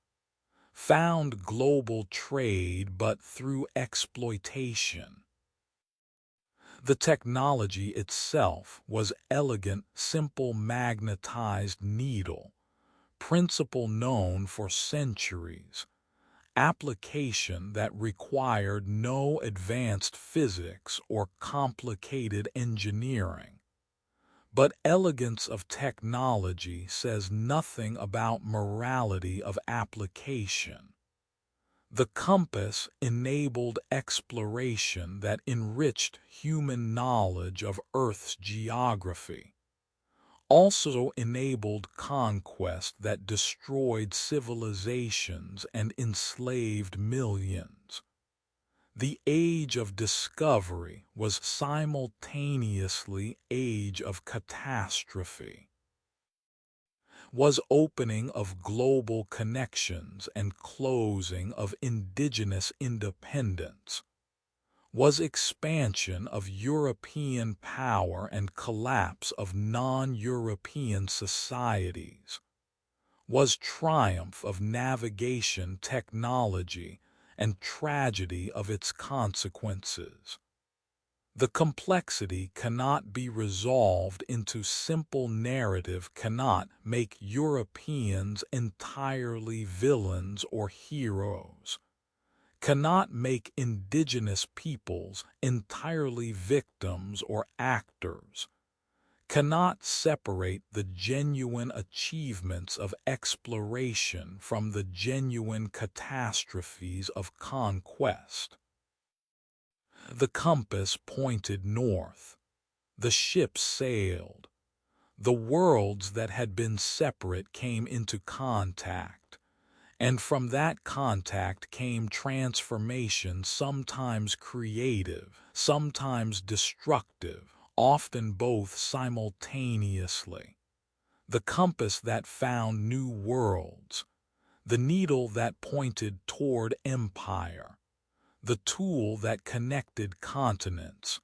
Found global trade, but through exploitation. The technology itself was elegant, simple magnetized needle, principle known for centuries, application that required no advanced physics or complicated engineering. But elegance of technology says nothing about morality of application. The compass enabled exploration that enriched human knowledge of Earth's geography, also enabled conquest that destroyed civilizations and enslaved millions. The age of discovery was simultaneously age of catastrophe. Was opening of global connections and closing of indigenous independence. Was expansion of European power and collapse of non-European societies. Was triumph of navigation technology and tragedy of its consequences. The complexity cannot be resolved into simple narrative, cannot make Europeans entirely villains or heroes, cannot make indigenous peoples entirely victims or actors, cannot separate the genuine achievements of exploration from the genuine catastrophes of conquest. The compass pointed north. The ships sailed. The worlds that had been separate came into contact, and from that contact came transformation, sometimes creative, sometimes destructive, often both simultaneously. The compass that found new worlds, the needle that pointed toward empire, the tool that connected continents,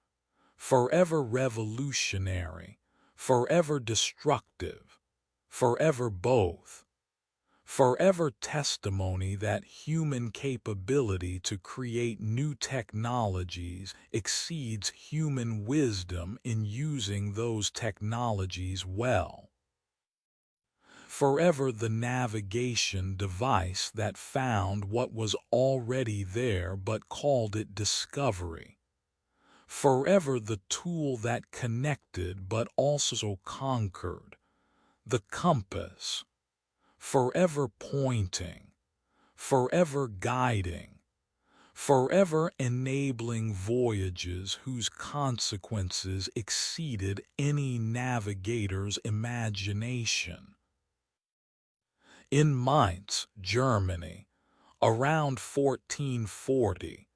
forever revolutionary, forever destructive, forever both, forever testimony that human capability to create new technologies exceeds human wisdom in using those technologies well. Forever the navigation device that found what was already there but called it discovery. Forever the tool that connected but also conquered, the compass. Forever pointing, forever guiding, forever enabling voyages whose consequences exceeded any navigator's imagination. In Mainz, Germany, around 1440,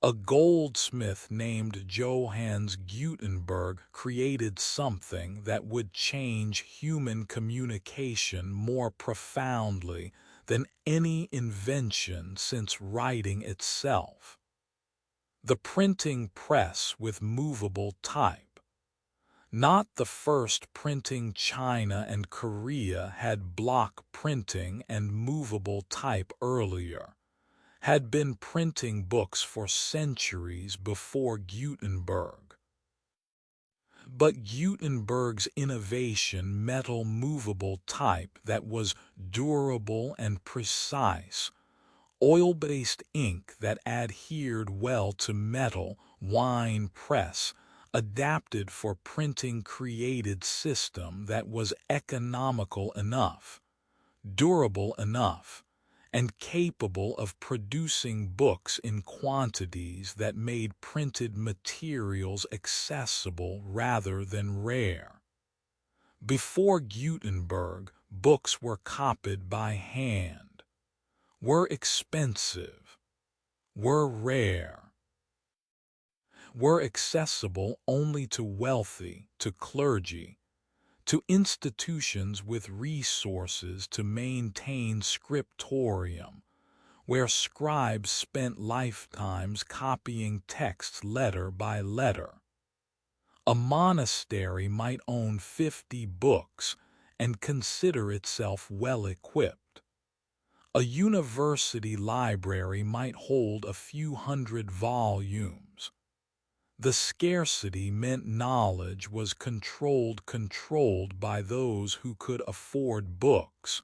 a goldsmith named Johannes Gutenberg created something that would change human communication more profoundly than any invention since writing itself. The printing press with movable type. Not the first printing. China and Korea had block printing and movable type earlier, had been printing books for centuries before Gutenberg. But Gutenberg's innovation, metal movable type that was durable and precise, oil-based ink that adhered well to metal, wine press, adapted for printing, created system that was economical enough, durable enough, and capable of producing books in quantities that made printed materials accessible rather than rare. Before Gutenberg, books were copied by hand, were expensive, were rare, were accessible only to wealthy, to clergy, to institutions with resources to maintain scriptorium, where scribes spent lifetimes copying texts letter by letter. A monastery might own 50 books and consider itself well equipped. A university library might hold a few hundred volumes. The scarcity meant knowledge was controlled by those who could afford books,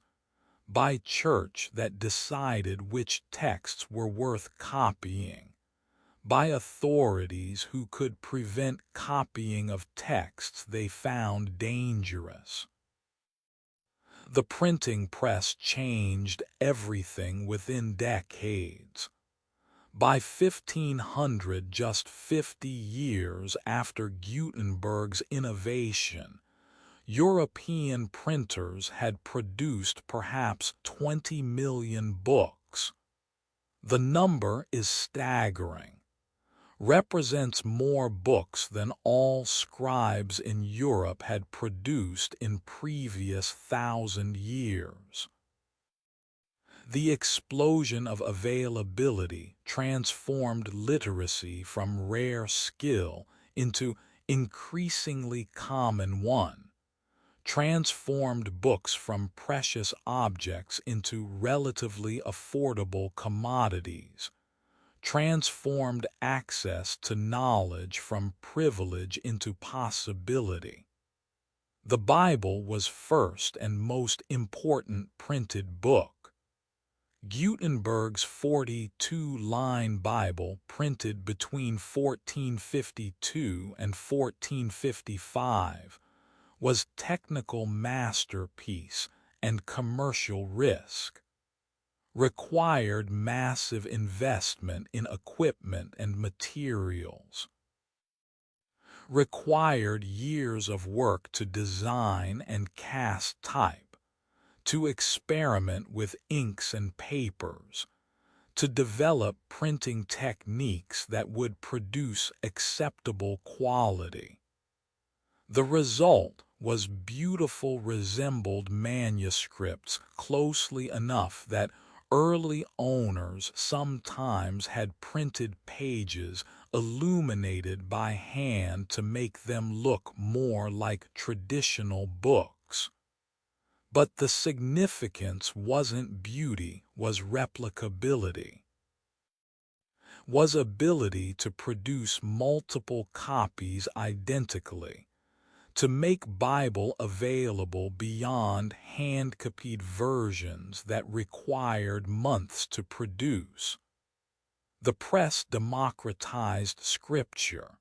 by church that decided which texts were worth copying, by authorities who could prevent copying of texts they found dangerous. The printing press changed everything within decades. By 1500, just 50 years after Gutenberg's innovation, European printers had produced perhaps 20 million books. The number is staggering, represents more books than all scribes in Europe had produced in previous 1,000 years. The explosion of availability transformed literacy from rare skill into increasingly common one, transformed books from precious objects into relatively affordable commodities, transformed access to knowledge from privilege into possibility. The Bible was first and most important printed book. Gutenberg's 42-line Bible, printed between 1452 and 1455, was technical masterpiece and commercial risk, required massive investment in equipment and materials, required years of work to design and cast type, to experiment with inks and papers, to develop printing techniques that would produce acceptable quality. The result was beautiful, resembled manuscripts closely enough that early owners sometimes had printed pages illuminated by hand to make them look more like traditional books. But the significance wasn't beauty, was replicability, was ability to produce multiple copies identically, to make Bible available beyond hand-copied versions that required months to produce. The press democratized Scripture,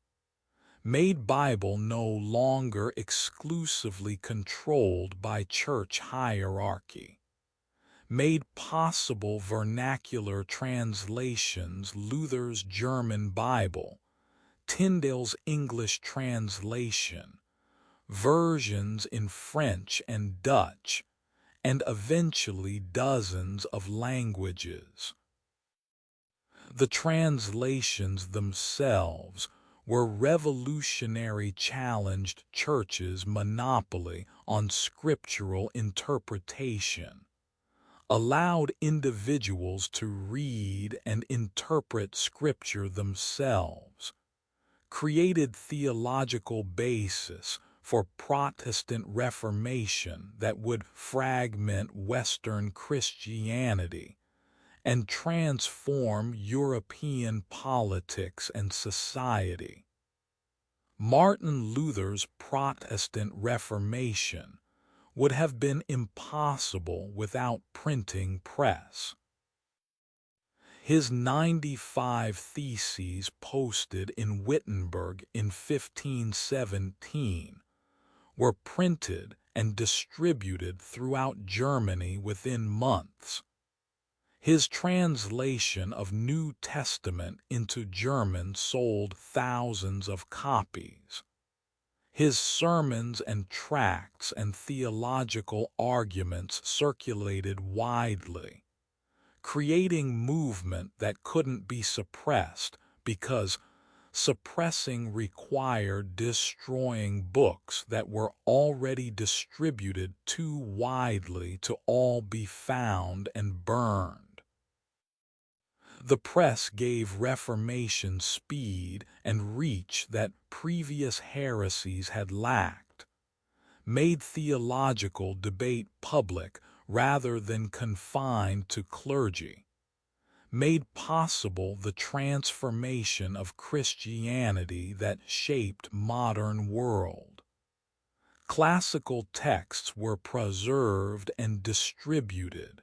made Bible no longer exclusively controlled by church hierarchy, made possible vernacular translations, Luther's German Bible, Tyndale's English translation, versions in French and Dutch, and eventually dozens of languages. The translations themselves were revolutionary, challenged churches' monopoly on scriptural interpretation, allowed individuals to read and interpret Scripture themselves, created theological basis for Protestant Reformation that would fragment Western Christianity and transform European politics and society. Martin Luther's Protestant Reformation would have been impossible without printing press. His 95 Theses posted in Wittenberg in 1517 were printed and distributed throughout Germany within months. His translation of New Testament into German sold thousands of copies. His sermons and tracts and theological arguments circulated widely, creating movement that couldn't be suppressed because suppressing required destroying books that were already distributed too widely to all be found and burned. The press gave Reformation speed and reach that previous heresies had lacked, made theological debate public rather than confined to clergy, made possible the transformation of Christianity that shaped modern world. Classical texts were preserved and distributed.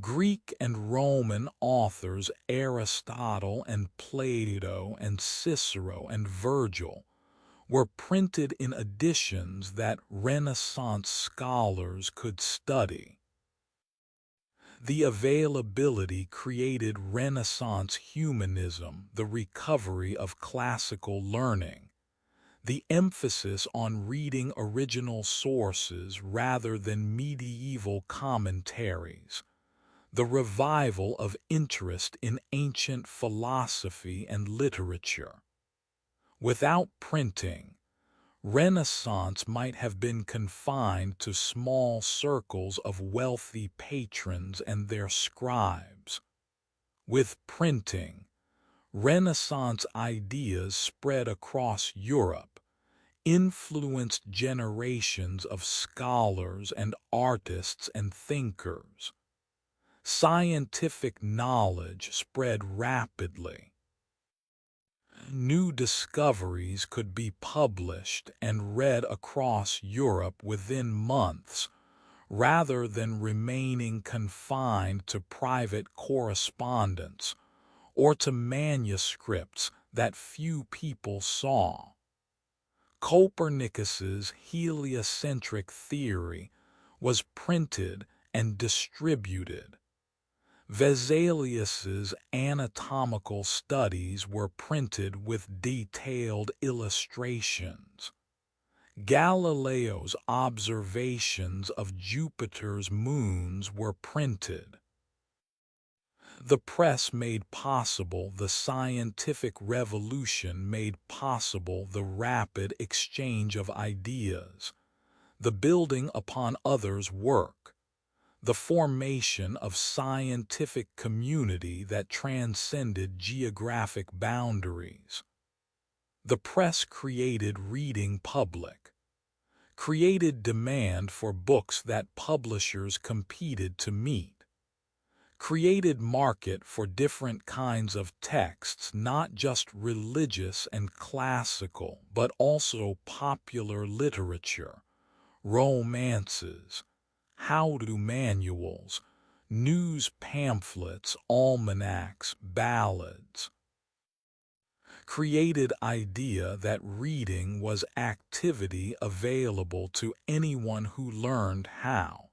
Greek and Roman authors Aristotle and Plato and Cicero and Virgil were printed in editions that Renaissance scholars could study. The availability created Renaissance humanism, the recovery of classical learning, the emphasis on reading original sources rather than medieval commentaries, the revival of interest in ancient philosophy and literature. Without printing, Renaissance might have been confined to small circles of wealthy patrons and their scribes. With printing, Renaissance ideas spread across Europe, influenced generations of scholars and artists and thinkers. Scientific knowledge spread rapidly. New discoveries could be published and read across Europe within months, rather than remaining confined to private correspondence or to manuscripts that few people saw. Copernicus's heliocentric theory was printed and distributed. Vesalius's anatomical studies were printed with detailed illustrations. Galileo's observations of Jupiter's moons were printed. The press made possible the scientific revolution, made possible the rapid exchange of ideas, the building upon others' work, the formation of scientific community that transcended geographic boundaries. The press created reading public, created demand for books that publishers competed to meet, created market for different kinds of texts, not just religious and classical, but also popular literature, romances, how-to manuals, news pamphlets, almanacs, ballads. Created idea that reading was activity available to anyone who learned how,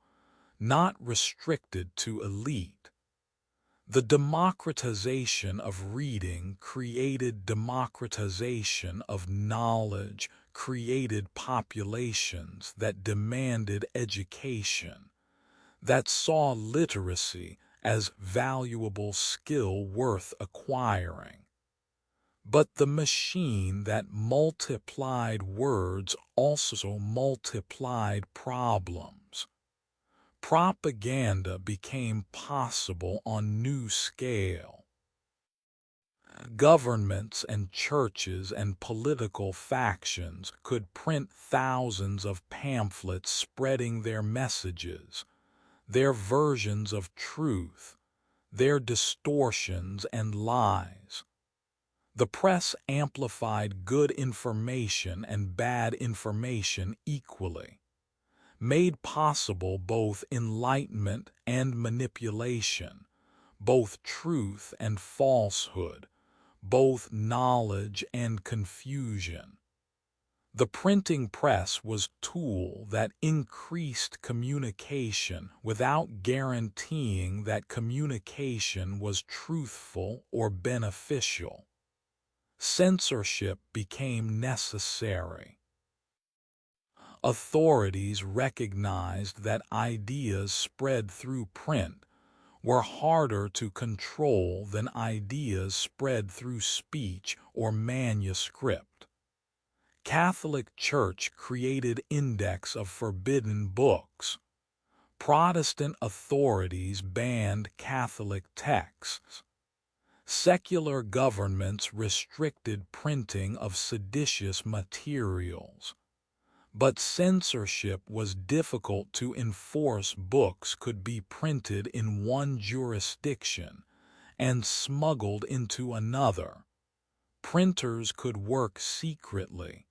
not restricted to elite. The democratization of reading created democratization of knowledge, created populations that demanded education, that saw literacy as valuable skill worth acquiring. But the machine that multiplied words also multiplied problems. Propaganda became possible on new scale. Governments and churches and political factions could print thousands of pamphlets spreading their messages, their versions of truth, their distortions and lies. The press amplified good information and bad information equally, made possible both enlightenment and manipulation, both truth and falsehood, both knowledge and confusion. The printing press was a tool that increased communication without guaranteeing that communication was truthful or beneficial. Censorship became necessary. Authorities recognized that ideas spread through print were harder to control than ideas spread through speech or manuscript. Catholic Church created Index of Forbidden Books. Protestant authorities banned Catholic texts. Secular governments restricted printing of seditious materials. But censorship was difficult to enforce. Books could be printed in one jurisdiction and smuggled into another. Printers could work secretly.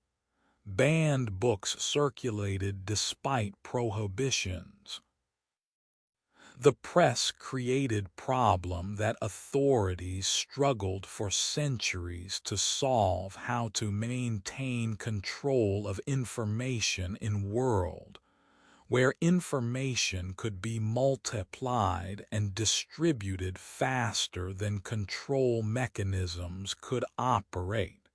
Banned books circulated despite prohibitions. The press created problem that authorities struggled for centuries to solve: how to maintain control of information in a world where information could be multiplied and distributed faster than control mechanisms could operate.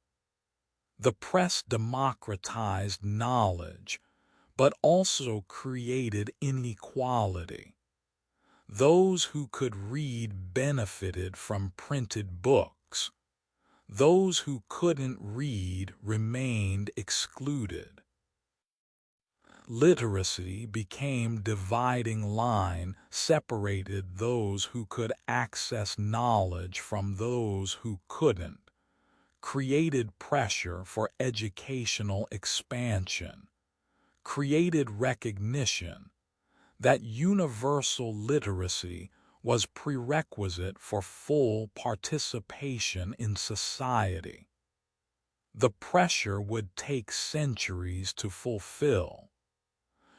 The press democratized knowledge, but also created inequality. Those who could read benefited from printed books. Those who couldn't read remained excluded. Literacy became dividing line, separated those who could access knowledge from those who couldn't, created pressure for educational expansion, created recognition that universal literacy was prerequisite for full participation in society. The pressure would take centuries to fulfill.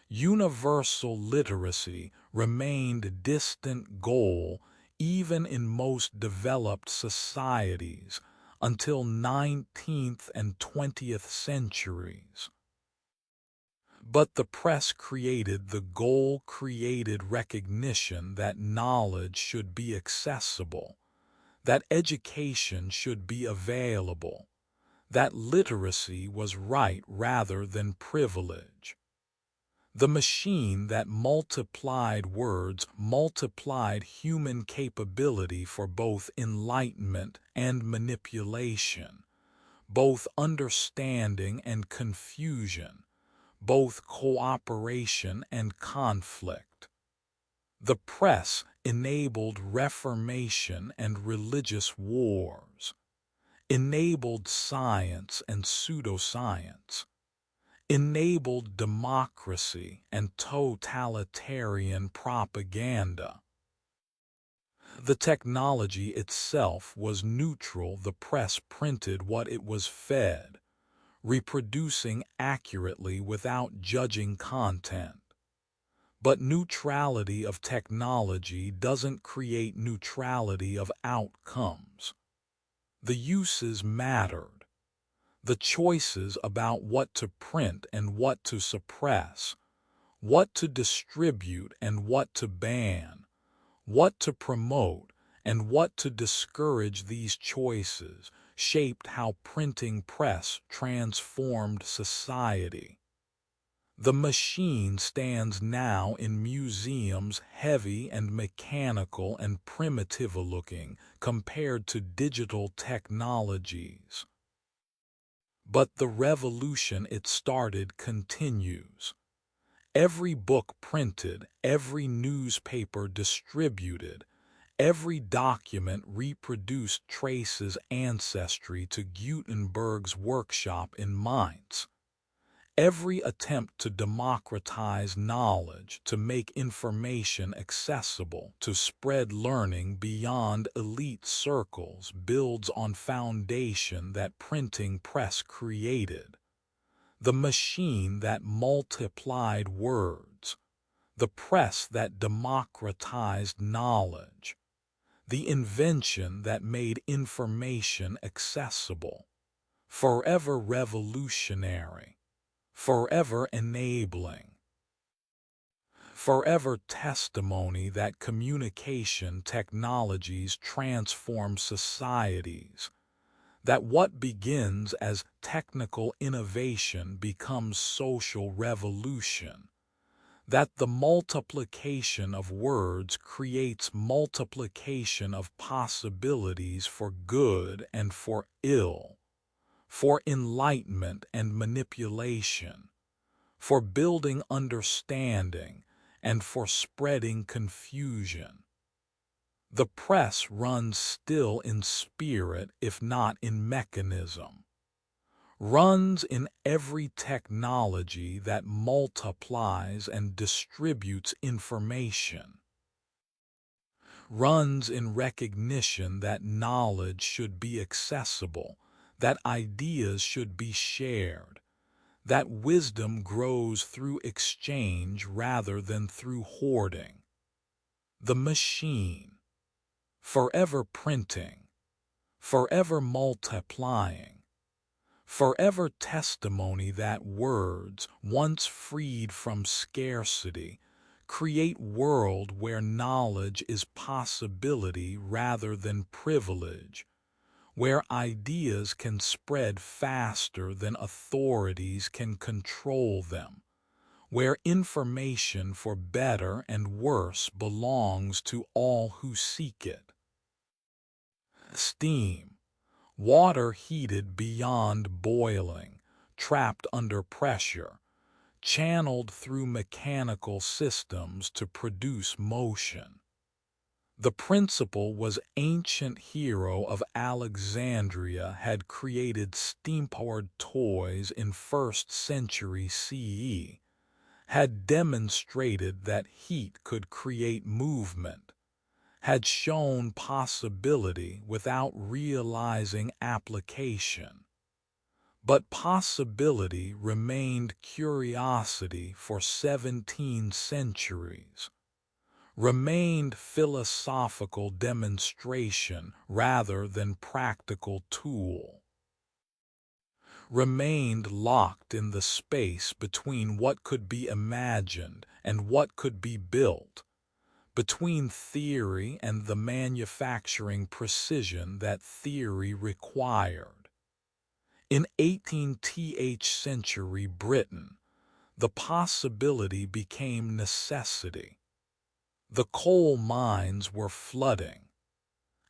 Universal literacy remained a distant goal even in most developed societies until 19th and 20th centuries. But the press created the goal, created recognition that knowledge should be accessible, that education should be available, that literacy was right rather than privilege. The machine that multiplied words multiplied human capability for both enlightenment and manipulation, both understanding and confusion, both cooperation and conflict. The press enabled reformation and religious wars, enabled science and pseudoscience, enabled democracy and totalitarian propaganda. The technology itself was neutral. The press printed what it was fed, reproducing accurately without judging content. But neutrality of technology doesn't create neutrality of outcomes. The uses mattered. The choices about what to print and what to suppress, what to distribute and what to ban, what to promote and what to discourage, these choices shaped how printing press transformed society. The machine stands now in museums, heavy and mechanical and primitive-looking compared to digital technologies. But the revolution it started continues. Every book printed, every newspaper distributed, every document reproduced traces ancestry to Gutenberg's workshop in Mainz. Every attempt to democratize knowledge, to make information accessible, to spread learning beyond elite circles builds on foundation that printing press created. The machine that multiplied words, the press that democratized knowledge, the invention that made information accessible, forever revolutionary, forever enabling, forever testimony that communication technologies transform societies, that what begins as technical innovation becomes social revolution, that the multiplication of words creates multiplication of possibilities for good and for ill, for enlightenment and manipulation, for building understanding and for spreading confusion. The press runs still in spirit if not in mechanism, runs in every technology that multiplies and distributes information, runs in recognition that knowledge should be accessible, that ideas should be shared, that wisdom grows through exchange rather than through hoarding. The machine, forever printing, forever multiplying, forever testimony that words, once freed from scarcity, create world where knowledge is possibility rather than privilege, where ideas can spread faster than authorities can control them, where information for better and worse belongs to all who seek it. Steam, water heated beyond boiling, trapped under pressure, channeled through mechanical systems to produce motion. The principle was ancient hero of Alexandria had created steam-powered toys in 1st century CE, had demonstrated that heat could create movement, had shown possibility without realizing application. But possibility remained curiosity for 17 centuries, remained philosophical demonstration rather than practical tool, remained locked in the space between what could be imagined and what could be built, between theory and the manufacturing precision that theory required. In 18th century Britain, the possibility became necessity. The coal mines were flooding.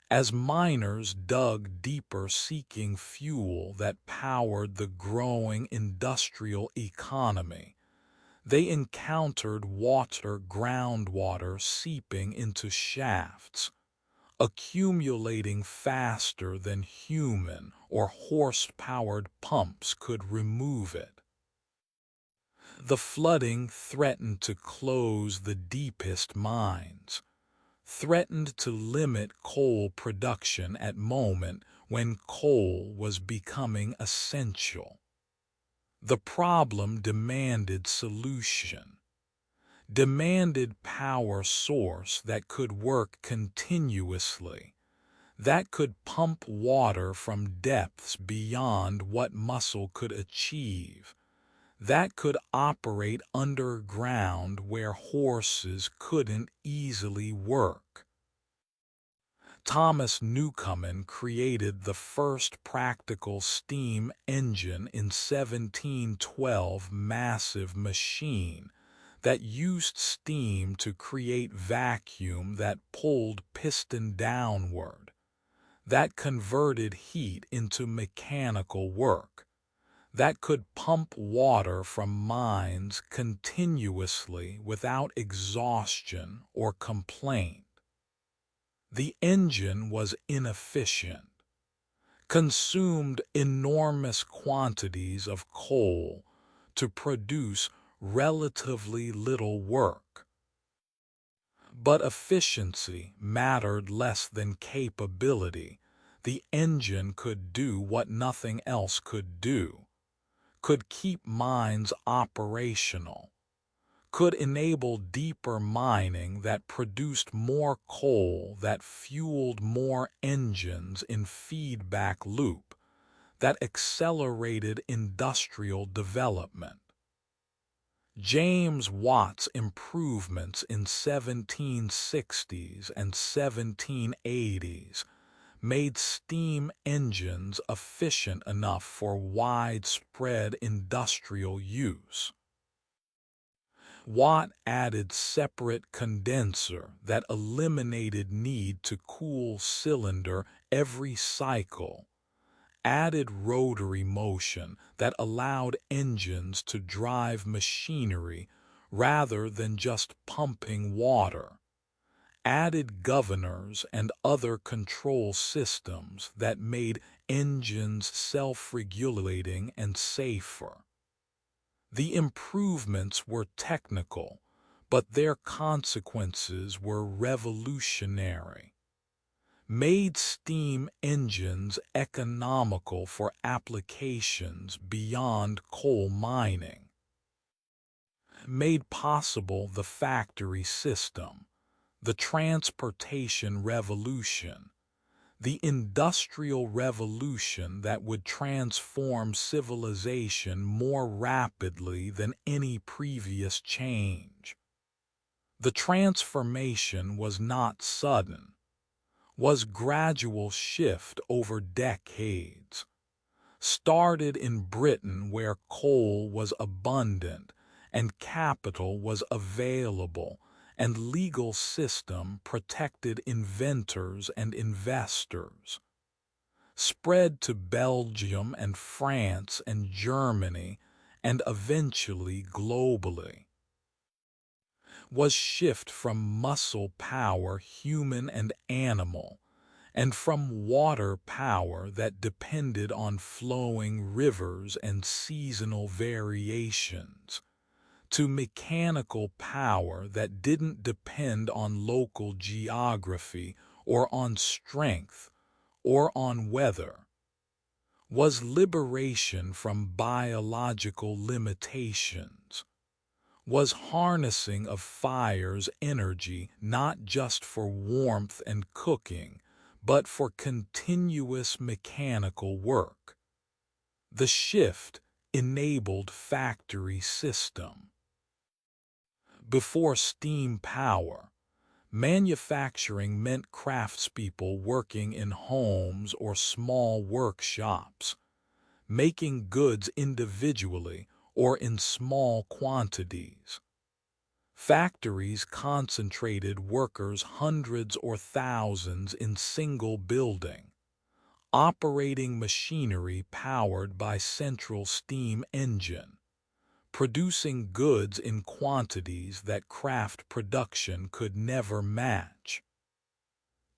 As miners dug deeper seeking fuel that powered the growing industrial economy, they encountered groundwater seeping into shafts, accumulating faster than human or horse-powered pumps could remove it. The flooding threatened to close the deepest mines, threatened to limit coal production at moment when coal was becoming essential. The problem demanded solution, demanded power source that could work continuously, that could pump water from depths beyond what muscle could achieve, that could operate underground where horses couldn't easily work. Thomas Newcomen created the first practical steam engine in 1712, massive machine that used steam to create vacuum that pulled piston downward, that converted heat into mechanical work, that could pump water from mines continuously without exhaustion or complaint. The engine was inefficient, consumed enormous quantities of coal to produce relatively little work. But efficiency mattered less than capability. The engine could do what nothing else could do, could keep mines operational, could enable deeper mining that produced more coal, that fueled more engines in feedback loop, that accelerated industrial development. James Watt's improvements in 1760s and 1780s made steam engines efficient enough for widespread industrial use. Watt added separate condenser that eliminated need to cool cylinder every cycle, added rotary motion that allowed engines to drive machinery rather than just pumping water, added governors and other control systems that made engines self-regulating and safer. The improvements were technical, but their consequences were revolutionary. Made steam engines economical for applications beyond coal mining. Made possible the factory system, the transportation revolution, the industrial revolution that would transform civilization more rapidly than any previous change. The transformation was not sudden, was gradual shift over decades. Started in Britain where coal was abundant and capital was available, and legal system protected inventors and investors. Spread to Belgium and France and Germany, and eventually globally. Was shift from muscle power, human and animal, and from water power that depended on flowing rivers and seasonal variations, to mechanical power that didn't depend on local geography or on strength or on weather. Was liberation from biological limitations. Was harnessing of fire's energy not just for warmth and cooking, but for continuous mechanical work. The shift enabled factory system. Before steam power, manufacturing meant craftspeople working in homes or small workshops, making goods individually or in small quantities. Factories concentrated workers hundreds or thousands in single building, operating machinery powered by central steam engine, producing goods in quantities that craft production could never match.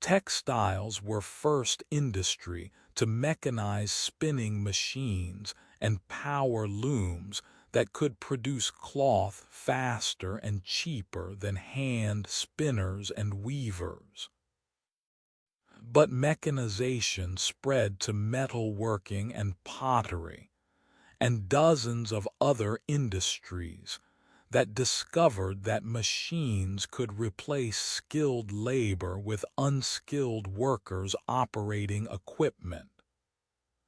Textiles were first industry to mechanize spinning machines and power looms that could produce cloth faster and cheaper than hand spinners and weavers. But mechanization spread to metalworking and pottery, and dozens of other industries that discovered that machines could replace skilled labor with unskilled workers operating equipment.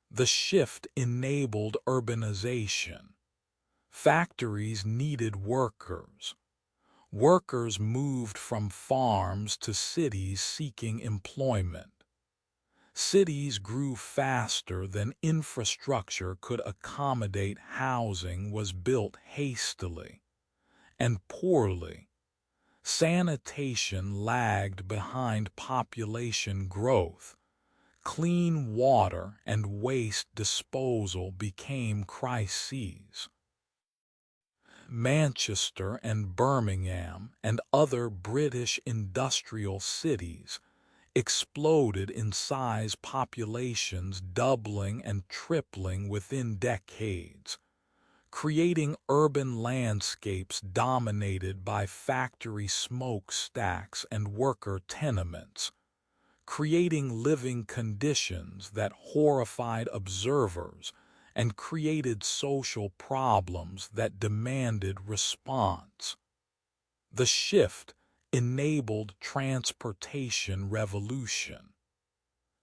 The shift enabled urbanization. Factories needed workers. Workers moved from farms to cities seeking employment. Cities grew faster than infrastructure could accommodate. Housing was built hastily and poorly. Sanitation lagged behind population growth. Clean water and waste disposal became crises. Manchester and Birmingham and other British industrial cities exploded in size, populations doubling and tripling within decades, creating urban landscapes dominated by factory smokestacks and worker tenements, creating living conditions that horrified observers and created social problems that demanded response. The shift enabled transportation revolution.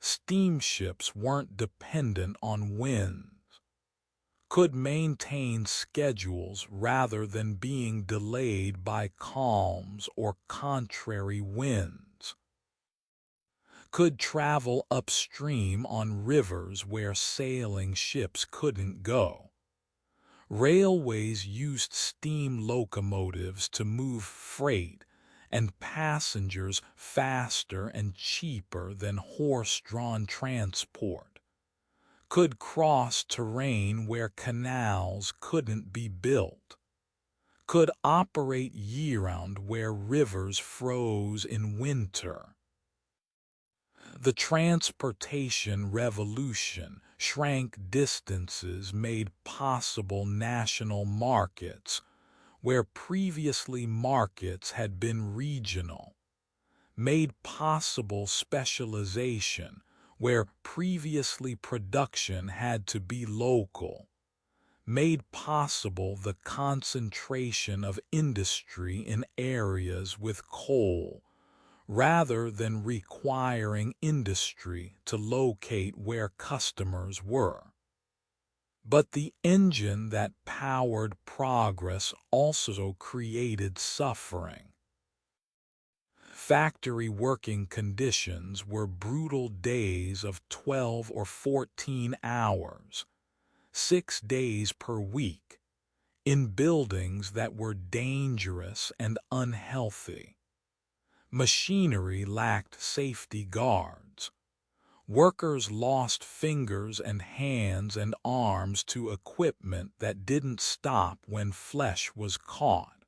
Steamships weren't dependent on winds, could maintain schedules rather than being delayed by calms or contrary winds, could travel upstream on rivers where sailing ships couldn't go. Railways used steam locomotives to move freight and passengers faster and cheaper than horse-drawn transport, could cross terrain where canals couldn't be built, could operate year-round where rivers froze in winter. The transportation revolution shrank distances, made possible national markets where previously markets had been regional, made possible specialization where previously production had to be local, made possible the concentration of industry in areas with coal, rather than requiring industry to locate where customers were. But the engine that powered progress also created suffering. Factory working conditions were brutal, days of 12 or 14 hours, 6 days per week, in buildings that were dangerous and unhealthy. Machinery lacked safety guards. Workers lost fingers and hands and arms to equipment that didn't stop when flesh was caught.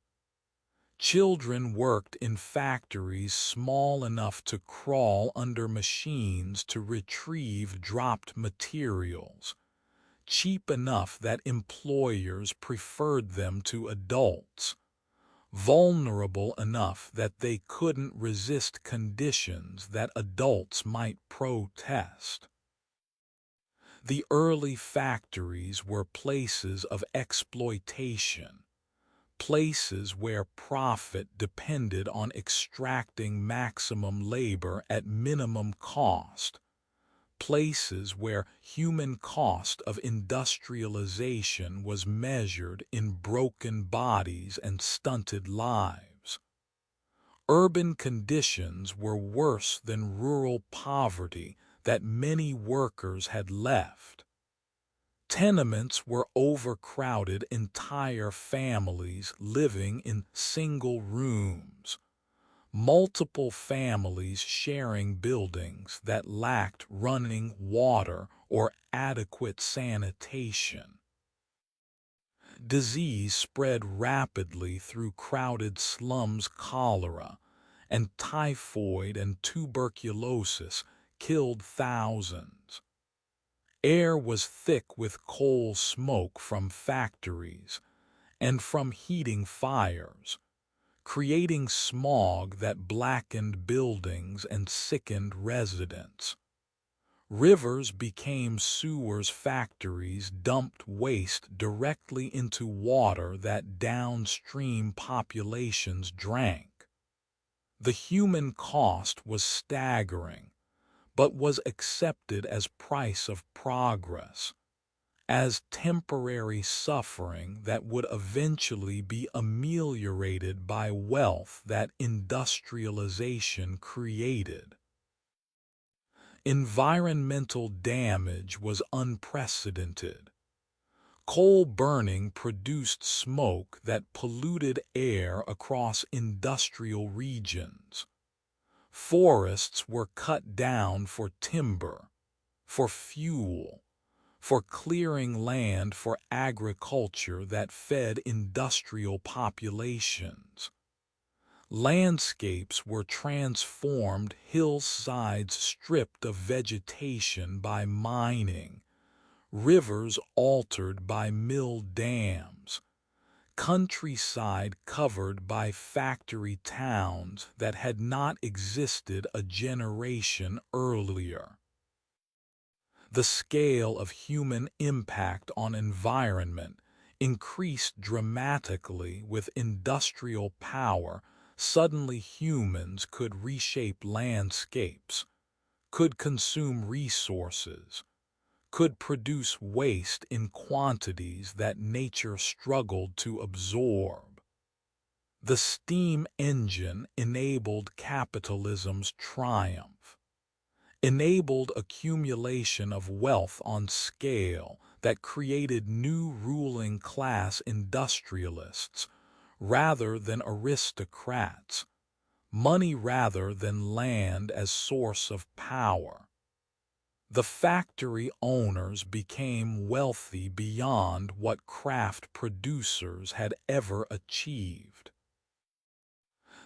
Children worked in factories small enough to crawl under machines to retrieve dropped materials, cheap enough that employers preferred them to adults, vulnerable enough that they couldn't resist conditions that adults might protest. The early factories were places of exploitation, places where profit depended on extracting maximum labor at minimum cost, places where human cost of industrialization was measured in broken bodies and stunted lives. Urban conditions were worse than rural poverty that many workers had left. Tenements were overcrowded, entire families living in single rooms, multiple families sharing buildings that lacked running water or adequate sanitation. Disease spread rapidly through crowded slums. Cholera and typhoid and tuberculosis killed thousands. Air was thick with coal smoke from factories and from heating fires, creating smog that blackened buildings and sickened residents. Rivers became sewers. Factories dumped waste directly into water that downstream populations drank. The human cost was staggering, but was accepted as price of progress, as temporary suffering that would eventually be ameliorated by wealth that industrialization created. Environmental damage was unprecedented. Coal burning produced smoke that polluted air across industrial regions. Forests were cut down for timber. for fuel, for clearing land for agriculture that fed industrial populations. Landscapes were transformed, hillsides stripped of vegetation by mining, rivers altered by mill dams, countryside covered by factory towns that had not existed a generation earlier. The scale of human impact on environment increased dramatically with industrial power. Suddenly humans could reshape landscapes, could consume resources, could produce waste in quantities that nature struggled to absorb. The steam engine enabled capitalism's triumph, enabled accumulation of wealth on scale that created new ruling class industrialists rather than aristocrats, money rather than land as source of power. The factory owners became wealthy beyond what craft producers had ever achieved.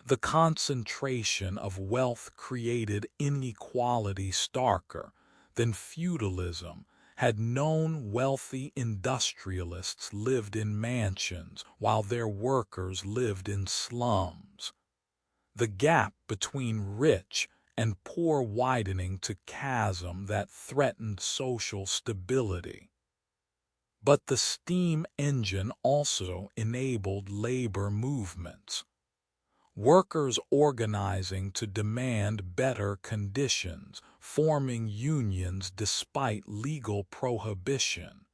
The concentration of wealth created inequality starker than feudalism had known. Wealthy industrialists lived in mansions while their workers lived in slums. The gap between rich and poor widening to chasm that threatened social stability. But the steam engine also enabled labor movements. Workers organizing to demand better conditions, forming unions despite legal prohibition,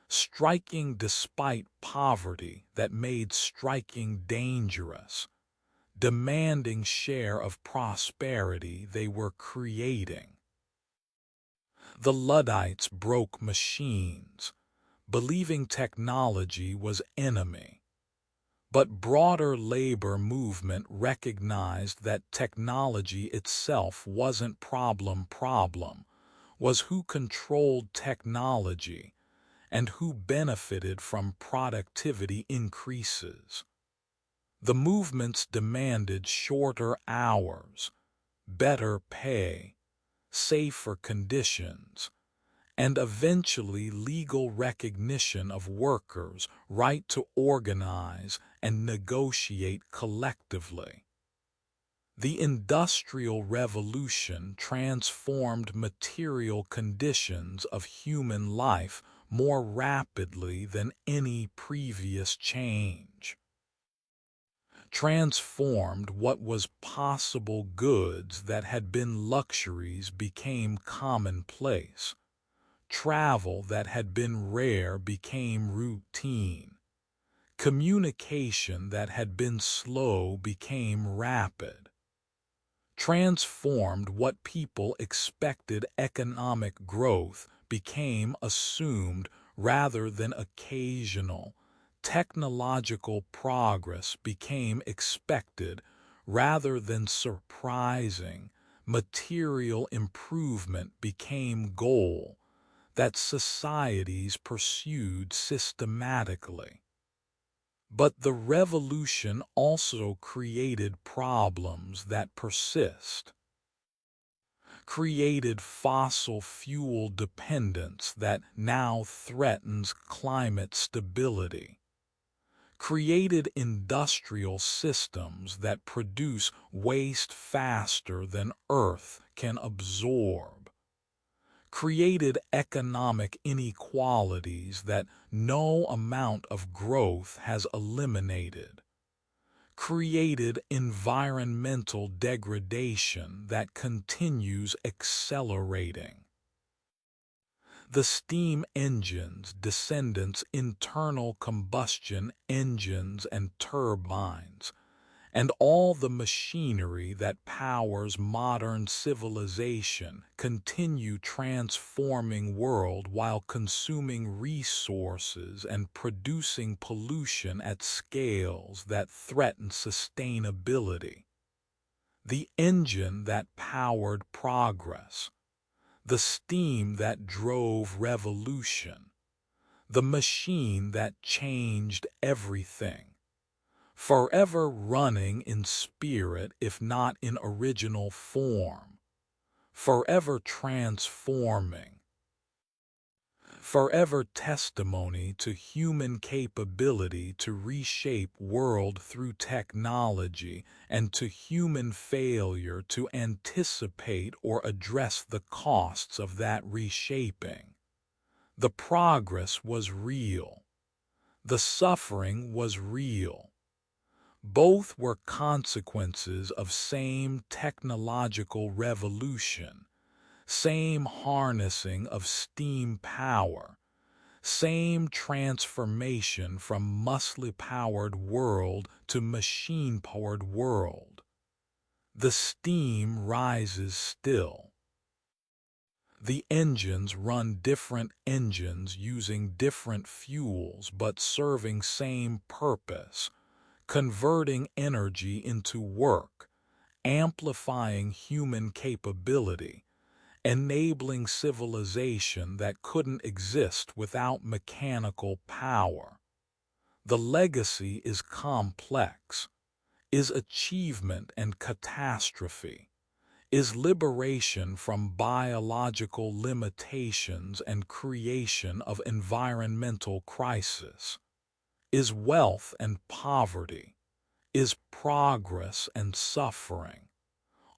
striking despite poverty that made striking dangerous, demanding share of prosperity they were creating. The Luddites broke machines, believing technology was enemy. But broader labor movement recognized that technology itself wasn't problem, was who controlled technology and who benefited from productivity increases. The movements demanded shorter hours, better pay, safer conditions, and eventually legal recognition of workers' right to organize and negotiate collectively. The Industrial Revolution transformed material conditions of human life more rapidly than any previous change. Transformed what was possible. Goods that had been luxuries became commonplace. Travel that had been rare became routine. Communication that had been slow became rapid. Transformed what people expected. Economic growth became assumed rather than occasional. Technological progress became expected rather than surprising. Material improvement became goal that societies pursued systematically. But the revolution also created problems that persist. Created fossil fuel dependence that now threatens climate stability. Created industrial systems that produce waste faster than Earth can absorb. Created economic inequalities that no amount of growth has eliminated. Created environmental degradation that continues accelerating. The steam engine's descendants, internal combustion engines and turbines, and all the machinery that powers modern civilization continue transforming world while consuming resources and producing pollution at scales that threaten sustainability. The engine that powered progress, the steam that drove revolution, the machine that changed everything, forever running in spirit if not in original form, forever transforming, forever testimony to human capability to reshape world through technology and to human failure to anticipate or address the costs of that reshaping. The progress was real. The suffering was real. Both were consequences of same technological revolution, same harnessing of steam power, same transformation from muscle-powered world to machine-powered world. The steam rises still. The engines run different engines using different fuels but serving same purpose, converting energy into work, amplifying human capability, enabling civilization that couldn't exist without mechanical power. The legacy is complex, is achievement and catastrophe, is liberation from biological limitations and creation of environmental crisis, is wealth and poverty, is progress and suffering,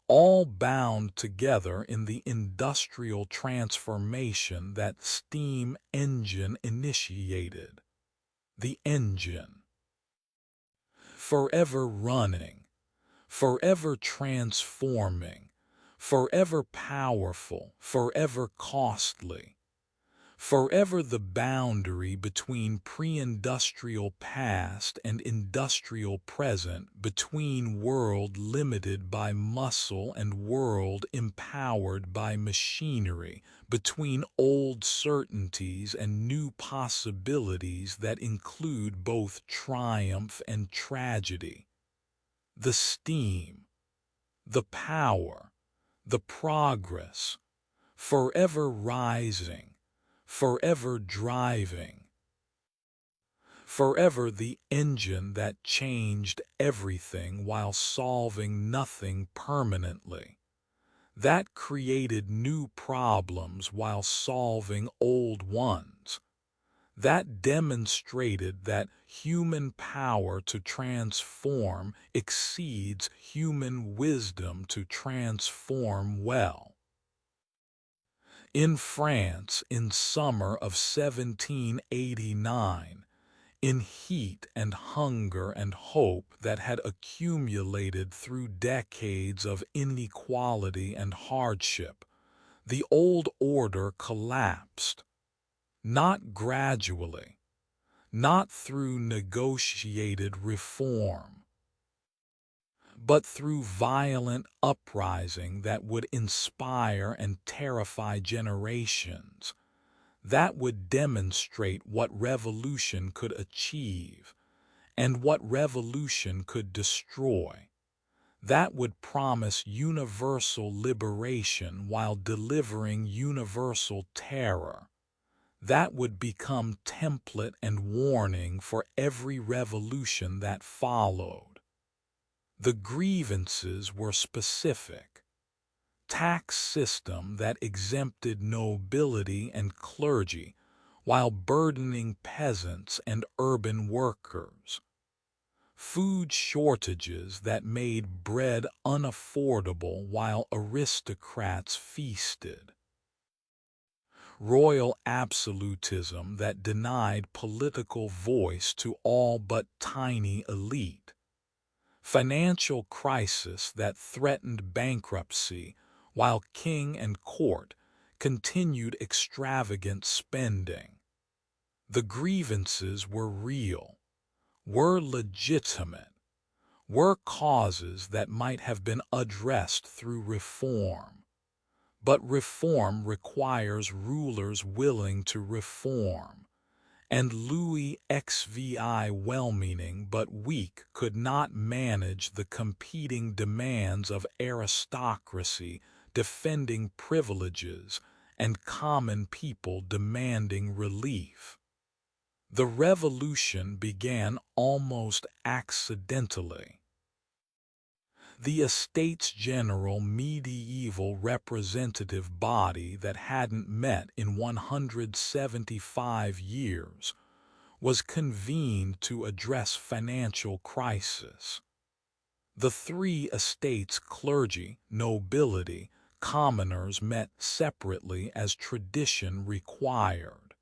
all bound together in the industrial transformation that steam engine initiated. The engine, forever running, forever transforming, forever powerful, forever costly, forever the boundary between pre-industrial past and industrial present, between world limited by muscle and world empowered by machinery, between old certainties and new possibilities that include both triumph and tragedy. The steam, the power, the progress, forever rising, forever driving, forever the engine that changed everything while solving nothing permanently, that created new problems while solving old ones, that demonstrated that human power to transform exceeds human wisdom to transform well. In France in summer of 1789, in heat and hunger and hope that had accumulated through decades of inequality and hardship, the old order collapsed, not gradually, not through negotiated reform, but through violent uprising that would inspire and terrify generations, that would demonstrate what revolution could achieve and what revolution could destroy, that would promise universal liberation while delivering universal terror, that would become template and warning for every revolution that followed. The grievances were specific. Tax system that exempted nobility and clergy while burdening peasants and urban workers. Food shortages that made bread unaffordable while aristocrats feasted. Royal absolutism that denied political voice to all but tiny elite. Financial crisis that threatened bankruptcy while king and court continued extravagant spending. The grievances were real, were legitimate, were causes that might have been addressed through reform. But reform requires rulers willing to reform. And Louis XVI, well-meaning but weak, could not manage the competing demands of aristocracy, defending privileges, and common people demanding relief. The revolution began almost accidentally. The Estates General medieval representative body that hadn't met in 175 years was convened to address financial crisis. The three estates clergy, nobility, commoners met separately as tradition required.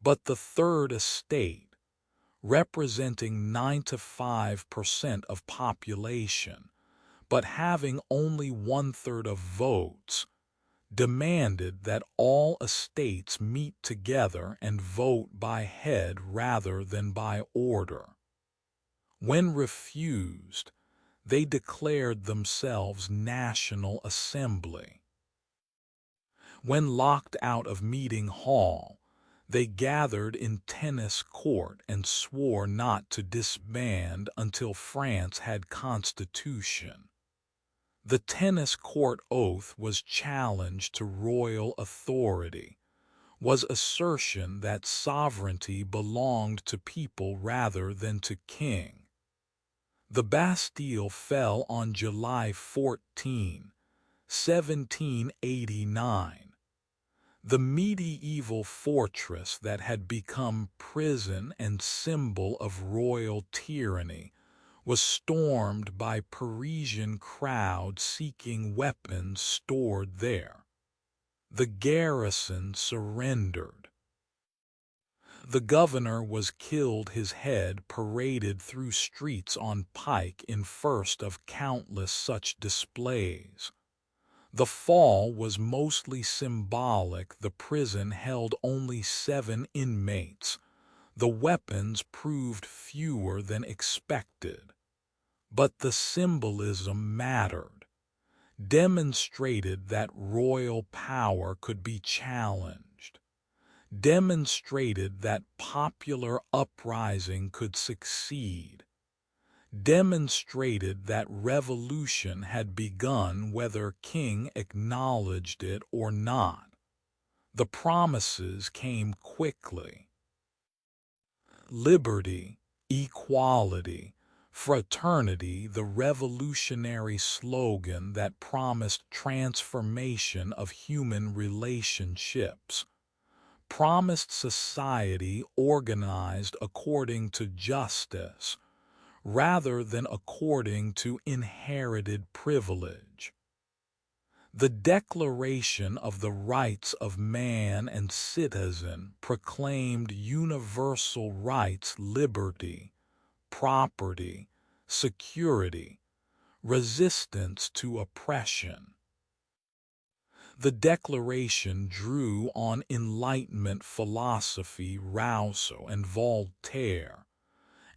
But the third estate, representing 95% of population, but having only one-third of votes, demanded that all estates meet together and vote by head rather than by order. When refused, they declared themselves National Assembly. When locked out of Meeting Hall, they gathered in Tennis Court and swore not to disband until France had constitution. The Tennis Court oath was challenge to royal authority, was assertion that sovereignty belonged to people rather than to king. The Bastille fell on July 14, 1789. The medieval fortress that had become prison and symbol of royal tyranny was stormed by Parisian crowds seeking weapons stored there. The garrison surrendered. The governor was killed, his head paraded through streets on pike in first of countless such displays. The fall was mostly symbolic. The prison held only 7 inmates. The weapons proved fewer than expected. But the symbolism mattered, demonstrated that royal power could be challenged, demonstrated that popular uprising could succeed, demonstrated that revolution had begun whether king acknowledged it or not. The promises came quickly. Liberty, equality, fraternity, the revolutionary slogan that promised transformation of human relationships, promised society organized according to justice rather than according to inherited privilege. The Declaration of the Rights of Man and Citizen proclaimed universal rights: liberty, property, security, resistance to oppression. The Declaration drew on Enlightenment philosophy, Rousseau and Voltaire,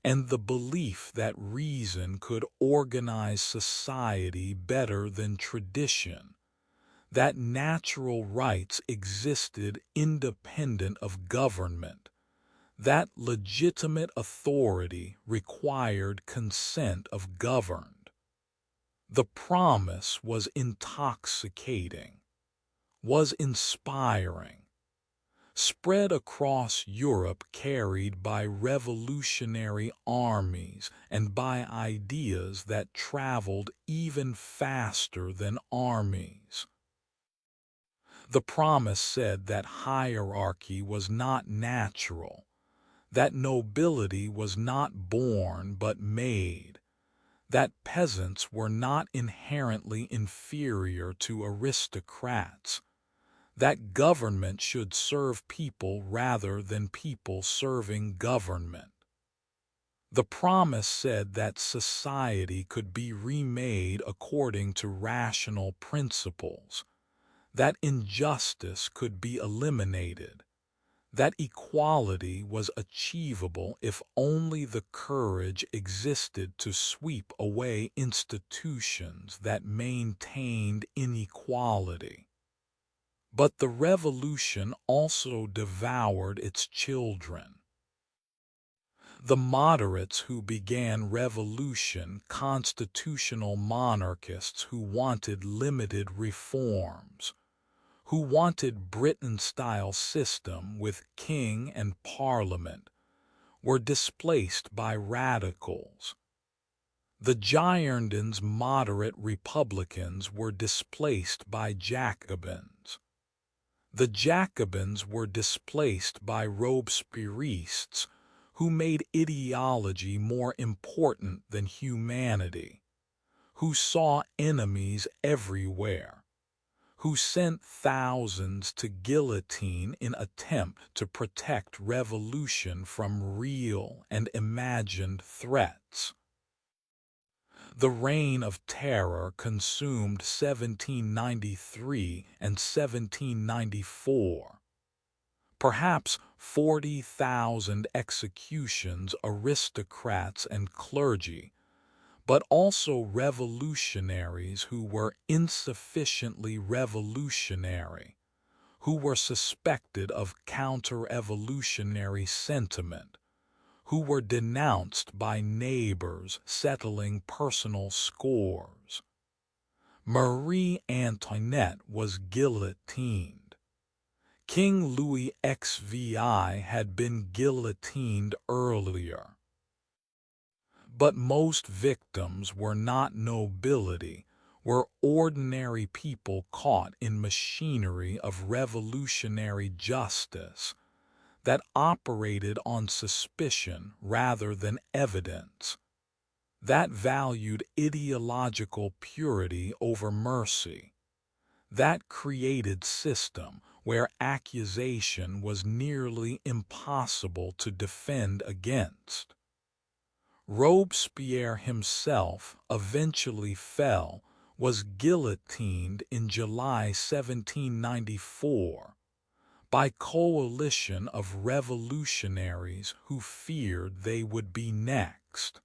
and the belief that reason could organize society better than tradition, that natural rights existed independent of government, that legitimate authority required consent of governed. The promise was intoxicating, was inspiring, spread across Europe, carried by revolutionary armies and by ideas that traveled even faster than armies. The promise said that hierarchy was not natural, that nobility was not born but made, that peasants were not inherently inferior to aristocrats, that government should serve people rather than people serving government. The promise said that society could be remade according to rational principles, that injustice could be eliminated, that equality was achievable if only the courage existed to sweep away institutions that maintained inequality. But the revolution also devoured its children. The moderates who began revolution, constitutional monarchists who wanted limited reforms, who wanted Britain-style system with king and parliament, were displaced by radicals. The Girondins moderate Republicans were displaced by Jacobins. The Jacobins were displaced by Robespierrists, who made ideology more important than humanity, who saw enemies everywhere, who sent thousands to guillotine in attempt to protect revolution from real and imagined threats. The Reign of Terror consumed 1793 and 1794. Perhaps 40,000 executions, aristocrats and clergy, but also revolutionaries who were insufficiently revolutionary, who were suspected of counter-evolutionary sentiment, who were denounced by neighbors settling personal scores. Marie Antoinette was guillotined. King Louis XVI had been guillotined earlier. But most victims were not nobility, were ordinary people caught in machinery of revolutionary justice that operated on suspicion rather than evidence, that valued ideological purity over mercy, that created system where accusation was nearly impossible to defend against. Robespierre himself eventually fell, was guillotined in July 1794, by coalition of revolutionaries who feared they would be next.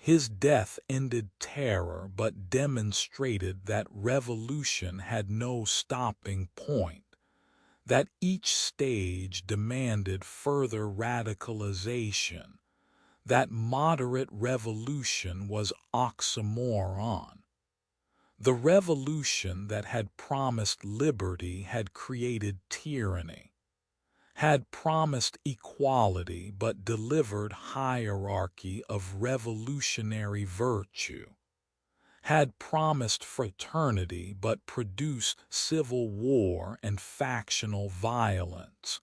His death ended terror but demonstrated that revolution had no stopping point, that each stage demanded further radicalization, that moderate revolution was oxymoron. The revolution that had promised liberty had created tyranny, had promised equality but delivered hierarchy of revolutionary virtue, had promised fraternity but produced civil war and factional violence.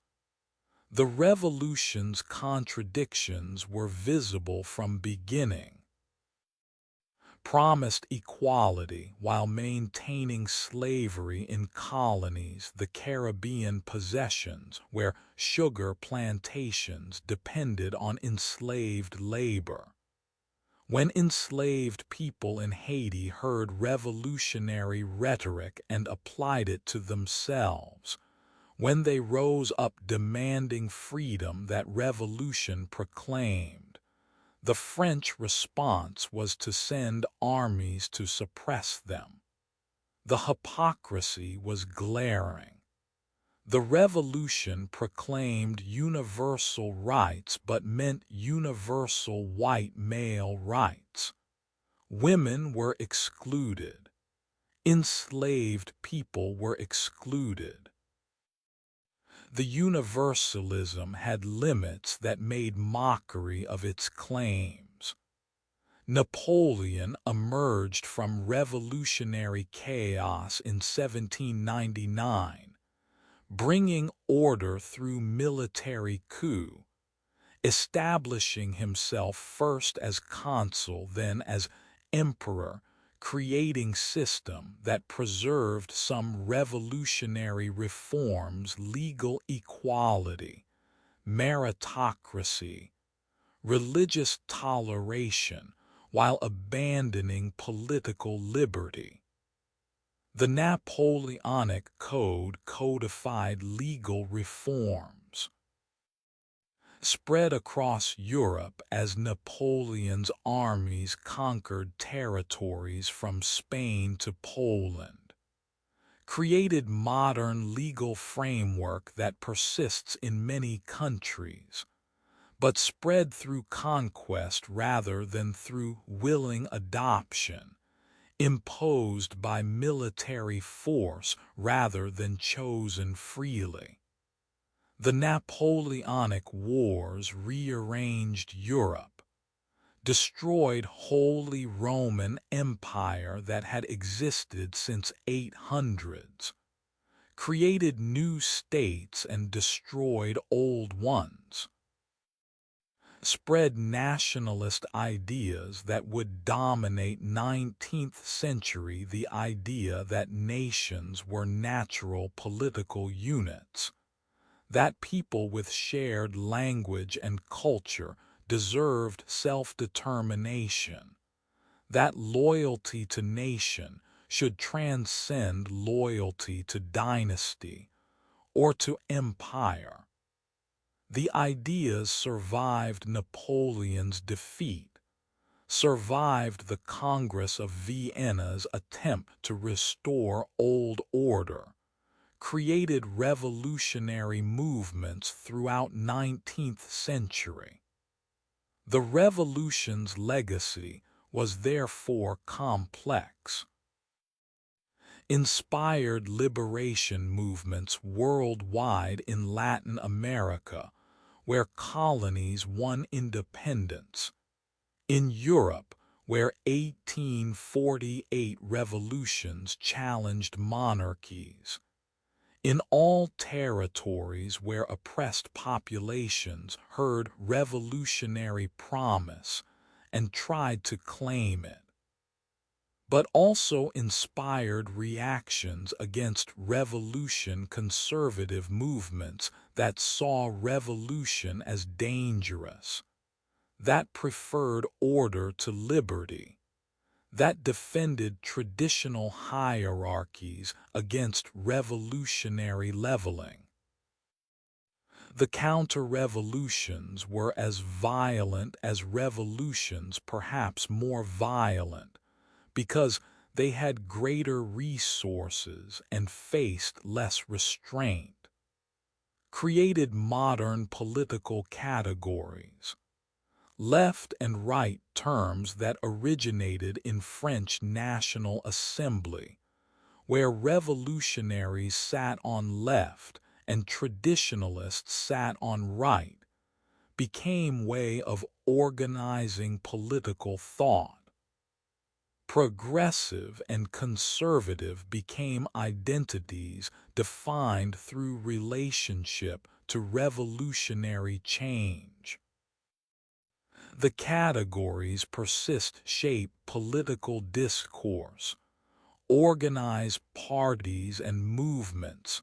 The revolution's contradictions were visible from beginning. Promised equality while maintaining slavery in colonies, the Caribbean possessions, where sugar plantations depended on enslaved labor. When enslaved people in Haiti heard revolutionary rhetoric and applied it to themselves, when they rose up demanding freedom that revolution proclaimed, the French response was to send armies to suppress them. The hypocrisy was glaring. The revolution proclaimed universal rights but meant universal white male rights. Women were excluded. Enslaved people were excluded. The universalism had limits that made mockery of its claims. Napoleon emerged from revolutionary chaos in 1799, bringing order through military coup, establishing himself first as consul, then as emperor, creating system that preserved some revolutionary reforms: legal equality, meritocracy, religious toleration, while abandoning political liberty. The Napoleonic Code codified legal reforms, spread across Europe as Napoleon's armies conquered territories from Spain to Poland, created modern legal framework that persists in many countries, but spread through conquest rather than through willing adoption, imposed by military force rather than chosen freely. The Napoleonic Wars rearranged Europe, destroyed Holy Roman Empire that had existed since 800s, created new states and destroyed old ones, spread nationalist ideas that would dominate 19th century, the idea that nations were natural political units, that people with shared language and culture deserved self-determination, that loyalty to nation should transcend loyalty to dynasty or to empire. The ideas survived Napoleon's defeat, survived the Congress of Vienna's attempt to restore old order, created revolutionary movements throughout 19th century. The revolution's legacy was therefore complex. Inspired liberation movements worldwide in Latin America, where colonies won independence, in Europe, where 1848 revolutions challenged monarchies, in all territories where oppressed populations heard revolutionary promise and tried to claim it, but also inspired reactions against revolution, conservative movements that saw revolution as dangerous, that preferred order to liberty, that defended traditional hierarchies against revolutionary leveling. The counter-revolutions were as violent as revolutions, perhaps more violent, because they had greater resources and faced less restraint, created modern political categories, left and right terms that originated in French National Assembly, where revolutionaries sat on left and traditionalists sat on right, became way of organizing political thought. Progressive and conservative became identities defined through relationship to revolutionary change. The categories persist, shape political discourse, organize parties and movements,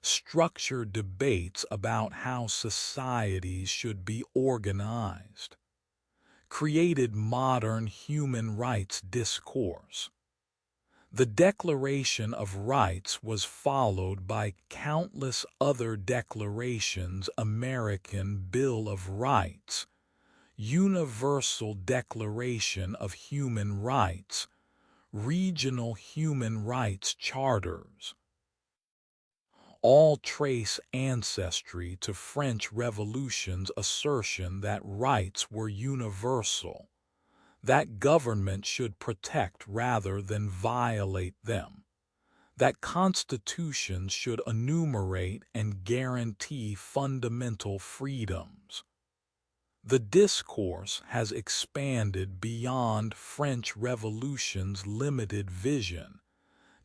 structure debates about how societies should be organized, created modern human rights discourse. The Declaration of Rights was followed by countless other declarations: American Bill of Rights, Universal Declaration of Human Rights, regional human rights charters. All trace ancestry to French Revolution's assertion that rights were universal, that government should protect rather than violate them, that constitutions should enumerate and guarantee fundamental freedoms. The discourse has expanded beyond French Revolution's limited vision,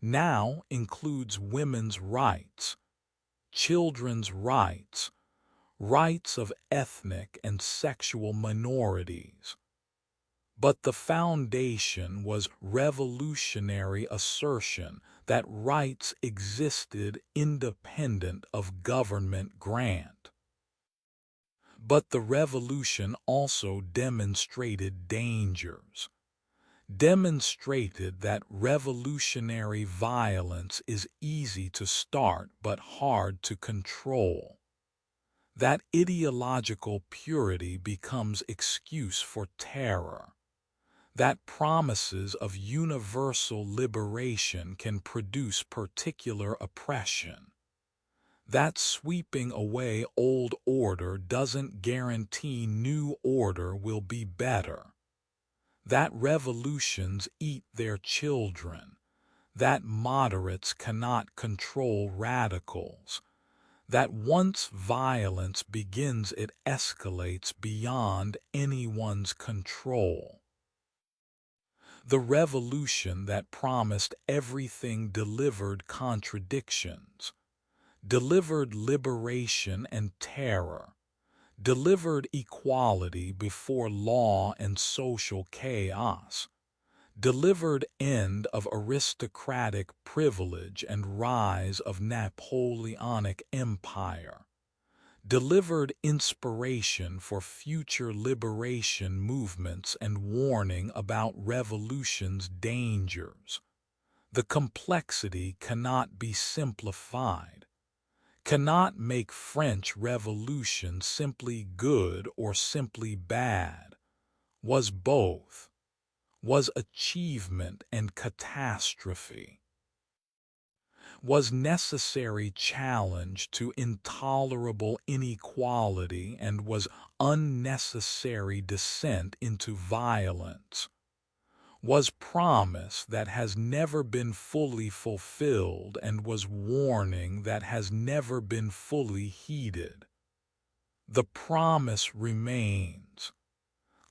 now includes women's rights, children's rights, rights of ethnic and sexual minorities. But the foundation was revolutionary assertion that rights existed independent of government grant. But the revolution also demonstrated dangers, demonstrated that revolutionary violence is easy to start but hard to control, that ideological purity becomes excuse for terror, that promises of universal liberation can produce particular oppression, that sweeping away old order doesn't guarantee new order will be better, that revolutions eat their children, that moderates cannot control radicals, that once violence begins it escalates beyond anyone's control. The revolution that promised everything delivered contradictions, delivered liberation and terror, delivered equality before law and social chaos, delivered end of aristocratic privilege and rise of Napoleonic empire, delivered inspiration for future liberation movements and warning about revolution's dangers. The complexity cannot be simplified, cannot make French Revolution simply good or simply bad, was both, was achievement and catastrophe, was necessary challenge to intolerable inequality and was unnecessary descent into violence, was promise that has never been fully fulfilled and was warning that has never been fully heeded. The promise remains.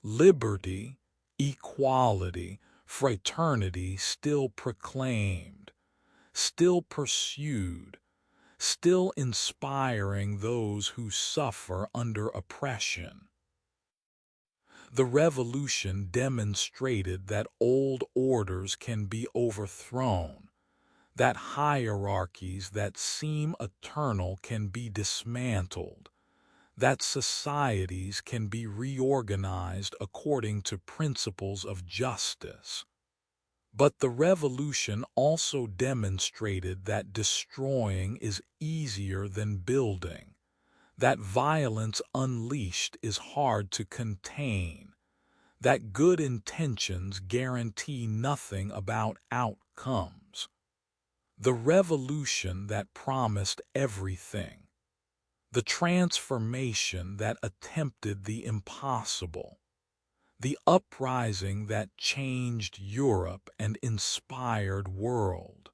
Liberty, equality, fraternity still proclaimed, still pursued, still inspiring those who suffer under oppression. The revolution demonstrated that old orders can be overthrown, that hierarchies that seem eternal can be dismantled, that societies can be reorganized according to principles of justice. But the revolution also demonstrated that destroying is easier than building, that violence unleashed is hard to contain, that good intentions guarantee nothing about outcomes. The revolution that promised everything, the transformation that attempted the impossible, the uprising that changed Europe and inspired world.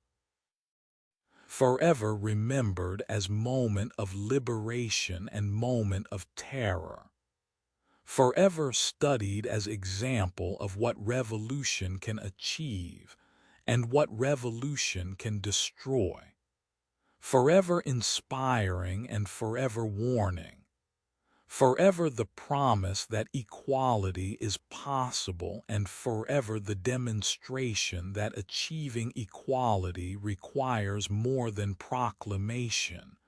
Forever remembered as moment of liberation and moment of terror. Forever studied as example of what revolution can achieve and what revolution can destroy. Forever inspiring and forever warning. Forever the promise that equality is possible and forever the demonstration that achieving equality requires more than proclamation,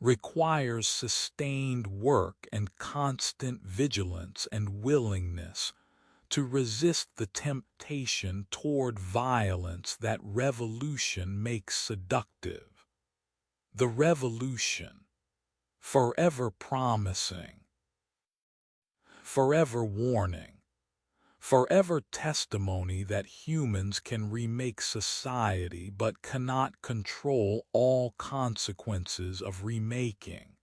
requires sustained work and constant vigilance and willingness to resist the temptation toward violence that revolution makes seductive. The revolution, forever promising, forever warning, forever testimony that humans can remake society but cannot control all consequences of remaking.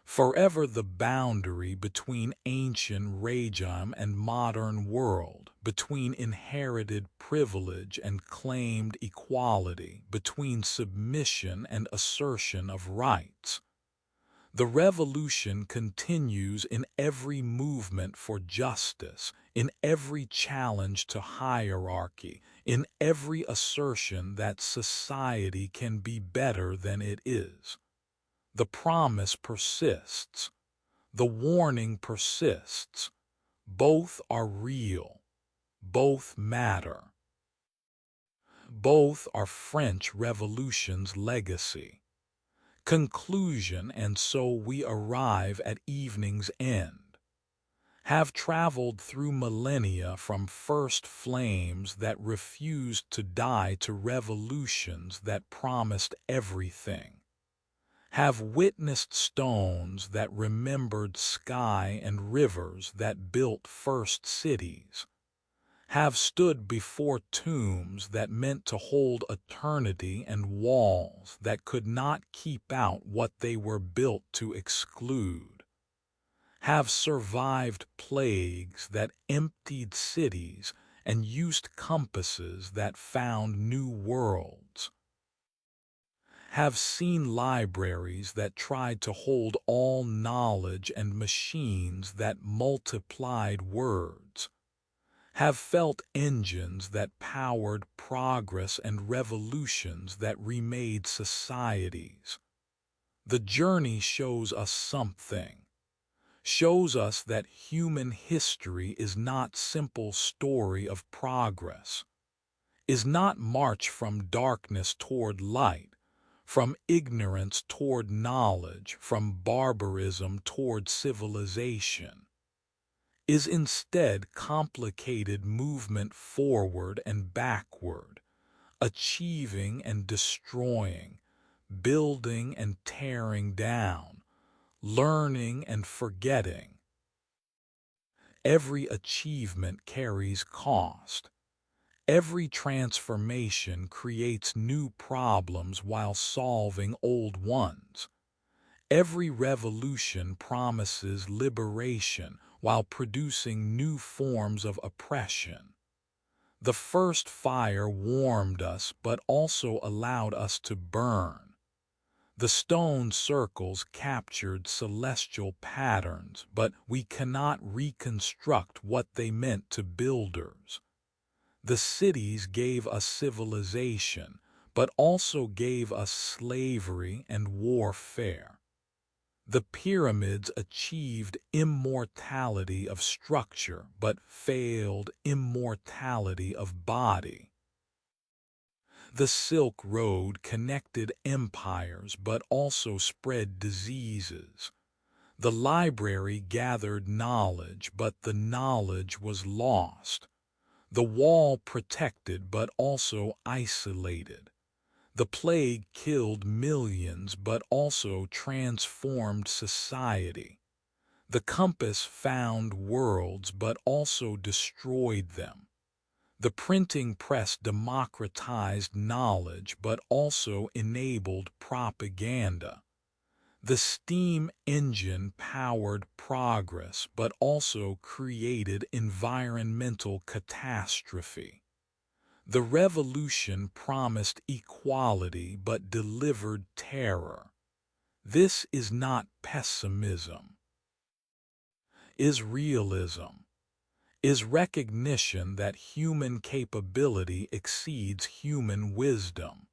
Forever the boundary between ancient regime and modern world, between inherited privilege and claimed equality, between submission and assertion of rights. The revolution continues in every movement for justice, in every challenge to hierarchy, in every assertion that society can be better than it is. The promise persists. The warning persists. Both are real. Both matter. Both are French Revolution's legacy. Conclusion, and so we arrive at evening's end. Have traveled through millennia from first flames that refused to die to revolutions that promised everything. Have witnessed stones that remembered sky and rivers that built first cities. Have stood before tombs that meant to hold eternity and walls that could not keep out what they were built to exclude. have survived plagues that emptied cities and used compasses that found new worlds, have seen libraries that tried to hold all knowledge and machines that multiplied words, have felt engines that powered progress and revolutions that remade societies. The journey shows us something, shows us that human history is not simple story of progress, is not march from darkness toward light, from ignorance toward knowledge, from barbarism toward civilization, is instead complicated movement forward and backward, achieving and destroying, building and tearing down, learning and forgetting. Every achievement carries cost. Every transformation creates new problems while solving old ones. Every revolution promises liberation while producing new forms of oppression. The first fire warmed us but also allowed us to burn. The stone circles captured celestial patterns, but we cannot reconstruct what they meant to builders. The cities gave us civilization, but also gave us slavery and warfare. The pyramids achieved immortality of structure, but failed immortality of body. The Silk Road connected empires but also spread diseases. The library gathered knowledge, but the knowledge was lost. The wall protected but also isolated. The plague killed millions but also transformed society. The compass found worlds but also destroyed them. The printing press democratized knowledge but also enabled propaganda. The steam engine powered progress but also created environmental catastrophe. The revolution promised equality but delivered terror. This is not pessimism. Is realism. Is recognition that human capability exceeds human wisdom,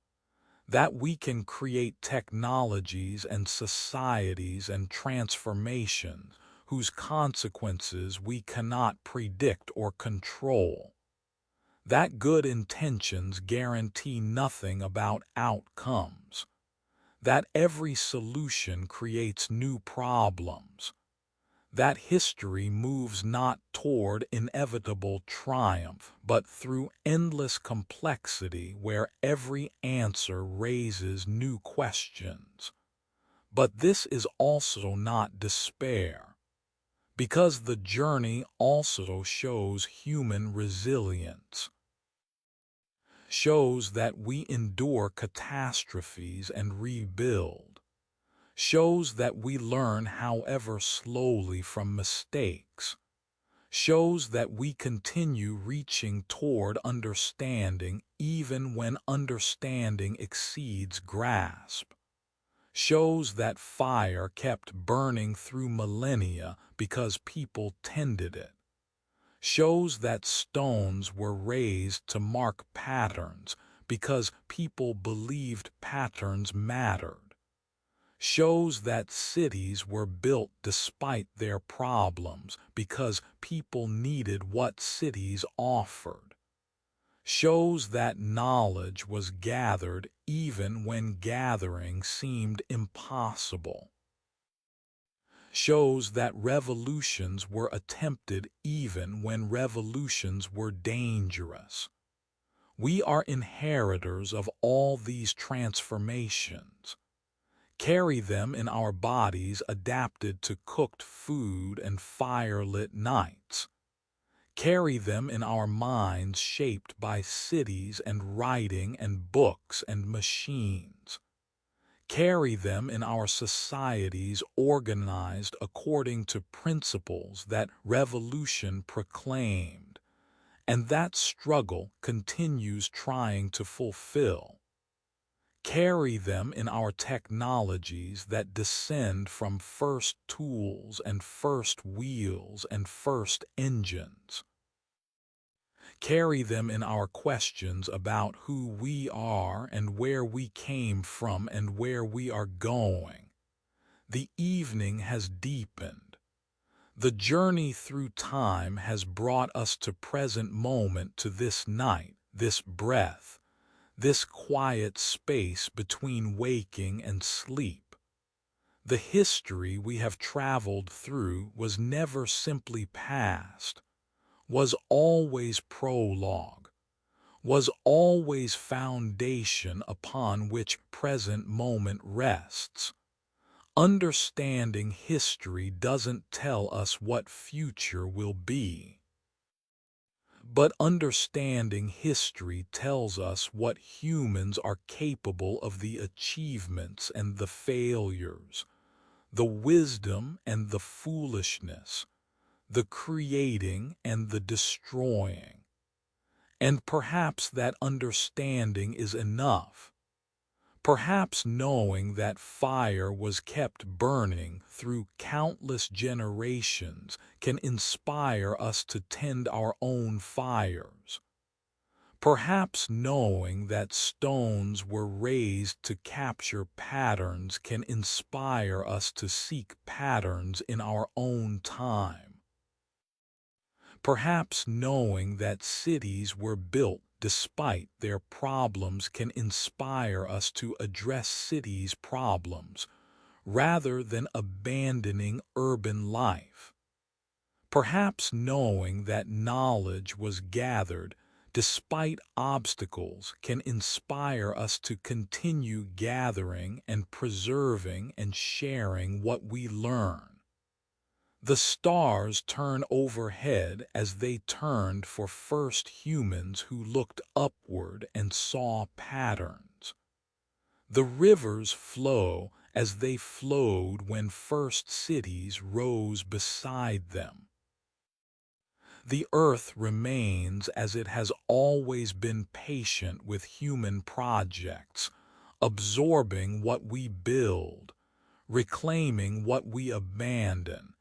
that we can create technologies and societies and transformations whose consequences we cannot predict or control, that good intentions guarantee nothing about outcomes, that every solution creates new problems, that history moves not toward inevitable triumph, but through endless complexity where every answer raises new questions. But this is also not despair, because the journey also shows human resilience, shows that we endure catastrophes and rebuild, shows that we learn however slowly from mistakes, shows that we continue reaching toward understanding even when understanding exceeds grasp, shows that fire kept burning through millennia because people tended it, shows that stones were raised to mark patterns because people believed patterns mattered, shows that cities were built despite their problems because people needed what cities offered, shows that knowledge was gathered even when gathering seemed impossible, shows that revolutions were attempted even when revolutions were dangerous. We are inheritors of all these transformations. Carry them in our bodies adapted to cooked food and firelit nights. Carry them in our minds shaped by cities and writing and books and machines. Carry them in our societies organized according to principles that revolution proclaimed, and that struggle continues trying to fulfill. Carry them in our technologies that descend from first tools and first wheels and first engines. Carry them in our questions about who we are and where we came from and where we are going. The evening has deepened. The journey through time has brought us to present moment, to this night, this breath, this quiet space between waking and sleep. The history we have traveled through was never simply past, was always prologue, was always foundation upon which present moment rests. Understanding history doesn't tell us what future will be. But understanding history tells us what humans are capable of, the achievements and the failures, the wisdom and the foolishness, the creating and the destroying. And perhaps that understanding is enough. Perhaps knowing that fire was kept burning through countless generations can inspire us to tend our own fires. Perhaps knowing that stones were raised to capture patterns can inspire us to seek patterns in our own time. Perhaps knowing that cities were built despite their problems can inspire us to address cities' problems rather than abandoning urban life. Perhaps knowing that knowledge was gathered despite obstacles can inspire us to continue gathering and preserving and sharing what we learn. The stars turn overhead as they turned for first humans who looked upward and saw patterns. The rivers flow as they flowed when first cities rose beside them. The earth remains as it has always been, patient with human projects, absorbing what we build, reclaiming what we abandon,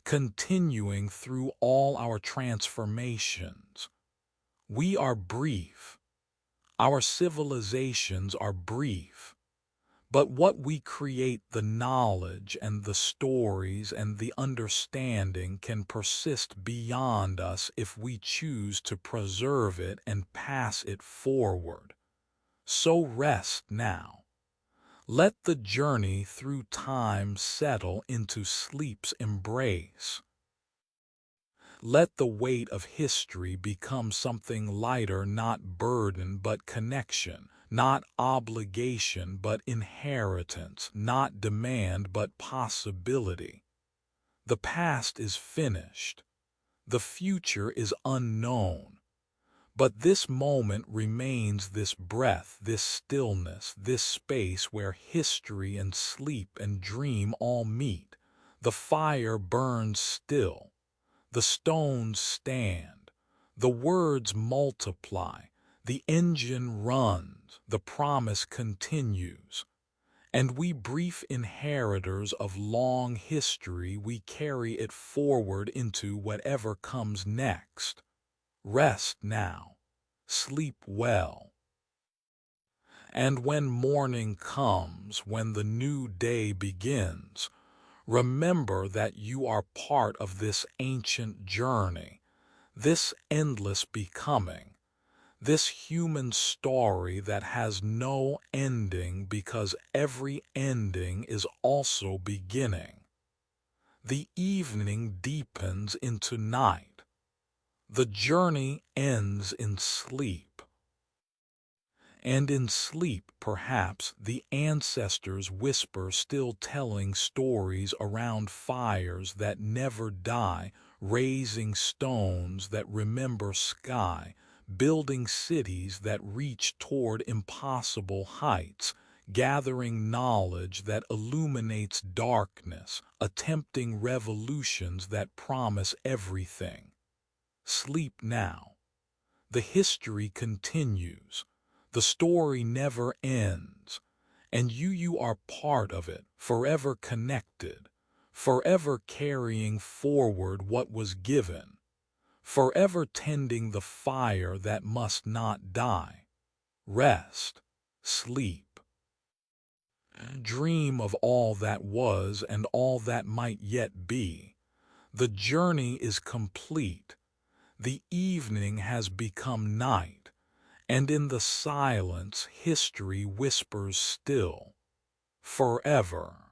continuing through all our transformations. We are brief. Our civilizations are brief. But what we create, the knowledge and the stories and the understanding, can persist beyond us if we choose to preserve it and pass it forward. So rest now. Let the journey through time settle into sleep's embrace. Let the weight of history become something lighter, not burden but connection, not obligation but inheritance, not demand but possibility. The past is finished. The future is unknown. But this moment remains, this breath, this stillness, this space where history and sleep and dream all meet. The fire burns still. The stones stand. The words multiply. The engine runs. The promise continues. And we, brief inheritors of long history, we carry it forward into whatever comes next. Rest now. Sleep well. And when morning comes, when the new day begins, remember that you are part of this ancient journey, this endless becoming, this human story that has no ending because every ending is also beginning. The evening deepens into night. The journey ends in sleep. And in sleep, perhaps, the ancestors whisper, still telling stories around fires that never die, raising stones that remember sky, building cities that reach toward impossible heights, gathering knowledge that illuminates darkness, attempting revolutions that promise everything. Sleep now. The history continues. The story never ends. And you are part of it, forever connected, forever carrying forward what was given, forever tending the fire that must not die. Rest, sleep. Dream of all that was and all that might yet be. The journey is complete. The evening has become night, and in the silence history whispers still, forever.